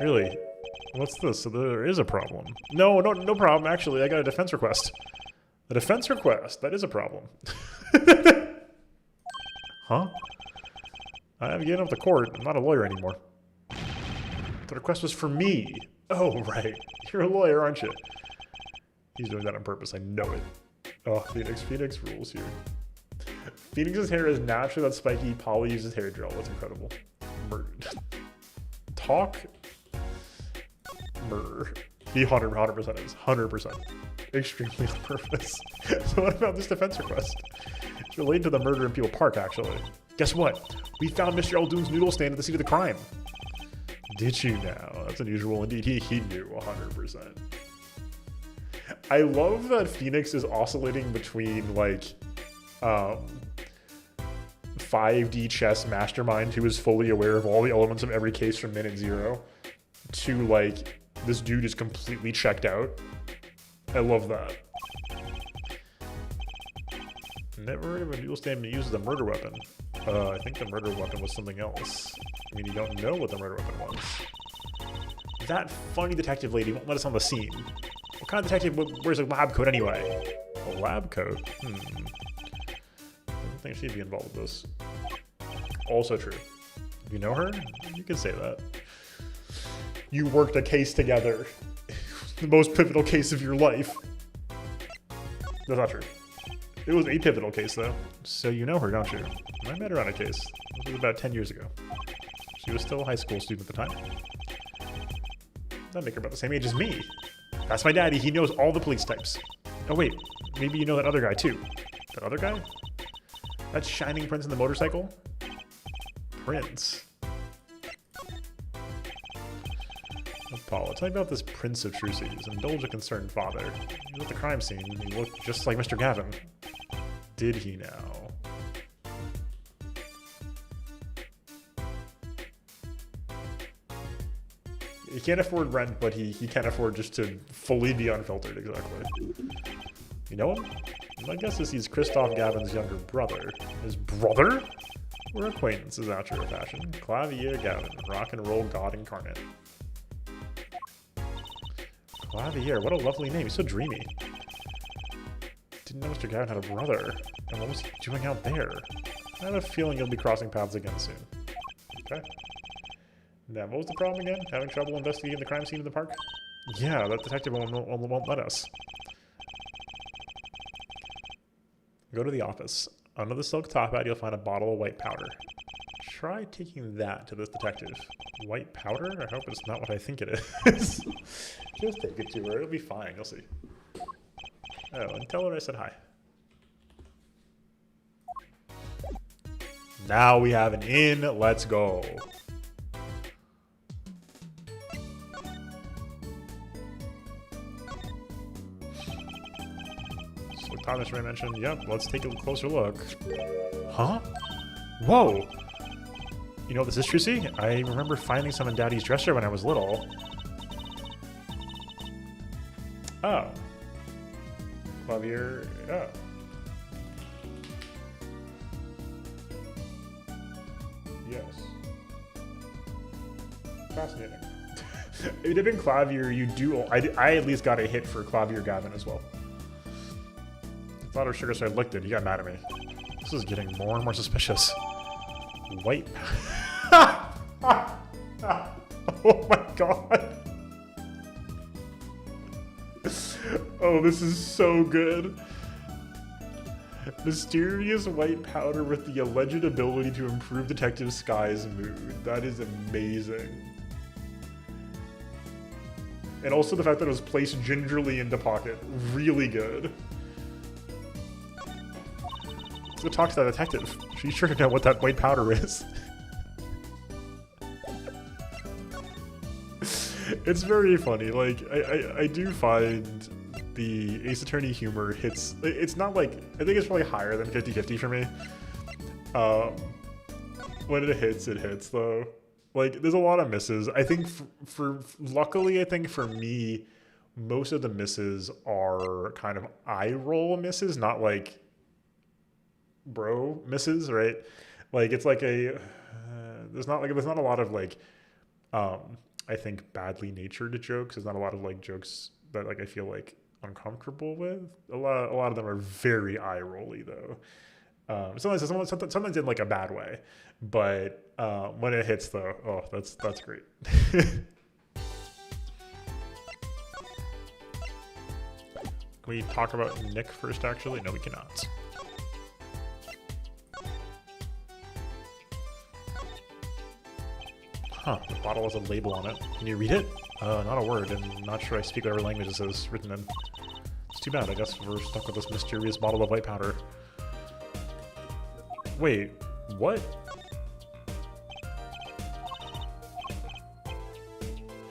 Really? What's this? So there is a problem. No problem. Actually, I got a defense request. A defense request? That is a problem. Huh? I'm getting off the court. I'm not a lawyer anymore. The request was for me. Oh, right. You're a lawyer, aren't you? He's doing that on purpose. I know it. Oh, Phoenix. Phoenix rules here. Phoenix's hair is naturally that spiky. Polly uses hair gel. That's incredible. Talk. He 100% is. 100%. Extremely on purpose. So what about this defense request? It's related to the murder in Peel Park, actually. Guess what? We found Mr. Eldoon's noodle stand at the scene of the crime. Did you now? That's unusual indeed. He knew 100%. I love that Phoenix is oscillating between, like, 5D chess mastermind who is fully aware of all the elements of every case from minute zero to, like, this dude is completely checked out. I love that. Never heard of a noodle stand being used as a murder weapon. I think the murder weapon was something else. I mean, you don't know what the murder weapon was. That funny detective lady won't let us on the scene. What kind of detective wears a lab coat anyway? A lab coat? I don't think she'd be involved with this. Also true. You know her? You can say that. You worked a case together. The most pivotal case of your life. That's not true. It was a pivotal case, though. So you know her, don't you? I met her on a case. It was about 10 years ago. She was still a high school student at the time. That'd make her about the same age as me. That's my daddy. He knows all the police types. Oh, wait. Maybe you know that other guy, too. That other guy? That shining prince in the motorcycle? Prince. Paula, tell me about this Prince of Trucies. Indulge a concerned father. He was at the crime scene. He looked just like Mr. Gavin. Did he now? He can't afford rent, but he can afford just to fully be unfiltered, exactly. You know him? My guess is he's Christoph Gavin's younger brother. His brother? We're acquaintances after a fashion. Clavier Gavin, rock and roll god incarnate. Clavier, what a lovely name. He's so dreamy. Didn't know Mr. Gavin had a brother. And what was he doing out there? I have a feeling you'll be crossing paths again soon. Okay. Now, what was the problem again? Having trouble investigating the crime scene in the park? Yeah, that detective won't let us. Go to the office. Under the silk top hat, you'll find a bottle of white powder. Try taking that to this detective. White powder? I hope it's not what I think it is. Just take it to her. It'll be fine. You'll see. Oh, and tell her I said hi. Now we have an in. Let's go. So Thomas Ray mentioned, yep, let's take a closer look. Huh? Whoa! You know what this is, Trucy? I remember finding some in Daddy's dresser when I was little. Oh. Clavier, oh. Yes. Fascinating. It had been Clavier, you do... I at least got a hit for Clavier Gavin as well. I thought it was Sugar, so I licked it. He got mad at me. This is getting more and more suspicious. White... Oh my god. Oh, this is so good. Mysterious white powder with the alleged ability to improve Detective Sky's mood. That is amazing. And also the fact that it was placed gingerly into pocket. Really good. Let's go talk to that detective. She's sure to know what that white powder is. It's very funny. Like, I do find the Ace Attorney humor hits... It's not like... I think it's probably higher than 50-50 for me. When it hits, though. Like, there's a lot of misses. I think luckily, I think for me, most of the misses are kind of eye roll misses, not like bro misses, right? Like, it's like a... there's not a lot of like... I think badly natured jokes. There's not a lot of like jokes that like I feel like uncomfortable with. A lot of them are very eye rolly though. Sometimes in like a bad way, but when it hits though, oh, that's great. Can we talk about Nick first? Actually, no, we cannot. Huh, the bottle has a label on it. Can you read it? Not a word, and not sure I speak whatever language this is written in. It's too bad, I guess we're stuck with this mysterious bottle of white powder. Wait, what?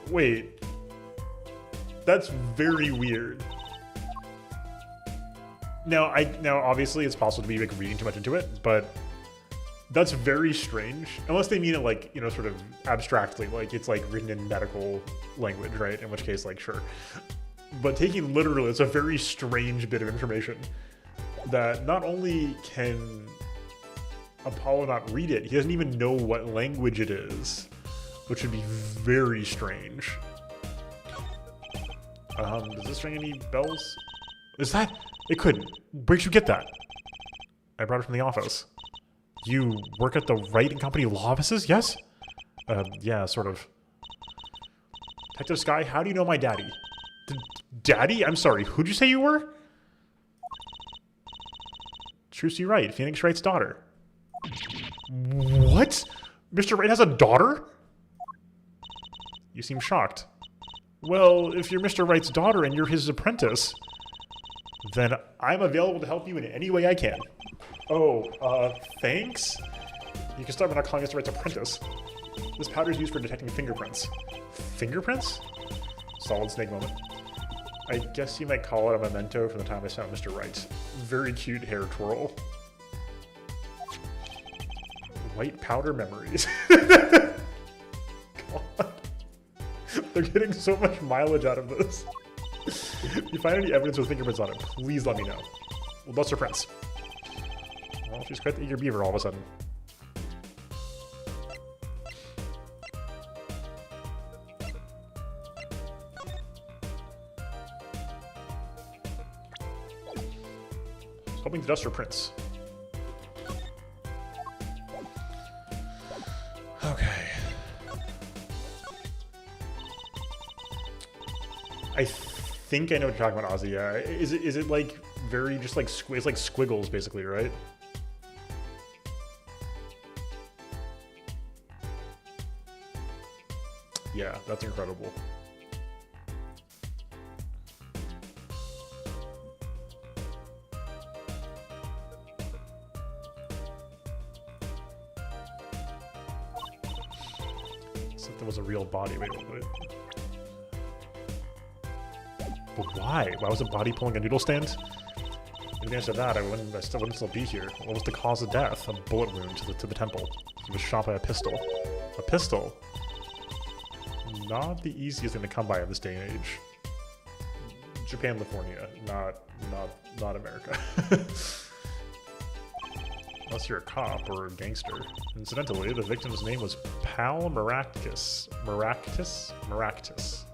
Wait. That's very weird. Now obviously it's possible to be like reading too much into it, but that's very strange. Unless they mean it like, you know, sort of abstractly, like it's like written in medical language, right? In which case, like, sure. But taking literally, it's a very strange bit of information that not only can Apollo not read it, he doesn't even know what language it is, which would be very strange. Does this ring any bells? Is that? It couldn't. Where'd you get that? I brought it from the office. You work at the Wright & Company law offices, yes? Yeah, sort of. Detective Sky, how do you know my daddy? Daddy? I'm sorry, who'd you say you were? Trucy Wright, Phoenix Wright's daughter. What? Mr. Wright has a daughter? You seem shocked. Well, if you're Mr. Wright's daughter and you're his apprentice, then I'm available to help you in any way I can. Oh, thanks? You can start by not calling Mr. Wright's apprentice. This powder is used for detecting fingerprints. Fingerprints? Solid snake moment. I guess you might call it a memento from the time I spent with Mr. Wright. Very cute hair twirl. White powder memories. God. They're getting so much mileage out of this. If you find any evidence with fingerprints on it, please let me know. We'll bust her prints. Well, she's quite the eager beaver all of a sudden. I was hoping to dust her prints. Okay. I think I know what you're talking about, Ozzy. Yeah. Is it like very just like it's like squiggles basically, right? Yeah, that's incredible. So there was a real body. Wait. But why? Why was a body pulling a noodle stand? In the answer to that, I wouldn't still be here. What was the cause of death? A bullet wound to the temple. He was shot by a pistol. A pistol? Not the easiest thing to come by in this day and age. Japan, California, not America. Unless you're a cop or a gangster. Incidentally, the victim's name was Pal Maractus. Maractus.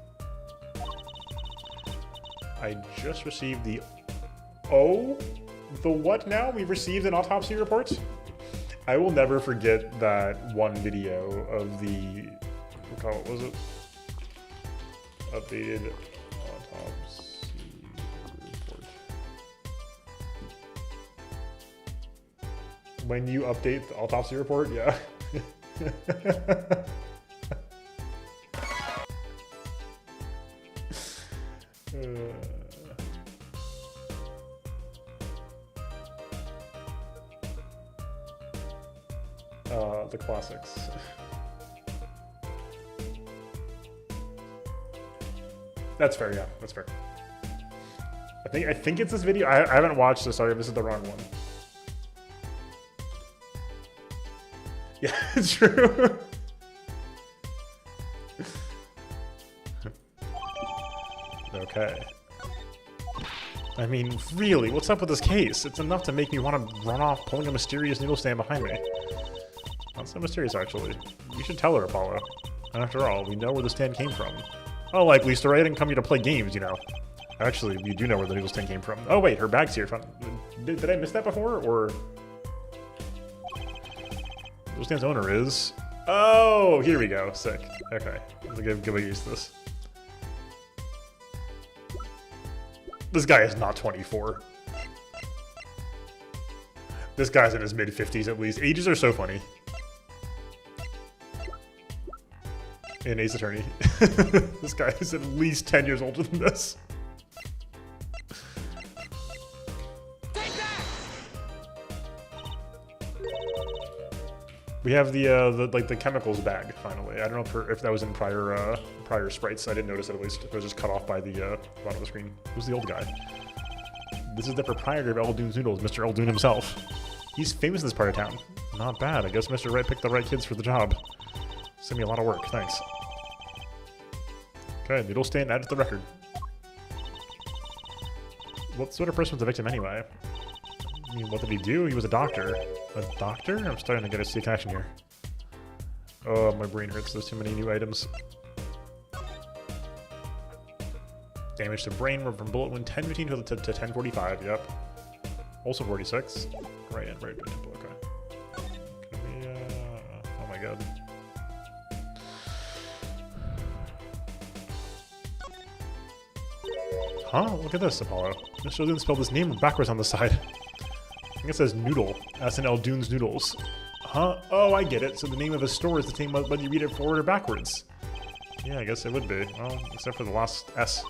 I just received the... Oh? The what now? We've received an autopsy report? I will never forget that one video of the... What was it? Updated autopsy report. When you update the autopsy report, yeah. The classics. That's fair, yeah, that's fair. I think it's this video. I haven't watched this. Sorry, this is the wrong one. Yeah, it's true. Okay. I mean, really, what's up with this case? It's enough to make me want to run off pulling a mysterious noodle stand behind me. Not so mysterious, actually. You should tell her, Apollo. After all, we know where the stand came from. Oh, like, Lisa, I didn't come here to play games, you know. Actually, we do know where the noodle stand came from. Oh, wait, her bag's here. Did I miss that before, or...? Noodle stand's owner is... Oh, here we go. Sick. Okay. Let's give a use to this. This guy is not 24. This guy's in his mid-50s at least. Ages are so funny. And Ace Attorney. This guy is at least 10 years older than this. We have the chemicals bag finally. I don't know if that was in prior sprites. I didn't notice it at least. It was just cut off by the bottom of the screen. Who's the old guy? This is the proprietor of Eldoon's Noodles, Mr. Eldoon himself. He's famous in this part of town. Not bad. I guess Mr. Wright picked the right kids for the job. Sent me a lot of work. Thanks. Okay, noodle stand added to the record. What sort of person was the victim anyway? I mean, what did he do? He was a doctor. A doctor? I'm starting to get a see connection here. Oh, my brain hurts. There's too many new items. Damage to brain from bullet wound 1015 to 1045. Yep. Also 46. Right in, right temple. Okay. Can we, oh my god. Huh? Look at this, Apollo. Mr. Eldoon spelled his name backwards on the side. I think it says noodle, as in Eldoon's Noodles. Huh? Oh, I get it. So the name of his store is the same whether you read it forward or backwards. Yeah, I guess it would be. Well, except for the last S.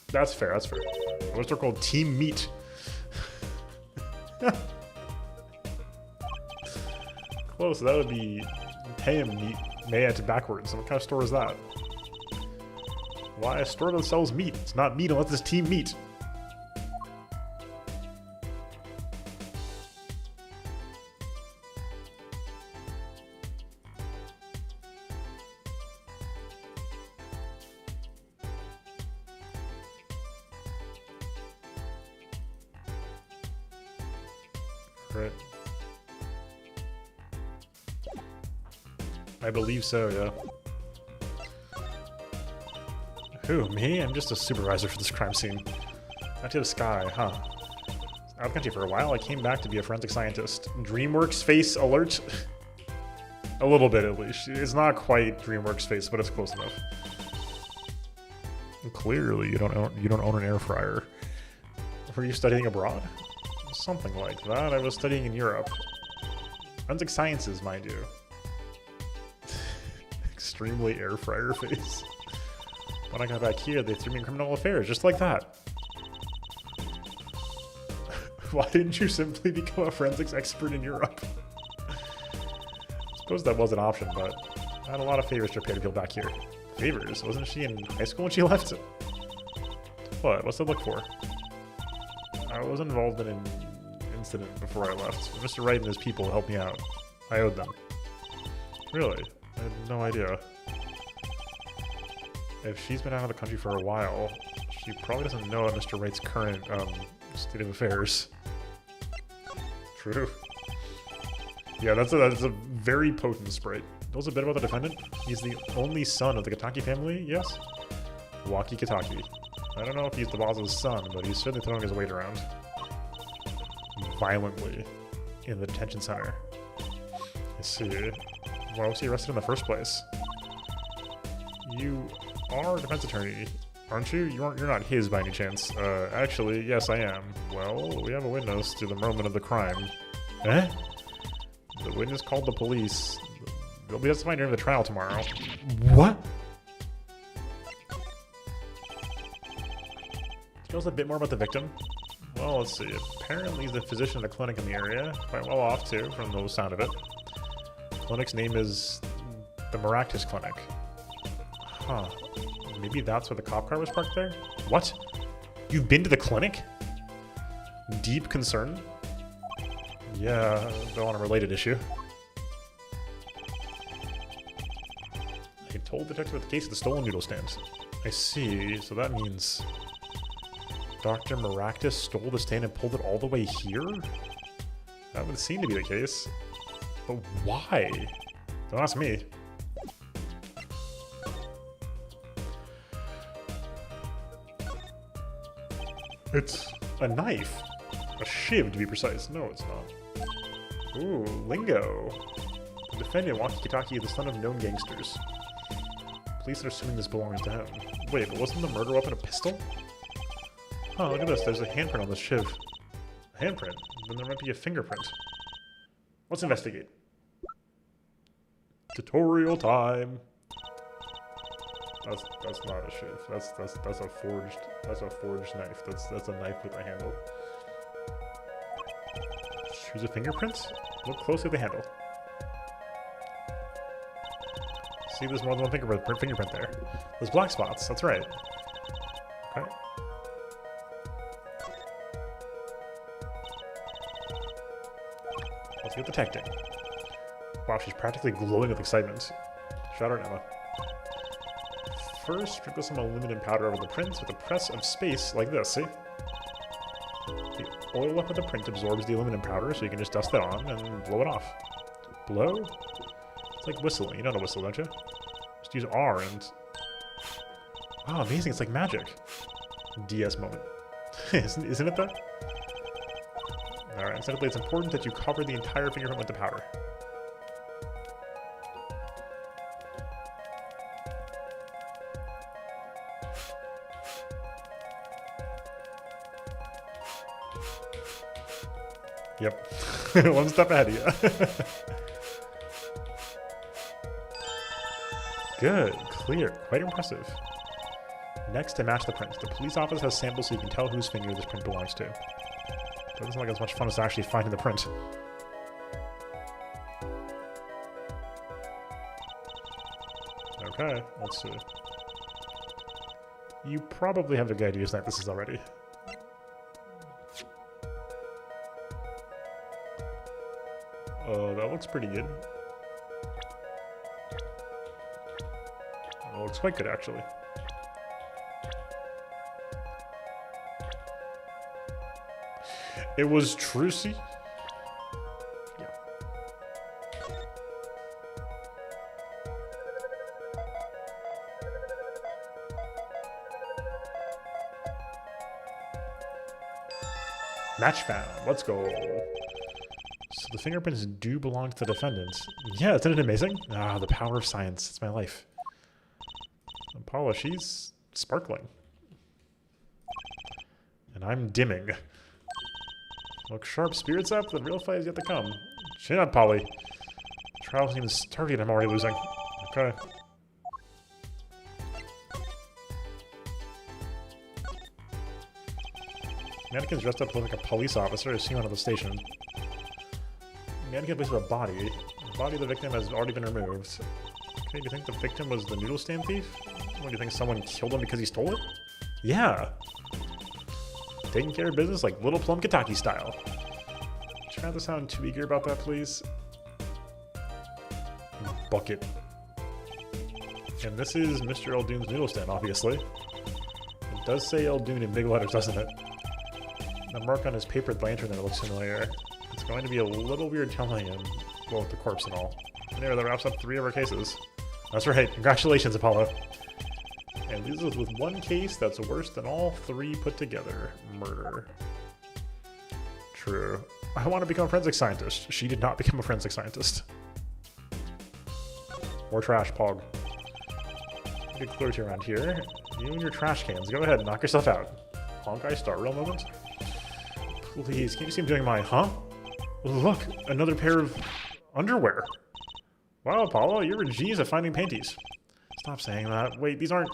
That's fair, that's fair. What's store called Team Meat? Close, that would be Payam Meat, Mayat backwards. What kind of store is that? Why a store that sells meat? It's not meat unless it's Team Meat. Right. I believe so, yeah. Who, me? I'm just a supervisor for this crime scene. Out to the sky, huh? Out of country for a while, I came back to be a forensic scientist. DreamWorks face alert? A little bit, at least. It's not quite DreamWorks face, but it's close enough. Clearly, you don't own an air fryer. Were you studying abroad? Something like that. I was studying in Europe. Forensic sciences, mind you. Extremely air fryer face. When I got back here, they threw me in criminal affairs, just like that. Why didn't you simply become a forensics expert in Europe? I suppose that was an option, but I had a lot of favors to pay to people back here. Favors? Wasn't she in high school when she left? What? What's to look for? I was involved in an incident before I left. Mr. Wright and his people helped me out. I owed them. Really? I had no idea. If she's been out of the country for a while, she probably doesn't know Mr. Wright's current state of affairs. True. Yeah, that's a very potent sprite. Knows a bit about the defendant. He's the only son of the Kataki family, yes? Waki Kataki. I don't know if he's the boss's son, but he's certainly throwing his weight around. Violently. In the detention center. I see. Why was he arrested in the first place? You are a defense attorney, aren't you? You're not his by any chance. Actually, yes, I am. Well, we have a witness to the moment of the crime. Eh? The witness called the police. They'll be testifying during the trial tomorrow. What? Tell us a bit more about the victim. Well, let's see. Apparently he's the physician at a clinic in the area. Quite well off, too, from the sound of it. The clinic's name is the Maractus Clinic. Huh. Maybe that's where the cop car was parked there? What? You've been to the clinic? Deep concern? Yeah, though on a related issue. I told the detective about the case of the stolen noodle stand. I see, so that means Dr. Maractus stole the stand and pulled it all the way here? That would seem to be the case. But why? Don't ask me. It's a knife. A shiv, to be precise. No, it's not. Ooh, lingo. The defendant, Walkie-Talkie, is the son of known gangsters. Police are assuming this belongs to him. Wait, but wasn't the murder weapon a pistol? Oh, look at this. There's a handprint on this shiv. A handprint? Then there might be a fingerprint. Let's investigate. Tutorial time. That's not a shiv. That's a forged knife. That's a knife with a handle. Choose a fingerprint? Look closely at the handle. See, there's more than one fingerprint there. There's black spots, that's right. Okay. Let's get detecting. Wow, she's practically glowing with excitement. Shout out, Emma. First, sprinkle some aluminum powder over the print with a press of space like this, see? The oil up with the print absorbs the aluminum powder, so you can just dust it on and blow it off. Blow? It's like whistling. You know how to whistle, don't you? Just use R and... Wow, amazing. It's like magic. DS moment. Isn't it, though? Alright, secondly, it's important that you cover the entire fingerprint with the powder. Yep. One step ahead of you. Good. Clear. Quite impressive. Next, to match the print. The police office has samples so you can tell whose finger this print belongs to. Doesn't sound like as much fun as actually finding the print. Okay, let's see. You probably have a good idea whose knife this is already. Oh, that looks pretty good. Oh, looks quite good, actually. It was Trucy? Yeah. Match found. Let's go. So the fingerprints do belong to the defendant. Yeah, isn't it amazing? Ah, the power of science. It's my life. And Paula, she's sparkling. And I'm dimming. Look sharp, spirits up, the real fight is yet to come. Chin up, Polly. Trial hasn't even started, I'm already losing. Okay. Mannequin's dressed up like a police officer is seen on the station. Mannequin places a body. The body of the victim has already been removed. Okay, do you think the victim was the noodle stand thief? What, do you think someone killed him because he stole it? Yeah. Taking care of business like Little Plum Kentucky style. Try not to sound too eager about that, please. Bucket. And this is Mr. Eldoon's noodle stand, obviously. It does say Eldoon in big letters, doesn't it? The mark on his papered lantern there looks familiar. It's going to be a little weird telling him, well, with the corpse and all. And there, that wraps up 3 of our cases. That's right. Congratulations, Apollo. And leaves us with one case that's worse than all 3 put together. Murder. True. I want to become a forensic scientist. She did not become a forensic scientist. More trash, Pog. Good clarity around here. You and your trash cans. Go ahead and knock yourself out. Honkai Star Rail moment? Please, can you see him doing my, huh? Look, another pair of underwear. Wow, Apollo, you're a genius at finding panties. Stop saying that. Wait, these aren't...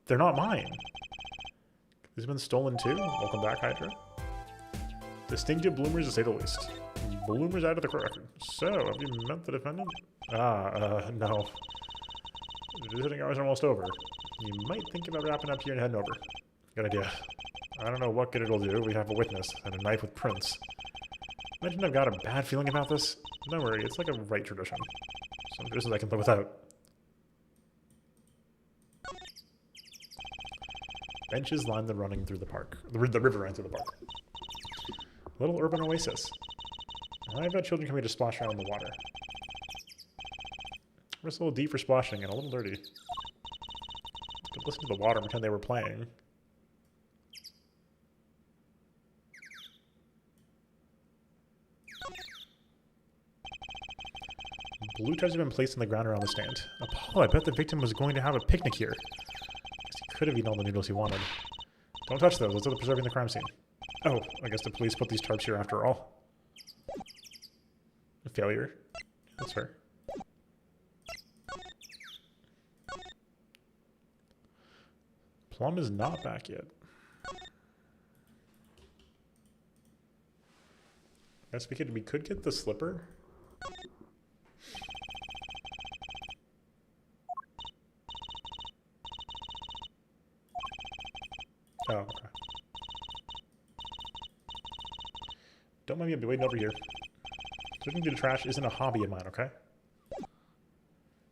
They're not mine. These have been stolen too? Welcome back, Hydra. Distinctive bloomers to say the least. Bloomers out of the record. So, have you met the defendant? No. The visiting hours are almost over. You might think about wrapping up here and heading over. Good idea. I don't know what good it'll do. We have a witness and a knife with prints. Imagine I've got a bad feeling about this. Don't worry, it's like a right tradition. Some traditions I can live without. Benches line the running through the park. The river running through the park. Little urban oasis. I've got children coming to splash around in the water. It's a little deep for splashing and a little dirty. Could listen to the water and pretend they were playing. Blue tires have been placed on the ground around the stand. Apollo, I bet the victim was going to have a picnic here. Guess he could have eaten all the noodles he wanted. Don't touch those. Let's look at preserving the crime scene. Oh, I guess the police put these tarps here after all. A failure. That's fair. Plum is not back yet. Guess we could get the slipper. Oh, okay. Don't mind me, I'll be waiting over here. Switching to the trash isn't a hobby of mine, okay?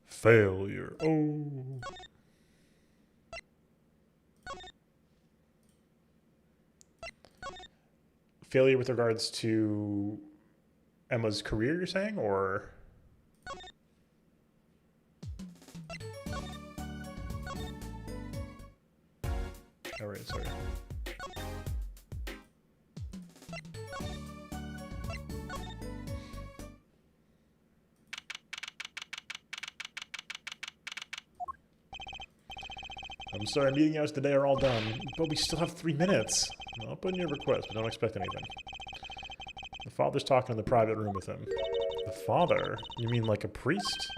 Failure. Oh. Failure with regards to Emma's career, you're saying, or? All right, sorry. I'm sorry, meeting hours today are all done, but we still have 3 minutes. I'll put in your request, but don't expect anything. The father's talking in the private room with him. The father? You mean like a priest?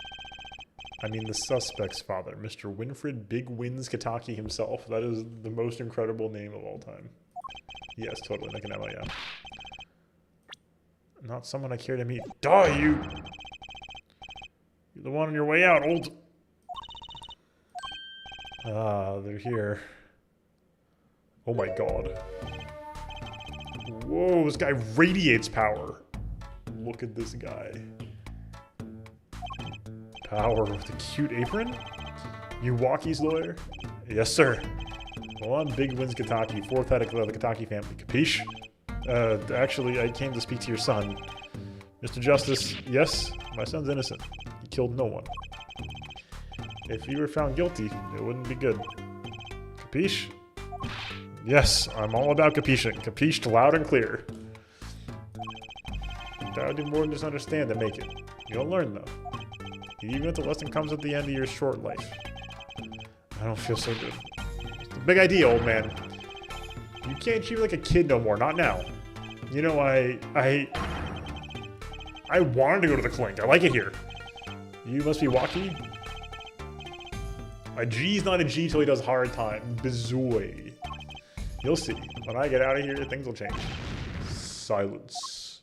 I mean the suspect's father, Mr. Winfred Big Wins Kataki himself. That is the most incredible name of all time. Yes, totally, like an Emma, yeah. Not someone I care to meet. Die, you! You're the one on your way out, old... Ah, they're here. Oh my god. Whoa, this guy radiates power. Look at this guy. Power with a cute apron? You Walkie's lawyer? Yes, sir. Well, I'm Big Wins Kataki, fourth head of the Kataki family. Capiche? Actually, I came to speak to your son. Mr. Justice, yes, my son's innocent. He killed no one. If he were found guilty, it wouldn't be good. Capiche? Yes, I'm all about capiching. Capiche loud and clear. Gotta do more than just understand to make it. You'll learn, though. Even if the lesson comes at the end of your short life. I don't feel so good. It's a big idea, old man. You can't treat me like a kid no more, not now. You know, I wanted to go to the clink. I like it here. You must be Walkie? A G's not a G till he does hard time. Bizoy. You'll see. When I get out of here, things will change. Silence.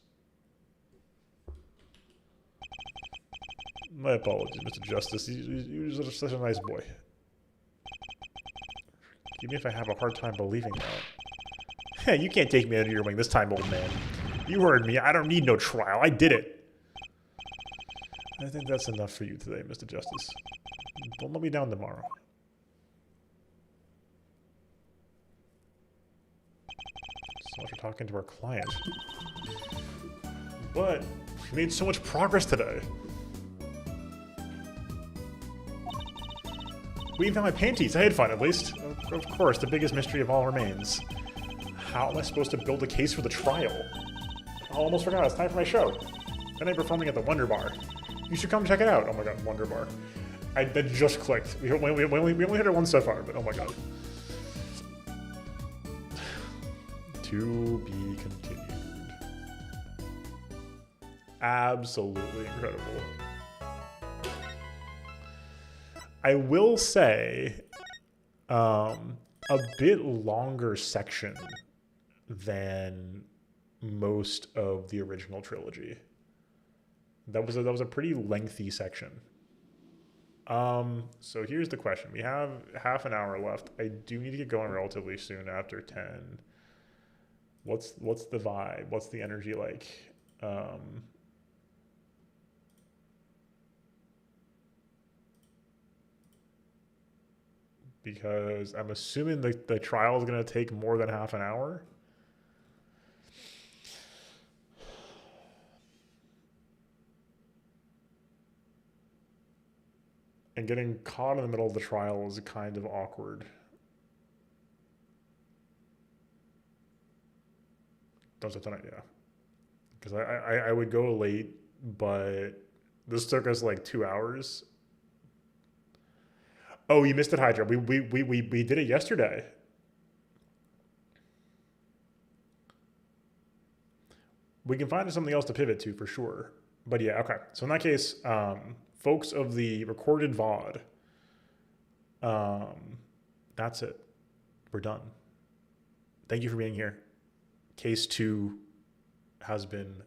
My apologies, Mr. Justice. He was such a nice boy. Even if I have a hard time believing that. Hey, you can't take me under your wing this time, old man. You heard me. I don't need no trial. I did it. I think that's enough for you today, Mr. Justice. Don't let me down tomorrow. So much for talking to our client. But we made so much progress today. We even found my panties. I had fun, at least. Of course, the biggest mystery of all remains. How am I supposed to build a case for the trial? I almost forgot. It's time for my show. Tonight performing at the Wonder Bar. You should come check it out. Oh my god, Wonder Bar. That just clicked. We only hit it once so far, but oh my god. To be continued. Absolutely incredible. I will say, a bit longer section than most of the original trilogy. That was a pretty lengthy section. So here's the question. We have half an hour left. I do need to get going relatively soon after 10. What's the vibe? What's the energy like? Because I'm assuming the trial is going to take more than half an hour. And getting caught in the middle of the trial is kind of awkward. Don't say tonight, yeah. Because I would go late, but this took us like 2 hours. Oh, you missed it, Hydra. We did it yesterday. We can find something else to pivot to for sure. But yeah, okay. So in that case, folks of the recorded VOD, that's it. We're done. Thank you for being here. Case 2 has been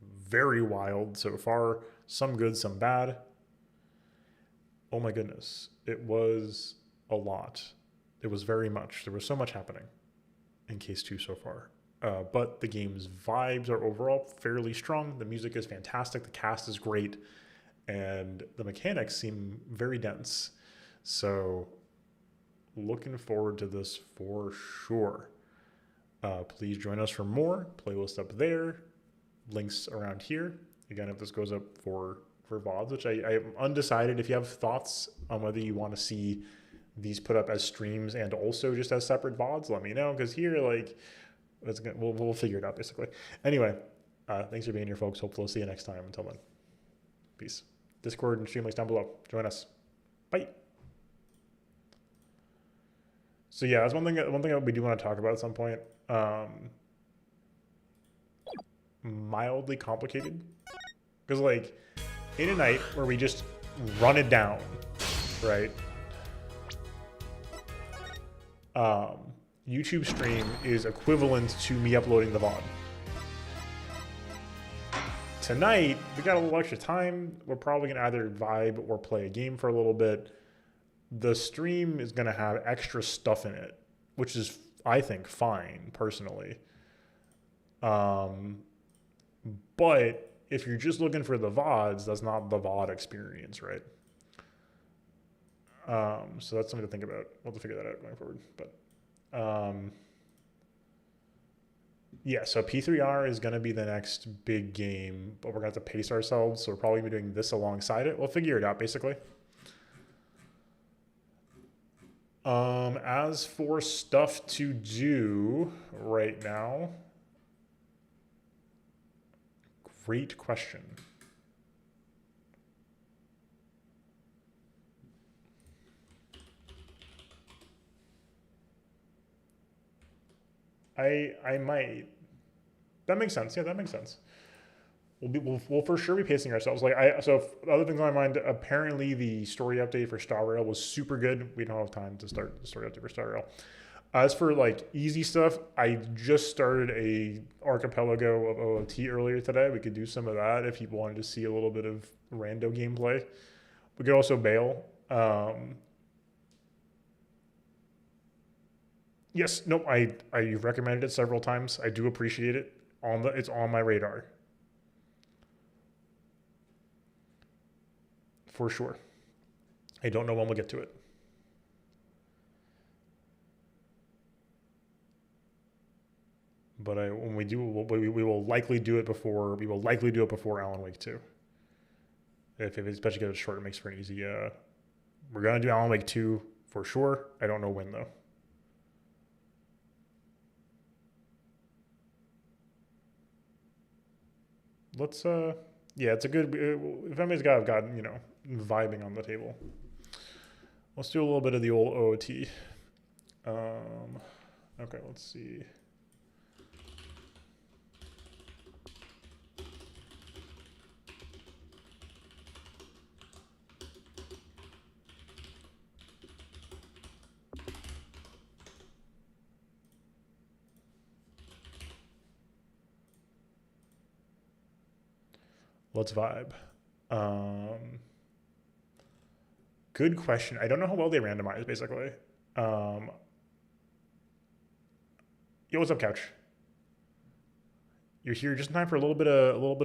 very wild so far. Some good, some bad. Oh my goodness. It was a lot. It was very much. There was so much happening in Case 2 so far. But the game's vibes are overall fairly strong. The music is fantastic. The cast is great. And the mechanics seem very dense. So looking forward to this for sure. Please join us for more. Playlist up there. Links around here. Again, if this goes up for VODs, which I'm undecided. If you have thoughts on whether you want to see these put up as streams and also just as separate VODs, let me know. Because here, like, we'll figure it out, basically. Anyway, thanks for being here, folks. Hopefully we'll see you next time. Until then, peace. Discord and stream links down below. Join us. Bye. So yeah, that's one thing that we do want to talk about at some point. Mildly complicated, because like in a night where we just run it down, right? YouTube stream is equivalent to me uploading the VOD. Tonight, we got a little extra time. We're probably gonna either vibe or play a game for a little bit. The stream is gonna have extra stuff in it, which is, I think, fine, personally. But if you're just looking for the VODs, that's not the VOD experience, right? So that's something to think about. We'll have to figure that out going forward. But yeah, so P3R is going to be the next big game, but we're going to have to pace ourselves. So we're probably going to be doing this alongside it. We'll figure it out, basically. As for stuff to do right now, great question. I might. That makes sense. Yeah, that makes sense. We'll for sure be pacing ourselves. So other things on my mind, apparently the story update for Star Rail was super good. We don't have time to start the story update for Star Rail. As for like easy stuff, I just started a archipelago of OOT earlier today. We could do some of that if you wanted to see a little bit of rando gameplay. We could also bail. Yes, no, I've recommended it several times. I do appreciate it. It's on my radar. For sure. I don't know when we'll get to it. But when we do, we will likely do it before. We will likely do it before Alan Wake 2. If especially get it short, it makes for an easy. We're gonna do Alan Wake 2 for sure. I don't know when though. Let's yeah, it's a good. If anybody's got vibing on the table, let's do a little bit of the old OOT. Okay, let's see. Let's vibe. Good question. I don't know how well they randomize, basically. Yo, what's up, Couch? You're here just in time for a little bit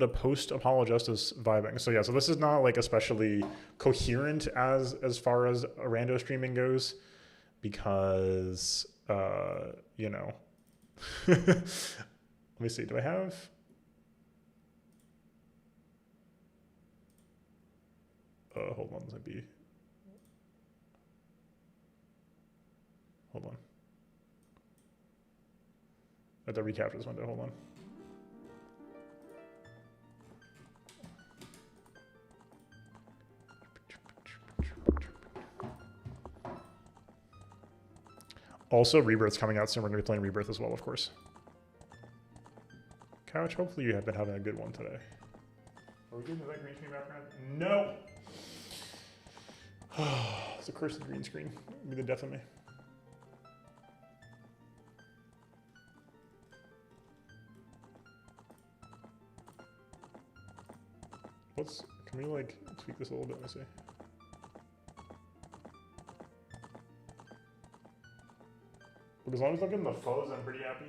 of post Apollo Justice vibing. So yeah, so this is not like especially coherent as far as rando streaming goes, because you know. Let me see. Do I have? Hold on. This might be. Hold on. I have to recapture this window. Hold on. Also, Rebirth's coming out soon. We're going to be playing Rebirth as well, of course. Couch, hopefully you have been having a good one today. Are we doing the green screen background? No! It's a cursed green screen. It'll be the death of me. Can we like tweak this a little bit? Let me see. But as long as I'm getting the fuzz, I'm pretty happy.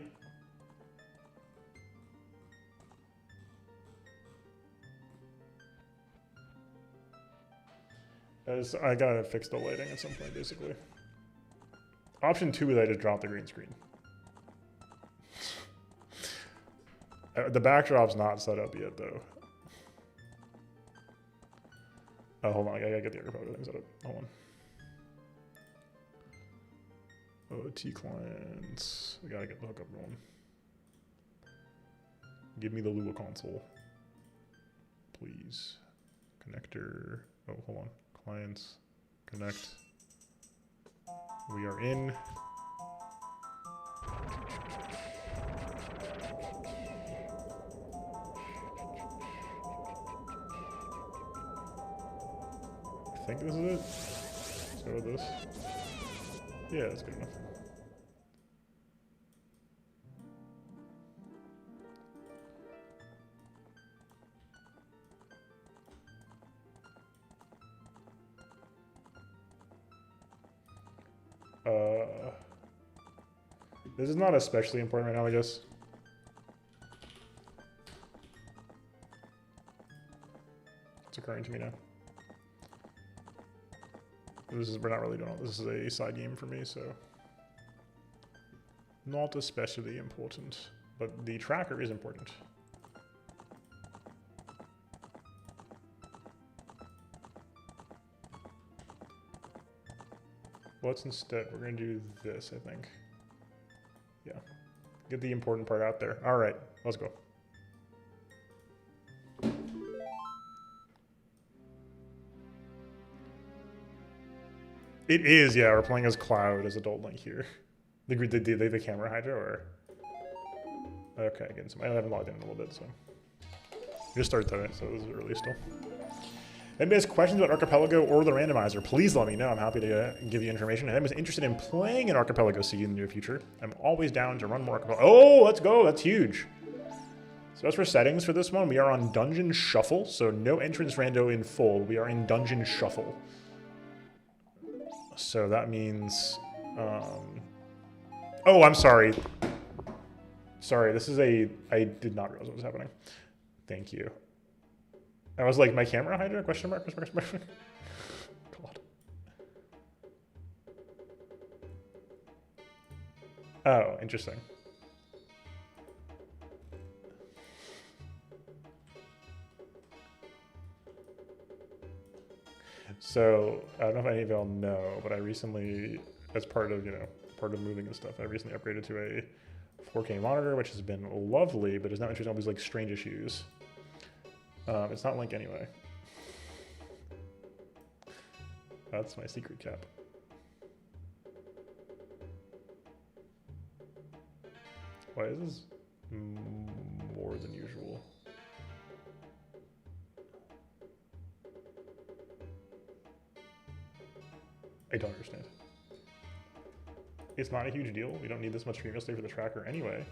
I gotta fix the lighting at some point, basically. Option 2 is I just drop the green screen. The backdrop's not set up yet, though. Oh, hold on, I gotta get the other thing set up. Hold on. OT clients. I gotta get the hookup going. Give me the Lua console, please. Connector. Oh, hold on. Clients. Connect. We are in. I think this is it. Let's go with this. Yeah, that's good enough. This is not especially important right now, I guess. It's occurring to me now. We're not really doing all this. Is a side game for me, so not especially important. But the tracker is important. Let's instead, we're gonna do this, I think. Yeah, get the important part out there. All right, let's go. It is, yeah. We're playing as Cloud as Adult Link here. The camera hydro, or okay, getting some. I haven't logged in a little bit, so just started today, so this is early still. Anybody has questions about Archipelago or the randomizer, please let me know. I'm happy to give you information. And anybody's interested in playing an Archipelago Sea in the near future, I'm always down to run more Archipelago. Oh, let's go. That's huge. So as for settings for this one, we are on Dungeon Shuffle. So no entrance rando in full. We are in Dungeon Shuffle. So that means... oh, I'm sorry. Sorry, this is a... I did not realize what was happening. Thank you. I was like, my camera hydro? Question mark? Question mark? Question mark? God. Oh, interesting. So, I don't know if any of y'all know, but I recently, as part of, part of moving and stuff, I recently upgraded to a 4K monitor, which has been lovely, but is now introducing all these like strange issues. It's not Link anyway. That's my secret cap. Why is this more than usual? I don't understand. It's not a huge deal. We don't need this much screen real estate for the tracker anyway.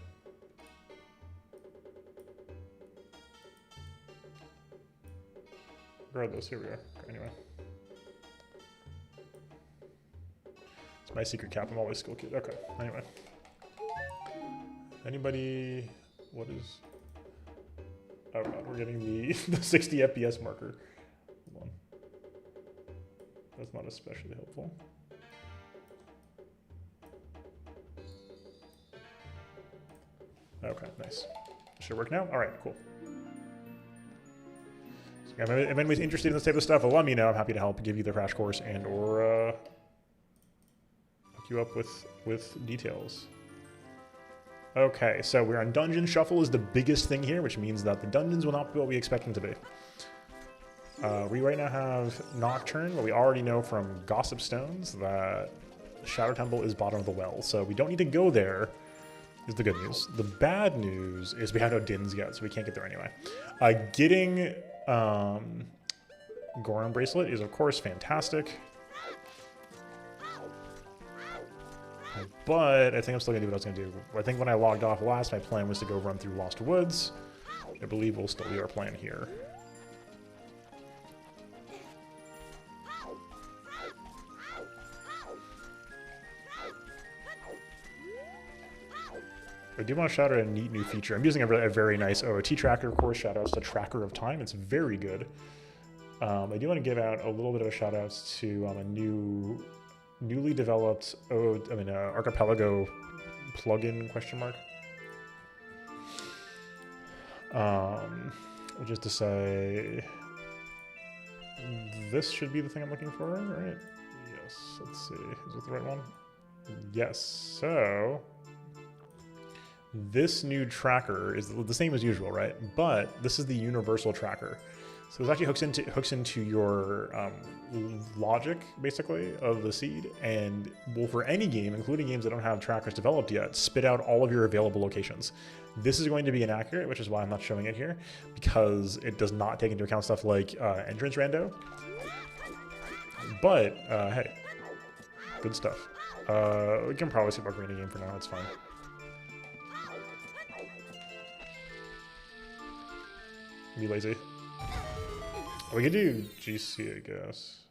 regardless, here we are. Okay, anyway. It's my secret cap. I'm always skill kid. Okay, anyway. Anybody... What is... Oh god, we're getting the, the 60 FPS marker. Hold on. That's not especially helpful. Okay, nice. Should work now? Alright, cool. So, if anybody's interested in this type of stuff, let me know. I'm happy to help give you the crash course and or hook you up with details. Okay, so we're on Dungeon. Shuffle is the biggest thing here, which means that the dungeons will not be what we expect them to be. We right now have Nocturne, but we already know from Gossip Stones that Shadow Temple is bottom of the well, so we don't need to go there, is the good news. The bad news is we have no Dins yet, so we can't get there anyway. Getting Goron Bracelet is, of course, fantastic. But I think I'm still going to do what I was going to do. I think when I logged off last, my plan was to go run through Lost Woods. I believe will still be our plan here. I do want to shout out a neat new feature. I'm using a very nice OOT tracker, of course. Shout outs to Tracker of Time. It's very good. I do want to give out a little bit of a shout outs to a newly developed Archipelago plugin question mark. Which is to say, this should be the thing I'm looking for, right? Yes. Let's see. Is it the right one? Yes. So this new tracker is the same as usual, right? But this is the universal tracker. So this actually hooks into your logic, basically, of the seed, and will, for any game, including games that don't have trackers developed yet, spit out all of your available locations. This is going to be inaccurate, which is why I'm not showing it here, because it does not take into account stuff like entrance rando. But, hey, good stuff. We can probably skip our green game for now, it's fine. Be lazy. We could do GC, I guess.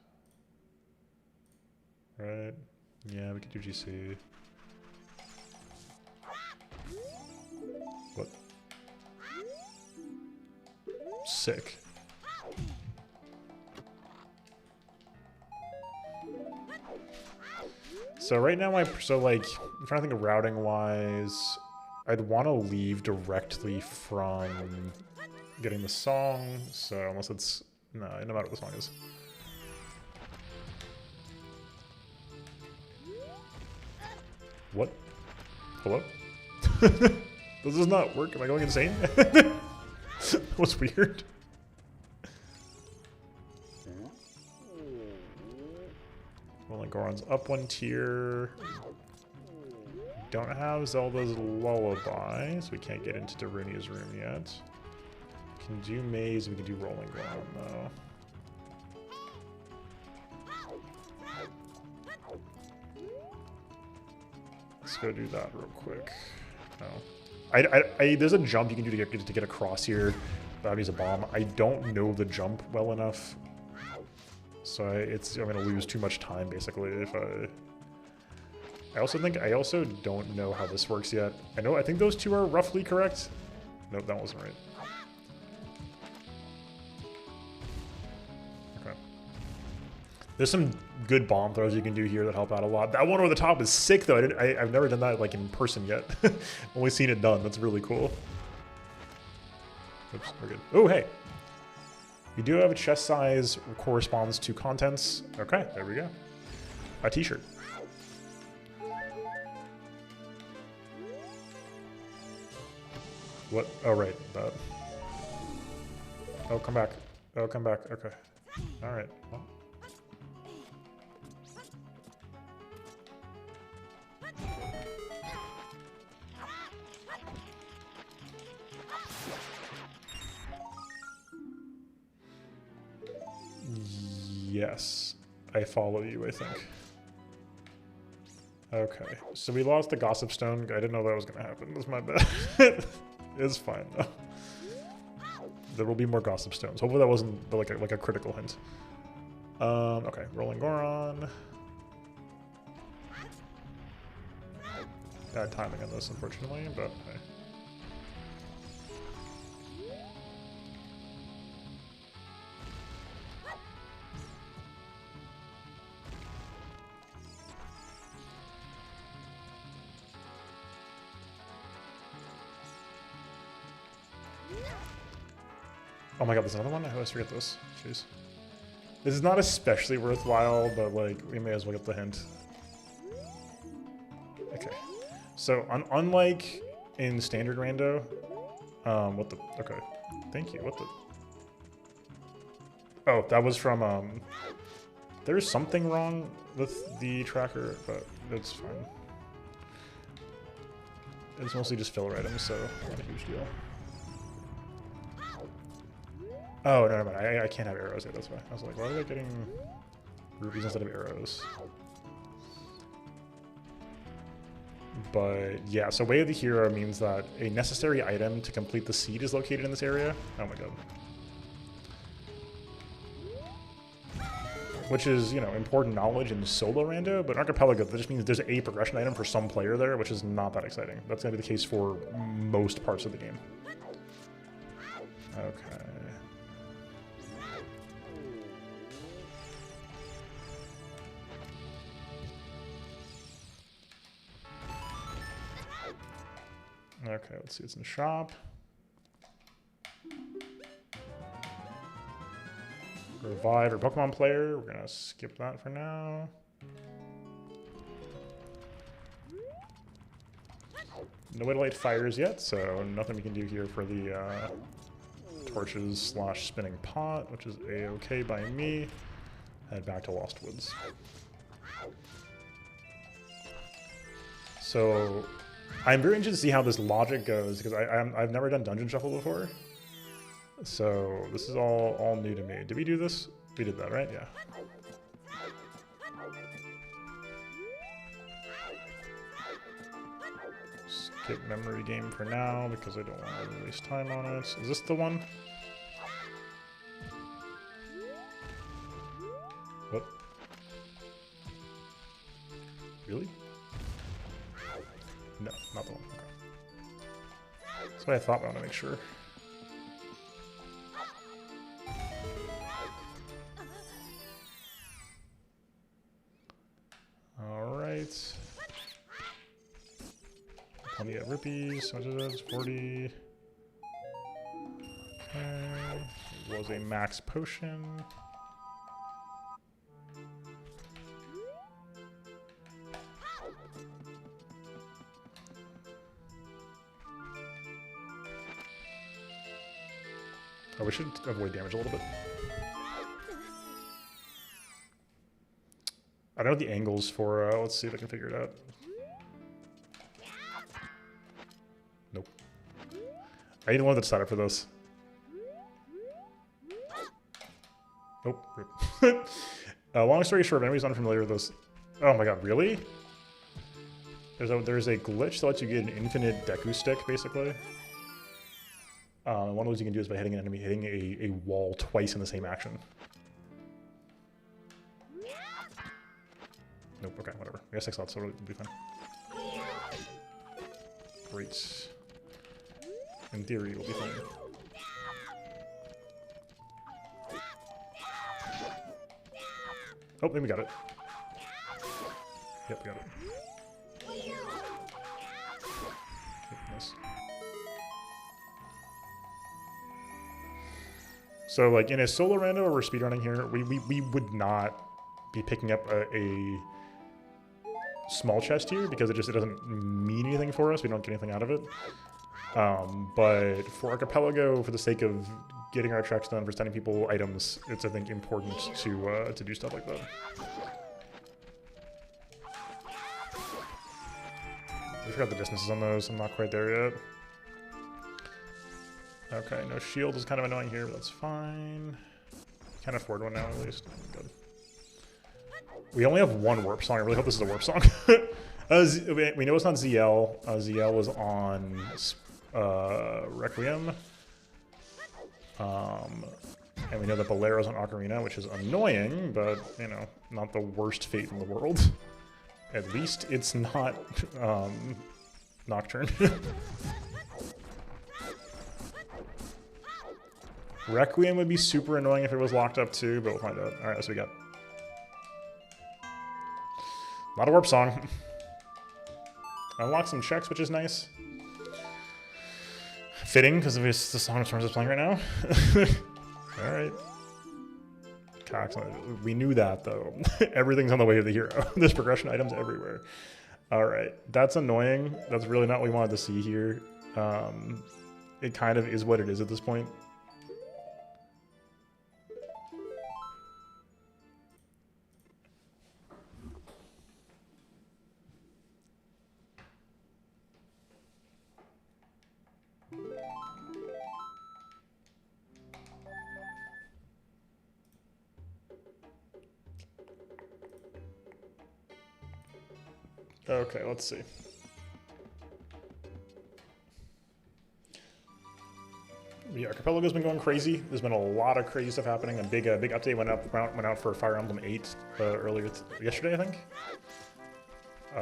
Right? Yeah, we could do GC. What? Sick. So right now, I'm trying to think of routing wise. I'd want to leave directly from getting the song. So unless it's no matter what the song is. What? Hello? This does not work. Am I going insane? What's weird? Well, Goron's up one tier. Don't have Zelda's Lullaby, so we can't get into Darunia's room yet. Can do Maze, we can do Rolling Ground though. Let's go do that real quick. No. There's a jump you can do to get across here without using a bomb. I don't know the jump well enough, so I'm gonna lose too much time basically if I also don't know how this works yet. I think those two are roughly correct. Nope, that wasn't right. Okay. There's some good bomb throws you can do here that help out a lot. That one over the top is sick though. I've never done that like in person yet. Only seen it done. That's really cool. Oops, we're good. Oh, hey. We do have a chest size corresponds to contents. Okay, there we go. A t-shirt. What? Oh, right. Oh, come back. Oh, come back. Okay. All right. Well. Yes. I follow you, I think. Okay. So we lost the Gossip Stone. I didn't know that was going to happen. That's my bad. It's fine, though. There will be more gossip stones. Hopefully that wasn't like a critical hint. Okay, rolling Goron. Bad timing on this, unfortunately, but okay. Oh my god, there's another one? I always forget this. Jeez. This is not especially worthwhile, but like, we may as well get the hint. Okay. So, unlike in standard rando, what the, okay. Thank you, what the, oh, that was from, there's something wrong with the tracker, but it's fine. It's mostly just filler items, so not a huge deal. Oh, no, never mind. I can't have arrows yet, that's why. I was like, why are they getting rubies instead of arrows? But yeah, so Way of the Hero means that a necessary item to complete the seed is located in this area. Oh my god. Which is, you know, important knowledge in solo rando, but archipelago, that just means there's a progression item for some player there, which is not that exciting. That's going to be the case for most parts of the game. Okay. Okay, let's see what's in the shop. Revive or Pokemon player. We're gonna skip that for now. No way to light fires yet, so nothing we can do here for the torches slash spinning pot, which is a-okay by me. Head back to Lost Woods. So I'm very interested to see how this logic goes, because I've never done Dungeon Shuffle before. So this is all new to me. Did we do this? We did that, right? Yeah. Skip memory game for now, because I don't want to waste time on it. Is this the one? What? Really? No, not the one. Okay. That's what I thought, but I want to make sure. Alright. Plenty of rupees. What is it? 40. Okay. It was a max potion. Oh, we should avoid damage a little bit. I don't know the angles for, let's see if I can figure it out. Nope. I need to learn the setup for this. Nope. Long story short, if anybody's unfamiliar with this. Oh my god, really? There's a glitch that lets you get an infinite Deku stick, basically. One of those you can do is by hitting an enemy, hitting a wall twice in the same action. Nope, okay, whatever. I got 6 slots, so it'll be fine. Great. In theory, we'll be fine. Oh, then we got it. Yep, we got it. Okay, nice. So, like, in a solo rando where we're speedrunning here, we would not be picking up a small chest here because it doesn't mean anything for us. We don't get anything out of it. But for Archipelago, for the sake of getting our checks done, for sending people items, it's, I think, important to do stuff like that. I forgot the distances on those. I'm not quite there yet. Okay, no shield is kind of annoying here, but that's fine. Can't afford one now, at least. Good. We only have one warp song. I really hope this is a warp song. We know it's not ZL. ZL was on Requiem. And we know that Bolero's on Ocarina, which is annoying, but, you know, not the worst fate in the world. At least it's not Nocturne. Requiem would be super annoying if it was locked up too, but we'll find out. Alright, that's what we got. A lot of warp song. Unlock some checks, which is nice. Fitting, because of the song Storms is playing right now. Alright. Cox, we knew that though. Everything's on the way of the hero. There's progression items everywhere. Alright, that's annoying. That's really not what we wanted to see here. It kind of is what it is at this point. Okay, let's see. The Archipelago's been going crazy. There's been a lot of crazy stuff happening. A big update went out for Fire Emblem 8 earlier yesterday, I think.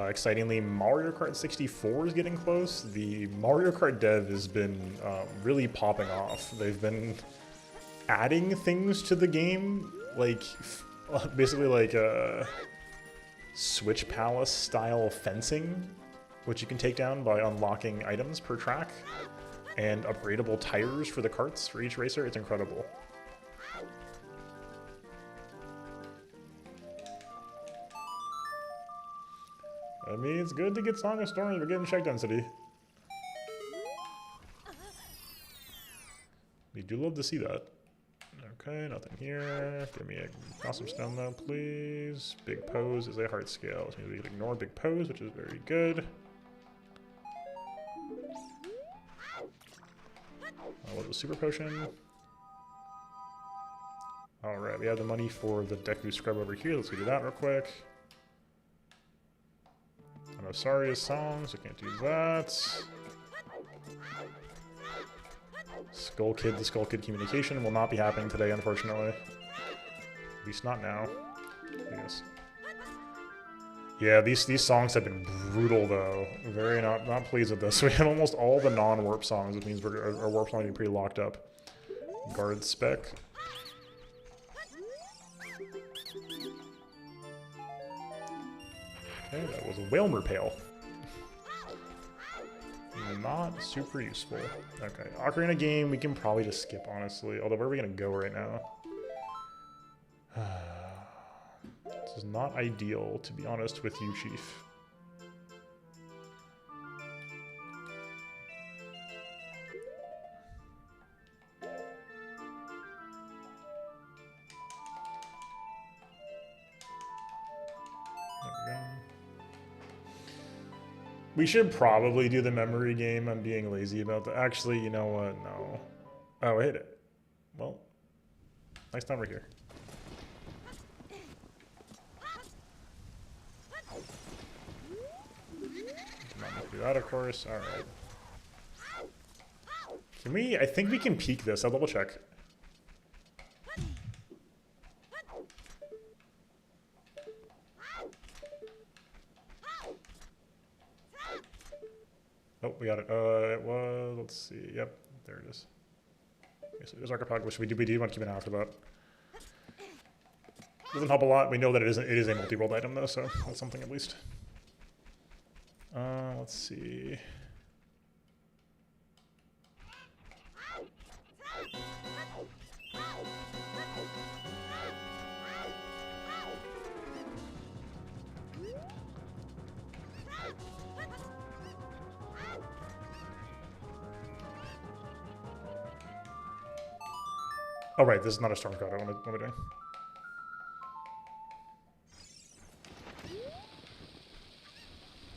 Excitingly, Mario Kart 64 is getting close. The Mario Kart dev has been really popping off. They've been adding things to the game, like basically like Switch Palace style fencing, which you can take down by unlocking items per track, and upgradable tires for the carts for each racer. It's incredible. I mean, it's good to get Song of Storms. We're getting check density. We do love to see that. Okay, nothing here. Give me a awesome stone though, please. Big pose is a heart scale, which means we can ignore big pose, which is very good. What was super potion? Alright, we have the money for the Deku scrub over here. Let's go do that real quick. I know Saria's song, so can't do that. Skull Kid to Skull Kid communication will not be happening today, unfortunately. At least not now, I guess. Yeah, these songs have been brutal though. Very not pleased with this. We have almost all the non-warp songs, which means our warp songs are pretty locked up. Guard spec. Okay, that was a Whalmer Pail. Not super useful. Okay, Ocarina game we can probably just skip, honestly. Although, where are we gonna go right now? This is not ideal, to be honest with you, Chief. We should probably do the memory game. I'm being lazy about that. Actually, you know what? No. Oh, I hit it. Well, next time we're here. Not do that, of course. All right. Can we? I think we can peek this. I'll double check. Oh, we got it. It was, let's see. Yep, there it is. Okay, so there's Archipelago, which we do want to keep an eye out about. Doesn't help a lot. We know that it is a multi-world item though, so that's something at least. Let's see. Oh, right, this is not a storm god. What am I doing?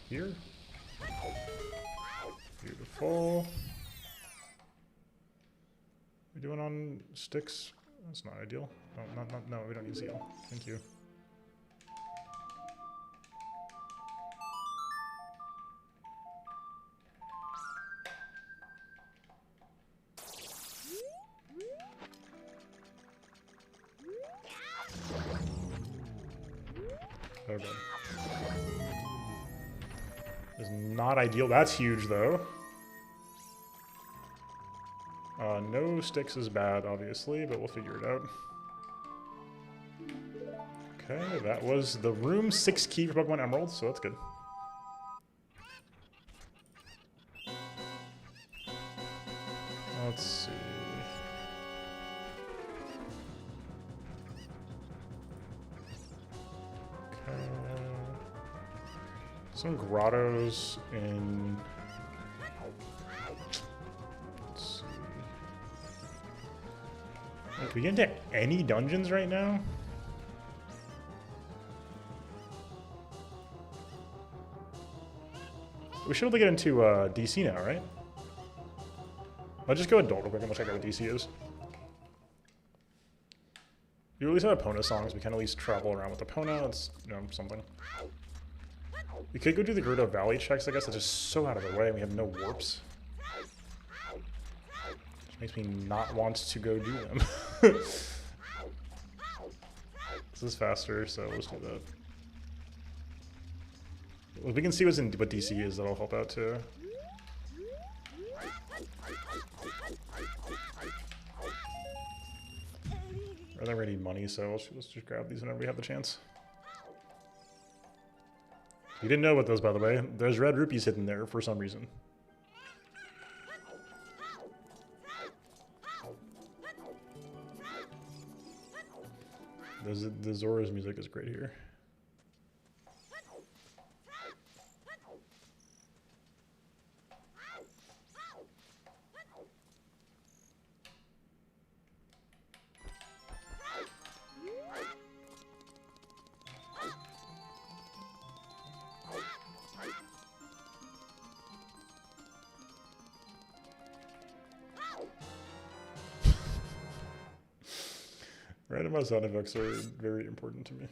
Here. Beautiful. We doing on sticks? That's not ideal. No, we don't need zeal. Thank you. So good. Is not ideal. That's huge though. No sticks is bad, obviously, but we'll figure it out. Okay, that was the room 6 key for Pokemon Emerald, so that's good. Let's see. Okay. Some grottos in... Let's see. Wait, can we get into any dungeons right now? We should be able to get into DC now, right? I'll just go adult real quick and we'll check out what DC is. You at least have Epona songs. We can at least travel around with Epona. That's, you know, something. We could go do the Gerudo Valley checks, I guess. That's just so out of the way and we have no warps. Which makes me not want to go do them. This is faster, so let's do that. If we can see what DC is, that'll help out too. I think we need money, so let's just grab these whenever we have the chance. You didn't know about those, by the way. There's red rupees hidden there for some reason. The Zora's music is great here. Random sound effects are very important to me.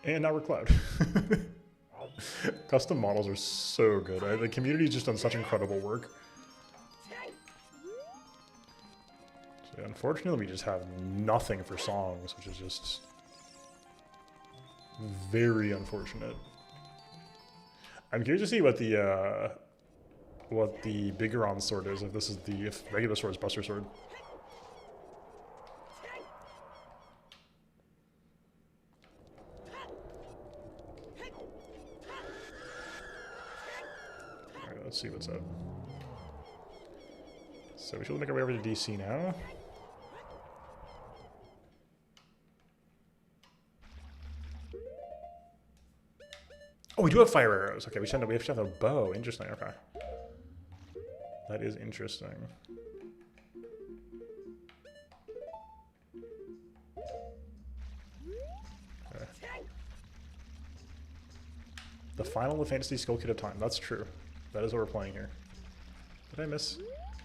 And now we're Cloud. Custom models are so good. The community's just done such incredible work. So unfortunately, we just have nothing for songs, which is just very unfortunate. I'm curious to see what the Bigoron sword is. If regular sword is Buster Sword. Alright, let's see what's up. So we should make our way over to DC now. Oh, we do have fire arrows. Okay, we have to have a bow. Interesting. Okay, that is interesting. Okay. The final Fantasy Skill Kit of Time. That's true. That is what we're playing here. Did I miss?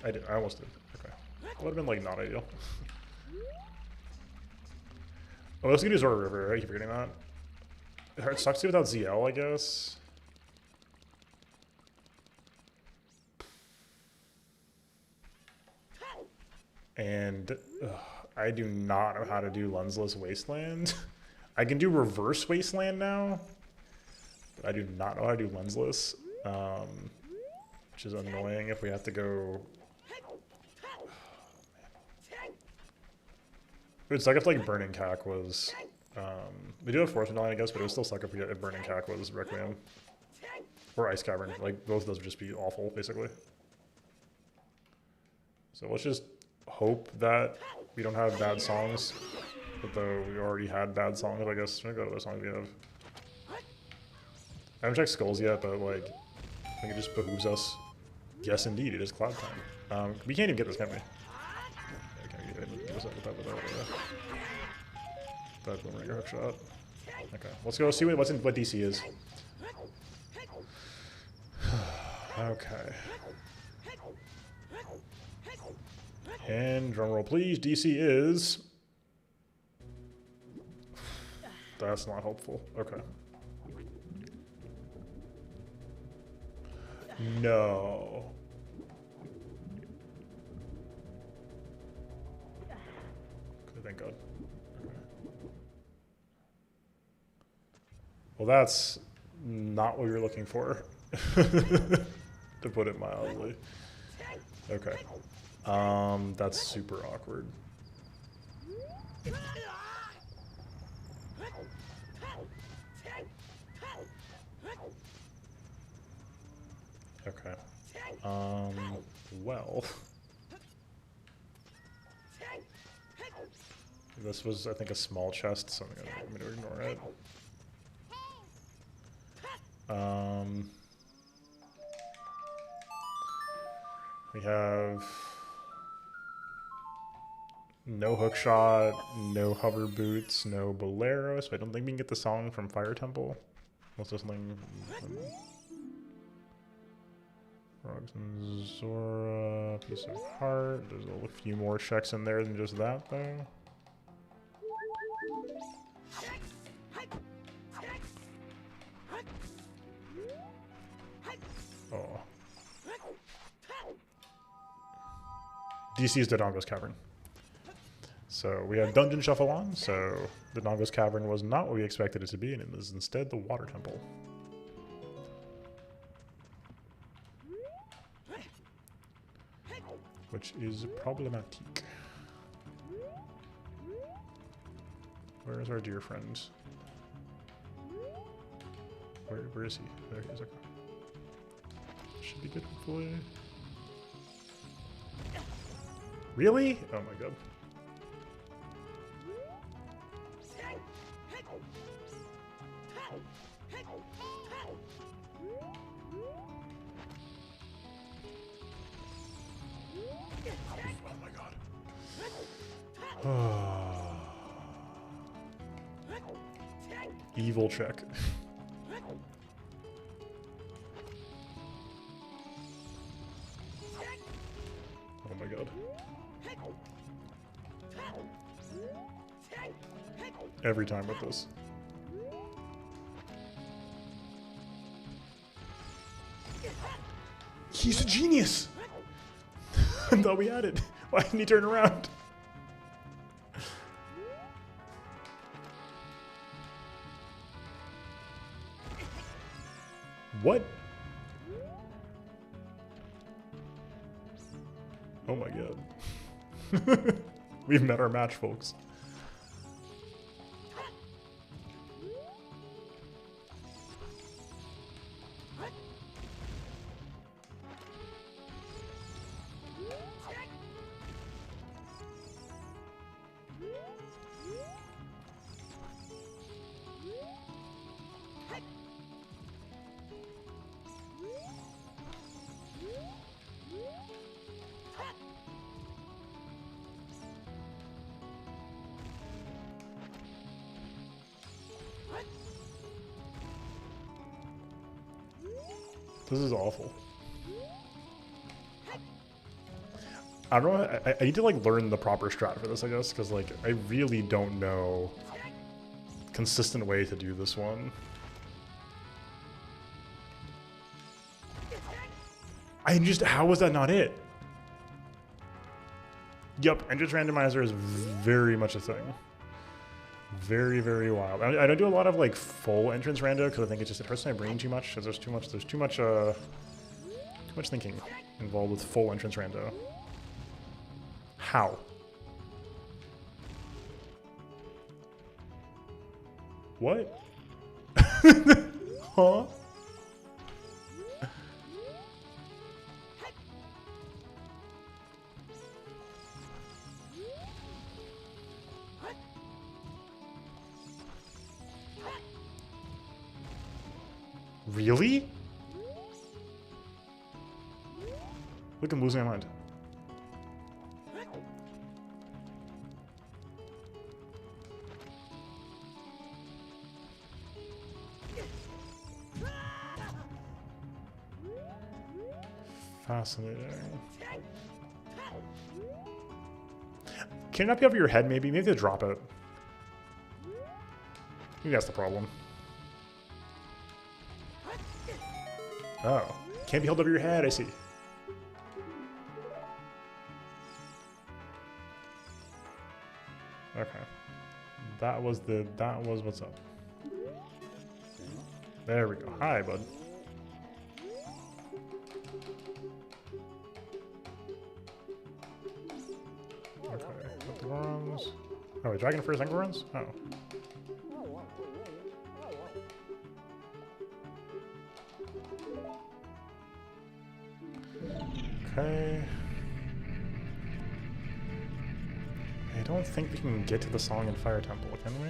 I did. I almost did. Okay. That would have been like not ideal. Oh, let's do Zora River. I keep forgetting that. It sucks to without ZL, I guess. And I do not know how to do lensless wasteland. I can do reverse wasteland now, but I do not know how to do lensless, which is annoying if we have to go. It would suck if like Burning Cack was. We do have Force Medallion, I guess, but it would still suck if Burning Cack was Requiem. Or Ice Cavern. Like, both of those would just be awful, basically. So let's just hope that we don't have bad songs. But though we already had bad songs, I guess. I'm gonna go to the songs we have. I haven't checked Skulls yet, but like, I think it just behooves us. Yes, indeed, it is Cloud time. We can't even get this, can we? Yeah, can't even get this up with that boomerang hook shot. Okay, let's go see what DC is. Okay. And drumroll please, DC is... That's not helpful. Okay. No. thank God. Okay. Well, that's not what you're looking for, to put it mildly. Okay. That's super awkward. Okay. Well. This was, I think, a small chest, so I'm going to ignore it. We have no hookshot, no hover boots, no bolero, so I don't think we can get the song from Fire Temple. Unless there's something from Frogs and Zora, Piece of Heart. There's a few more checks in there than just that, though. Oh. DC is Dodongo's Cavern. So we had Dungeon Shuffle on, so Dodongo's Cavern was not what we expected it to be, and it was instead the Water Temple. Which is problematic. Where is our dear friend? Where is he? There he is. Okay. Should be good, hopefully. Really? Oh my god. Oh my god. Evil check. Oh my god. Every time with this. He's a genius! I thought we had it. Why didn't he turn around? What? Oh my god. We've met our match, folks. This is awful. I don't know. I need to like learn the proper strat for this, I guess, because like I really don't know consistent way to do this one. How was that not it? Yup, entrance randomizer is very much a thing. Very, very wild. I don't do a lot of like full entrance rando because I think it hurts my brain too much. Because there's too much thinking involved with full entrance rando. How? What? Huh? Really? Look, I'm losing my mind. Fascinating. Can it not be over your head, maybe? Maybe they drop it. Maybe that's the problem. Oh. Can't be held over your head, I see. Okay. That was what's up. There we go. Hi, bud. Okay, put the Gorons. Oh, wait, Dragon first and Gorons? Oh. Okay. I don't think we can get to the Song and Fire Temple, can we?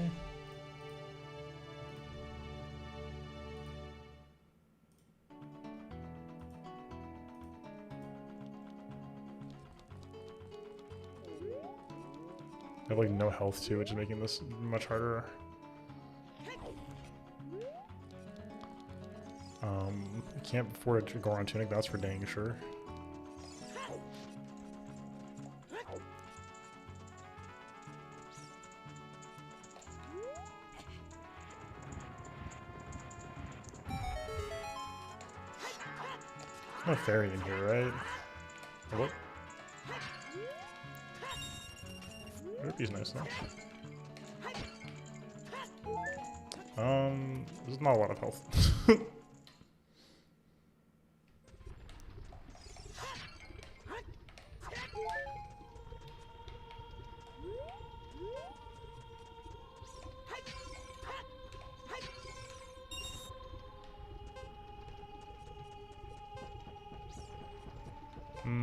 I have like no health too, which is making this much harder. I can't afford a Goron tunic, that's for dang sure. No fairy in here, right? Hello? Rupee's nice though. There's not a lot of health.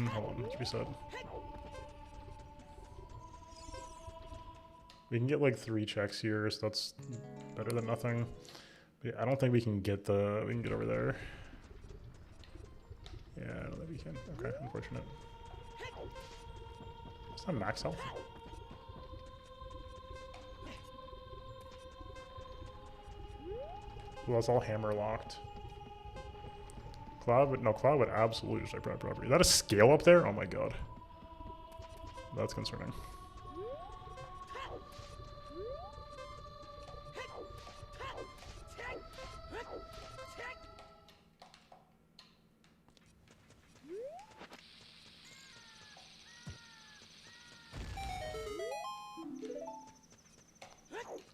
Hold on, what said? We can get like 3 checks here, so that's better than nothing. But yeah, I don't think we can get over there. Yeah, I don't think we can. Okay, unfortunate. It's not max health. Well, it's all hammer locked. Cloud would absolutely destroy private property. Is that a scale up there? Oh my god. That's concerning.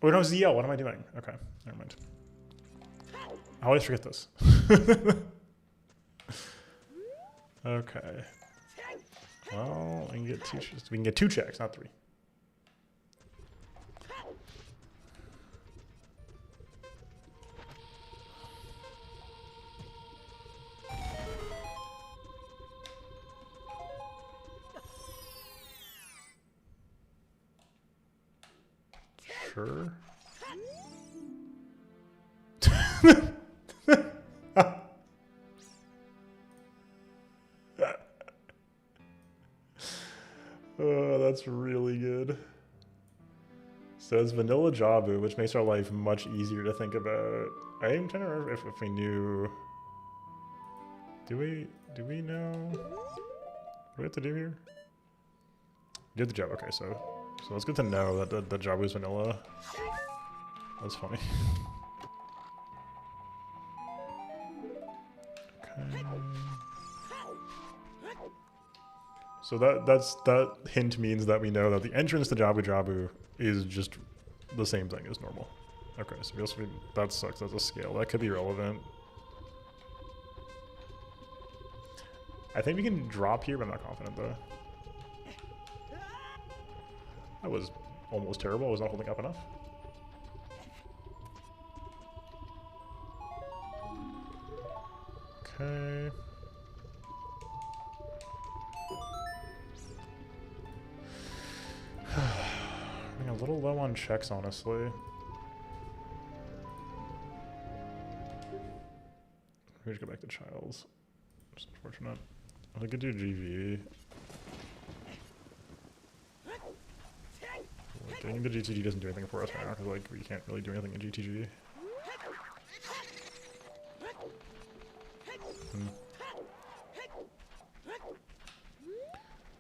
Oh no, ZL, what am I doing? Okay, never mind. I always forget this. Okay. Well, we can get 2 checks, not 3. Sure. Oh, that's really good. So it's vanilla Jabu, which makes our life much easier to think about. I'm trying to remember if we knew. Do we know? What do we have to do here? Do the job. Okay, so it's good to know that the Jabu is vanilla. That's funny. Okay. So that hint means that we know that the entrance to Jabu Jabu is just the same thing as normal. Okay, so that sucks. That's a scale. That could be relevant. I think we can drop here, but I'm not confident though. That was almost terrible. I was not holding up enough. Okay. I'm a little low on checks, honestly. We should go back to Childs. It's unfortunate. I could do GV. Getting the GTG doesn't do anything for us right now because like we can't really do anything in GTG.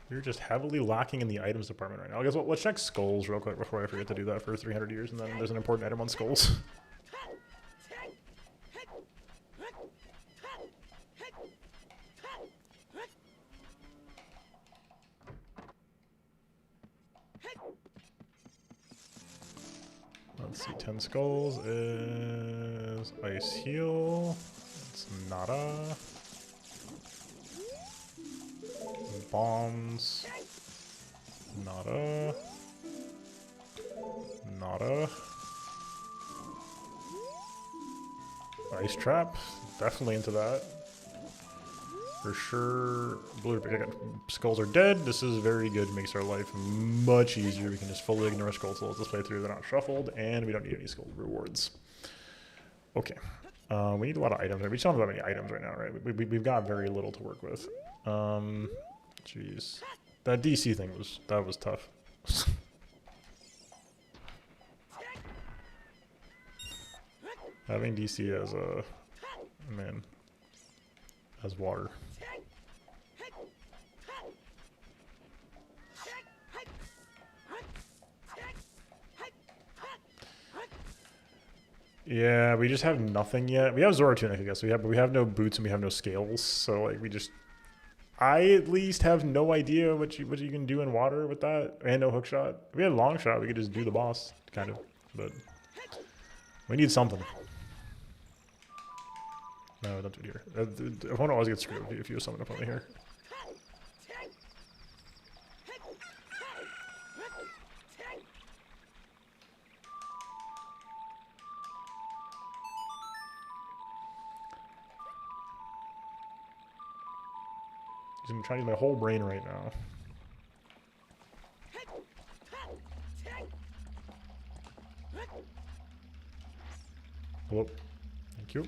We're just heavily lacking in the items department right now. I guess let's check skulls real quick before I forget to do that for 300 years, and then there's an important item on skulls. 10 skulls is ice heal. It's nada. Bombs. Nada. Nada. Ice trap. Definitely into that. For sure. Blue skulls are dead. This is very good. Makes our life much easier. We can just fully ignore skulls this playthrough. They're not shuffled, and we don't need any skull rewards. Okay. We need a lot of items. We just don't have that many items right now, right? We've got very little to work with. Jeez. That DC thing was tough. Having DC as a man as water. Yeah, we just have nothing yet. We have Zora Tunic, I guess. But we have no boots and we have no scales. So like I at least have no idea what you can do in water with that, and no hook shot. If we had a long shot, we could just do the boss, kind of. But we need something. No, don't do it here. The opponent always gets screwed if you summon an opponent here. I'm trying to use my whole brain right now. Whoop. Thank you.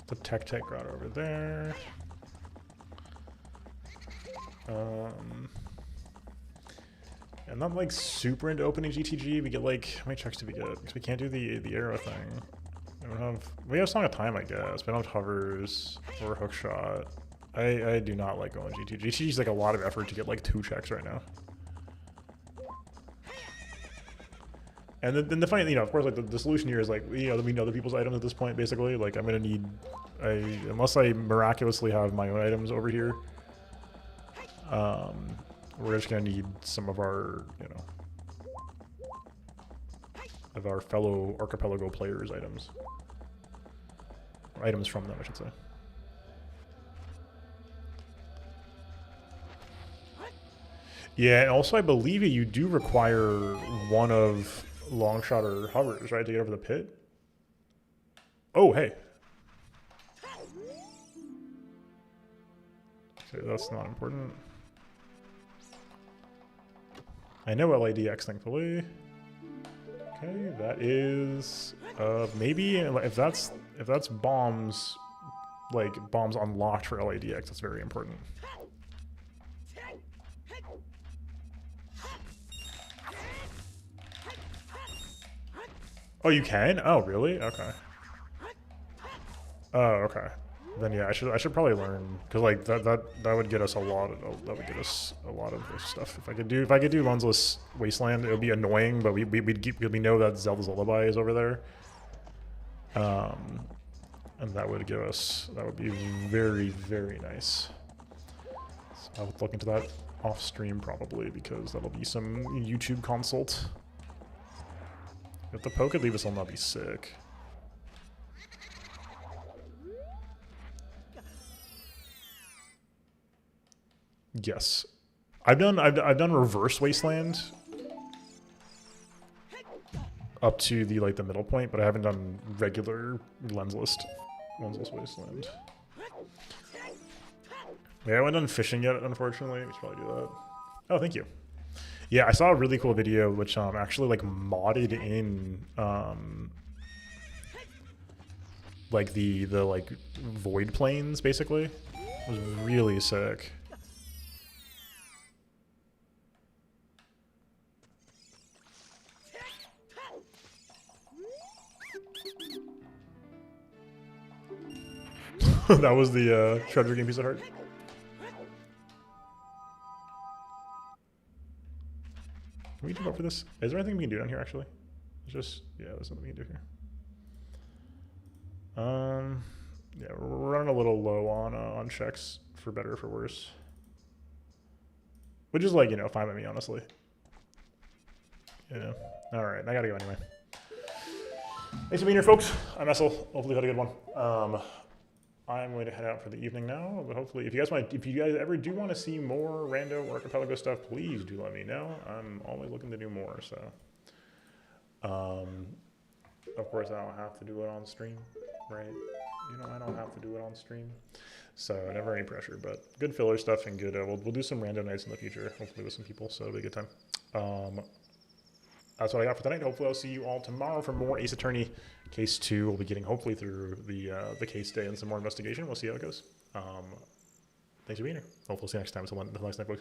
The tech route over there. I'm not like super into opening GTG. We get like, how many checks do we get? Because we can't do the arrow thing. We have Song of Time, I guess. We don't have hovers or hook shot. I do not like going GTG. GTG is like a lot of effort to get like 2 checks right now. And then the funny, of course, like the solution here is like, we know the people's items at this point, basically. Like I'm gonna need, unless I miraculously have my own items over here, we're just gonna need some of our, of our fellow Archipelago players' items. Or items from them, I should say. Yeah, and also I believe you do require one of Longshot or hovers, right, to get over the pit? Oh, hey. Okay, that's not important. I know LADX, thankfully. Okay, that is maybe if that's bombs, like bombs unlocked for LADX, that's very important. Oh, you can? Oh, really? Okay. Oh, okay. Then yeah, I should probably learn, because like that would get us a lot of this stuff. If I could do Lunsless Wasteland, it would be annoying, but we know that Zelda's Lullaby is over there, and that would be very, very nice. So I would look into that off stream probably, because that'll be some YouTube consult. If the poke could leave us, I'll not be sick. Yes, I've done reverse Wasteland up to the middle point, but I haven't done regular lensless Wasteland. Yeah, I haven't done fishing yet, unfortunately. We should probably do that. Oh, thank you. Yeah, I saw a really cool video which actually like modded in like the void planes basically. It was really sick. That was the treasure game piece of heart. Can we jump up for this? Is there anything we can do down here actually? It's just, yeah, there's something we can do here. Yeah, we're running a little low on checks for better or for worse. Which is like, you know, fine with me, honestly. Yeah. All right, I gotta go anyway. Thanks for being here, folks. I'm Essel. Hopefully you had a good one. I'm going to head out for the evening now, but hopefully, if you guys ever do want to see more rando or archipelago stuff, please do let me know. I'm always looking to do more. So, of course, I don't have to do it on stream, right? You know, I don't have to do it on stream, so never any pressure. But good filler stuff and good. We'll do some random nights in the future, hopefully with some people. So it'll be a good time. That's what I got for tonight. Hopefully, I'll see you all tomorrow for more Ace Attorney Case 2. We'll be getting hopefully through the case day and some more investigation. We'll see how it goes. Thanks for being here. Hopefully, we'll see you next time. Until next time, folks.